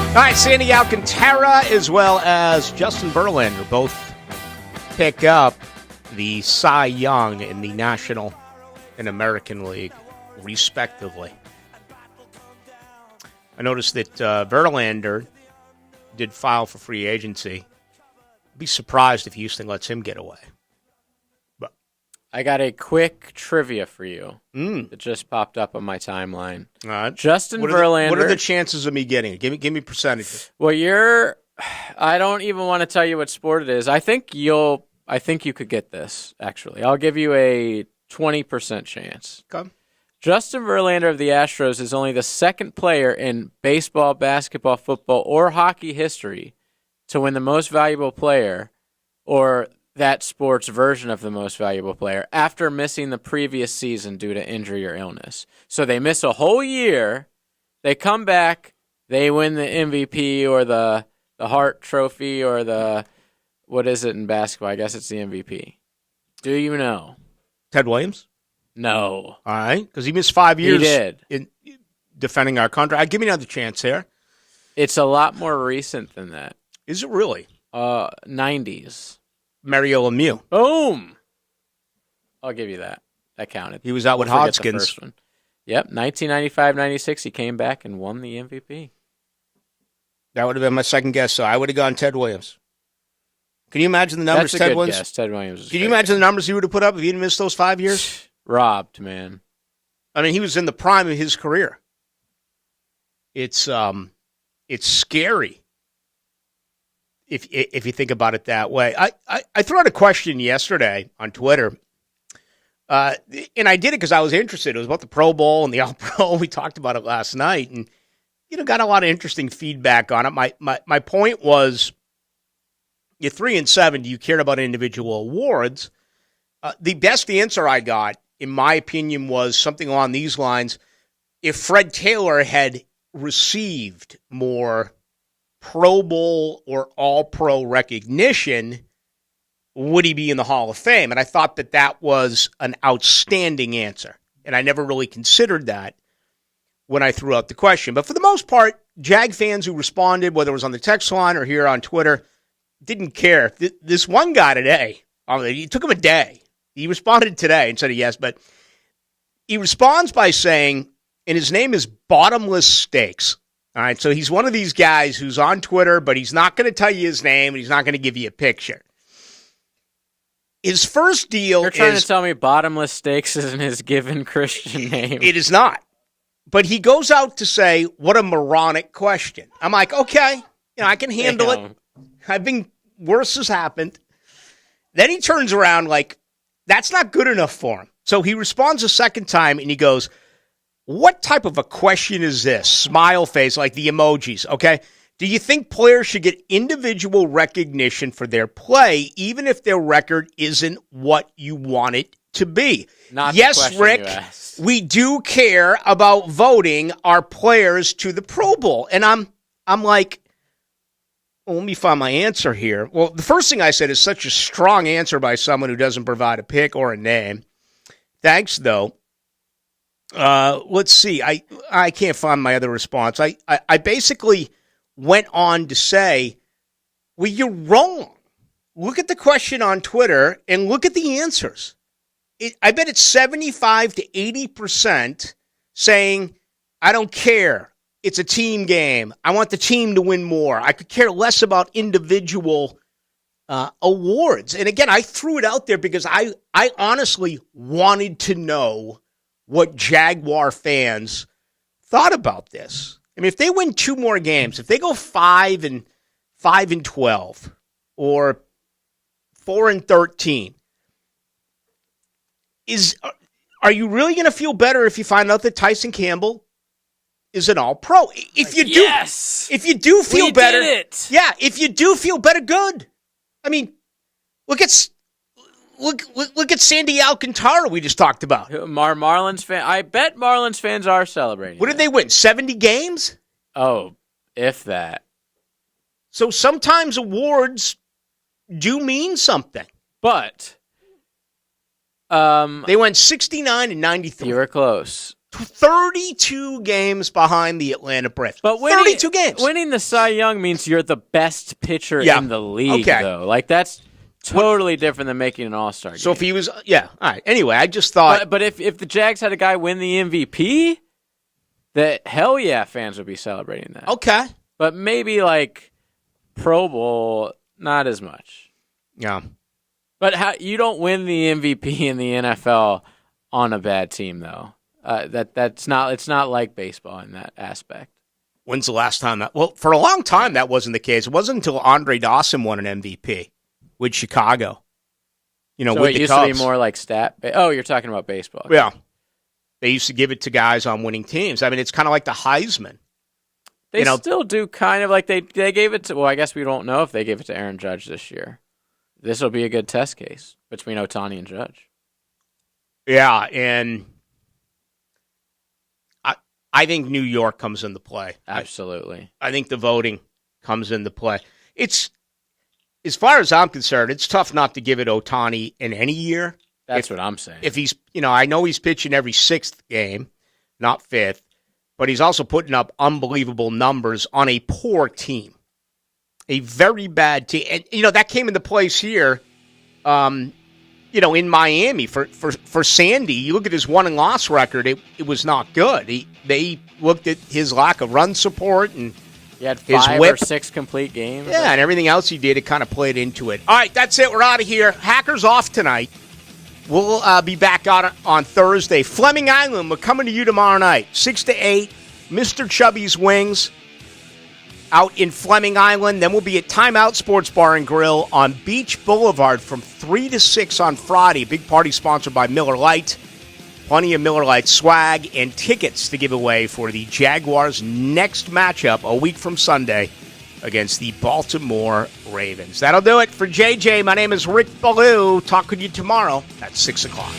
All right, Sandy Alcantara as well as Justin Verlander both pick up the Cy Young in the National and American League, respectively. I noticed that Verlander did file for free agency. I'd be surprised if Houston lets him get away. But
I got a quick trivia for you that just popped up on my timeline. Justin Verlander.
What are the chances of me getting it? Give me percentages.
Well, I don't even want to tell you what sport it is. I think you could get this, actually. I'll give you a 20% chance.
Okay.
Justin Verlander of the Astros is only the second player in baseball, basketball, football, or hockey history to win the most valuable player or that sport's version of the most valuable player after missing the previous season due to injury or illness. So they miss a whole year, they come back, they win the MVP or the Hart Trophy or the, what is it in basketball? I guess it's the MVP. Do you know?
Ted Williams?
No.
All right, because he missed 5 years
He did.
in defending our contract. Give me another chance here.
It's a lot more recent than that.
Is it really?
90s.
Mario Lemieux.
Boom! I'll give you that. That counted.
He was out with Hodgkins.
Yep, 1995-96, he came back and won the MVP.
That would have been my second guess, so I would have gone Ted Williams. Can you imagine the numbers
That's a
Ted
good
Williams?
guess. Ted Williams. Is
Can you imagine the numbers he would have put up if he didn't miss those 5 years?
Robbed, man.
I mean, he was in the prime of his career. It's scary if you think about it that way. I threw out a question yesterday on Twitter, and I did it because I was interested. It was about the Pro Bowl and the All-Pro. We talked about it last night, and got a lot of interesting feedback on it. My point was, you're 3-7. Do you care about individual awards? The best answer I got, in my opinion, was something along these lines. If Fred Taylor had received more Pro Bowl or All-Pro recognition, would he be in the Hall of Fame? And I thought that was an outstanding answer. And I never really considered that when I threw out the question. But for the most part, Jag fans who responded, whether it was on the text line or here on Twitter, didn't care. This one guy today, it took him a day. He responded today and said yes, but he responds by saying, and his name is Bottomless Steaks. All right, so he's one of these guys who's on Twitter, but he's not going to tell you his name, and he's not going to give you a picture. His first deal
You're trying to tell me Bottomless Steaks isn't his given Christian name.
It is not. But he goes out to say, what a moronic question. I'm like, okay, I can handle it. I've been, worse has happened. Then he turns around like, that's not good enough for him. So he responds a second time, and he goes, what type of a question is this? Smile face, like the emojis, okay? Do you think players should get individual recognition for their play, even if their record isn't what you want it to be? Yes, Rick, we do care about voting our players to the Pro Bowl. And I'm like, well, let me find my answer here. Well, the first thing I said is such a strong answer by someone who doesn't provide a pick or a name. Thanks, though. Let's see. I can't find my other response. I basically went on to say, well, you're wrong. Look at the question on Twitter and look at the answers. I bet it's 75 to 80% saying, I don't care. It's a team game. I want the team to win more. I could care less about individual awards. And again, I threw it out there because I honestly wanted to know what Jaguar fans thought about this. I mean, if they win 2 more games, if they go 5-12 or 4-13, are you really going to feel better if you find out that Tyson Campbell is an All-Pro? If you do,
yes,
if you do feel better,
did it.
Yeah, if you do feel better, good. I mean, look at Sandy Alcantara we just talked about.
Marlins fan. I bet Marlins fans are celebrating.
What did they win? 70 games?
Oh, if that.
So sometimes awards do mean something.
But
they went 69-93.
You were close.
32 games behind the Atlanta Braves.
But
32 games.
Winning the Cy Young means you're the best pitcher in the league, though. Like, that's totally different than making an All-Star game.
So if he was, all right. Anyway, I just thought.
But if the Jags had a guy win the MVP, that hell yeah, fans would be celebrating that.
Okay.
But maybe like Pro Bowl, not as much.
Yeah.
But you don't win the MVP in the NFL on a bad team, though. It's not like baseball in that aspect.
When's the last time that? Well, for a long time that wasn't the case. It wasn't until Andre Dawson won an MVP with Chicago.
So
with
it used to be more like stat. Oh, you're talking about baseball.
Yeah, they used to give it to guys on winning teams. I mean, it's kind of like the Heisman.
They still do kind of like they gave it to. Well, I guess we don't know if they gave it to Aaron Judge this year. This will be a good test case between Ohtani and Judge.
Yeah, and I think New York comes into play.
Absolutely.
I think the voting comes into play. It's, as far as I'm concerned, it's tough not to give it Ohtani in any year.
That's what I'm saying.
If he's, I know he's pitching every 6th game, not 5th, but he's also putting up unbelievable numbers on a poor team. A very bad team. And, that came into place here, in Miami for Sandy. You look at his 1-loss record, it was not good. They looked at his lack of run support and
You had
his
5
whip.
or 6 complete games.
Yeah, and everything else he did, it kind of played into it. All right, that's it. We're out of here. Hackers off tonight. We'll be back out on Thursday. Fleming Island, we're coming to you tomorrow night, 6 to 8. Mr. Chubby's Wings out in Fleming Island. Then we'll be at Timeout Sports Bar and Grill on Beach Boulevard from 3 to 6 on Friday. A big party sponsored by Miller Lite. Plenty of Miller Lite swag and tickets to give away for the Jaguars' next matchup a week from Sunday against the Baltimore Ravens. That'll do it for JJ. My name is Rick Ballou. Talk with you tomorrow at 6 o'clock.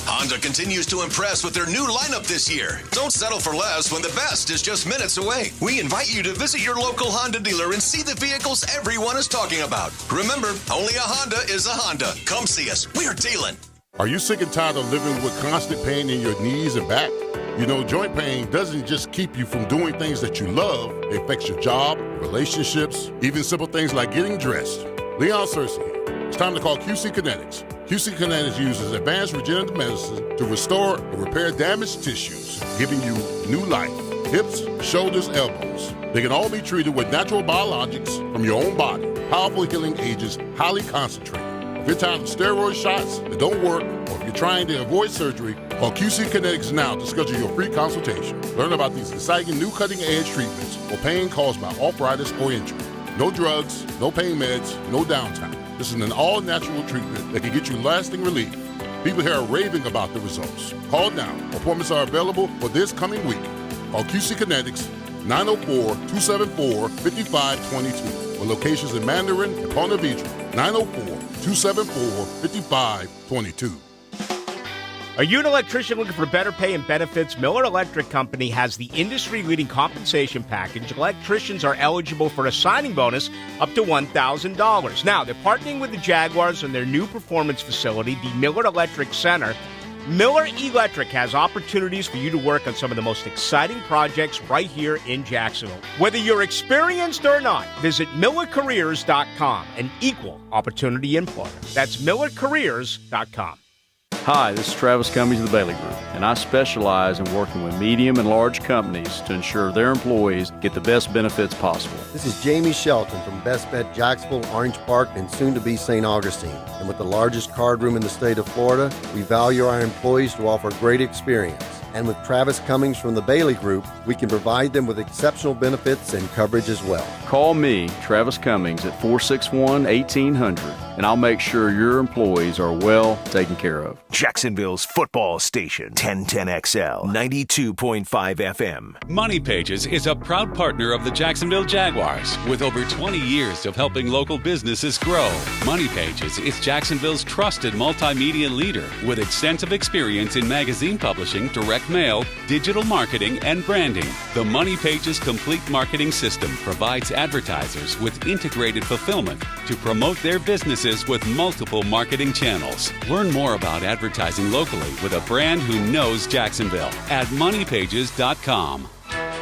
Honda continues to impress with their new lineup this year. Don't settle for less when the best is just minutes away. We invite you to visit your local Honda dealer and see the vehicles everyone is talking about. Remember, only a Honda is a Honda. Come see us. We're dealing.
Are you sick and tired of living with constant pain in your knees and back? You know, joint pain doesn't just keep you from doing things that you love. It affects your job, relationships, even simple things like getting dressed. Leon Searcy here. It's time to call QC Kinetics. QC Kinetics uses advanced regenerative medicine to restore and repair damaged tissues, giving you new life. Hips, shoulders, elbows. They can all be treated with natural biologics from your own body. Powerful healing agents, highly concentrated. If you're tired of steroid shots that don't work, or if you're trying to avoid surgery, call QC Kinetics now to schedule your free consultation. Learn about these exciting new cutting-edge treatments for pain caused by arthritis or injury. No drugs, no pain meds, no downtime. This is an all-natural treatment that can get you lasting relief. People here are raving about the results. Call now. Appointments are available for this coming week. Call QC Kinetics 904-274-5522 for locations in Mandarin and Ponte Vedra. 904-274-5522.
Are you an electrician looking for better pay and benefits? Miller Electric Company has the industry-leading compensation package. Electricians are eligible for a signing bonus up to $1,000. Now, they're partnering with the Jaguars on their new performance facility, the Miller Electric Center. Miller Electric has opportunities for you to work on some of the most exciting projects right here in Jacksonville. Whether you're experienced or not, visit MillerCareers.com, an equal opportunity employer. That's MillerCareers.com.
Hi, this is Travis Cummings of the Ballou Group, and I specialize in working with medium and large companies to ensure their employees get the best benefits possible.
This is Jamie Shelton from Best Bet Jacksonville, Orange Park, and soon to be St. Augustine. And with the largest card room in the state of Florida, we value our employees to offer great experience. And with Travis Cummings from the Bailey Group, we can provide them with exceptional benefits and coverage as well.
Call me, Travis Cummings, at 461-1800, and I'll make sure your employees are well taken care of.
Jacksonville's football station, 1010XL, 92.5 FM.
Money Pages is a proud partner of the Jacksonville Jaguars with over 20 years of helping local businesses grow. Money Pages is Jacksonville's trusted multimedia leader with extensive experience in magazine publishing, direct mail, digital marketing, and branding. The Money Pages complete marketing system provides advertisers with integrated fulfillment to promote their businesses with multiple marketing channels. Learn more about advertising locally with a brand who knows Jacksonville at moneypages.com.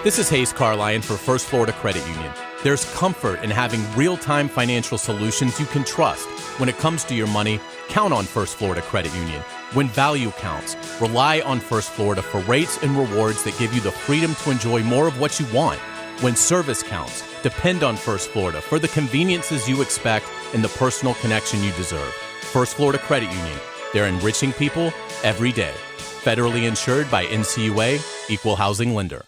This is Hayes Carline for First Florida Credit Union. There's comfort in having real-time financial solutions you can trust. When it comes to your money, count on First Florida Credit Union. When value counts, rely on First Florida for rates and rewards that give you the freedom to enjoy more of what you want. When service counts, depend on First Florida for the conveniences you expect and the personal connection you deserve. First Florida Credit Union. They're enriching people every day. Federally insured by NCUA, Equal Housing Lender.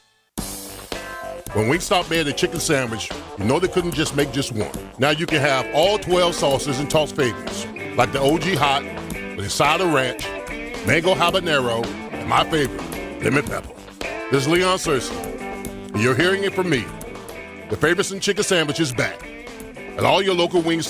When Wingstop made a chicken sandwich, you know they couldn't just make just one. Now you can have all 12 sauces and tossed favorites, like the OG Hot, with a side of ranch, mango habanero, and my favorite, lemon pepper. This is Leon Searcy, and you're hearing it from me. The Favorites and Chicken Sandwich is back at all your local Wingstop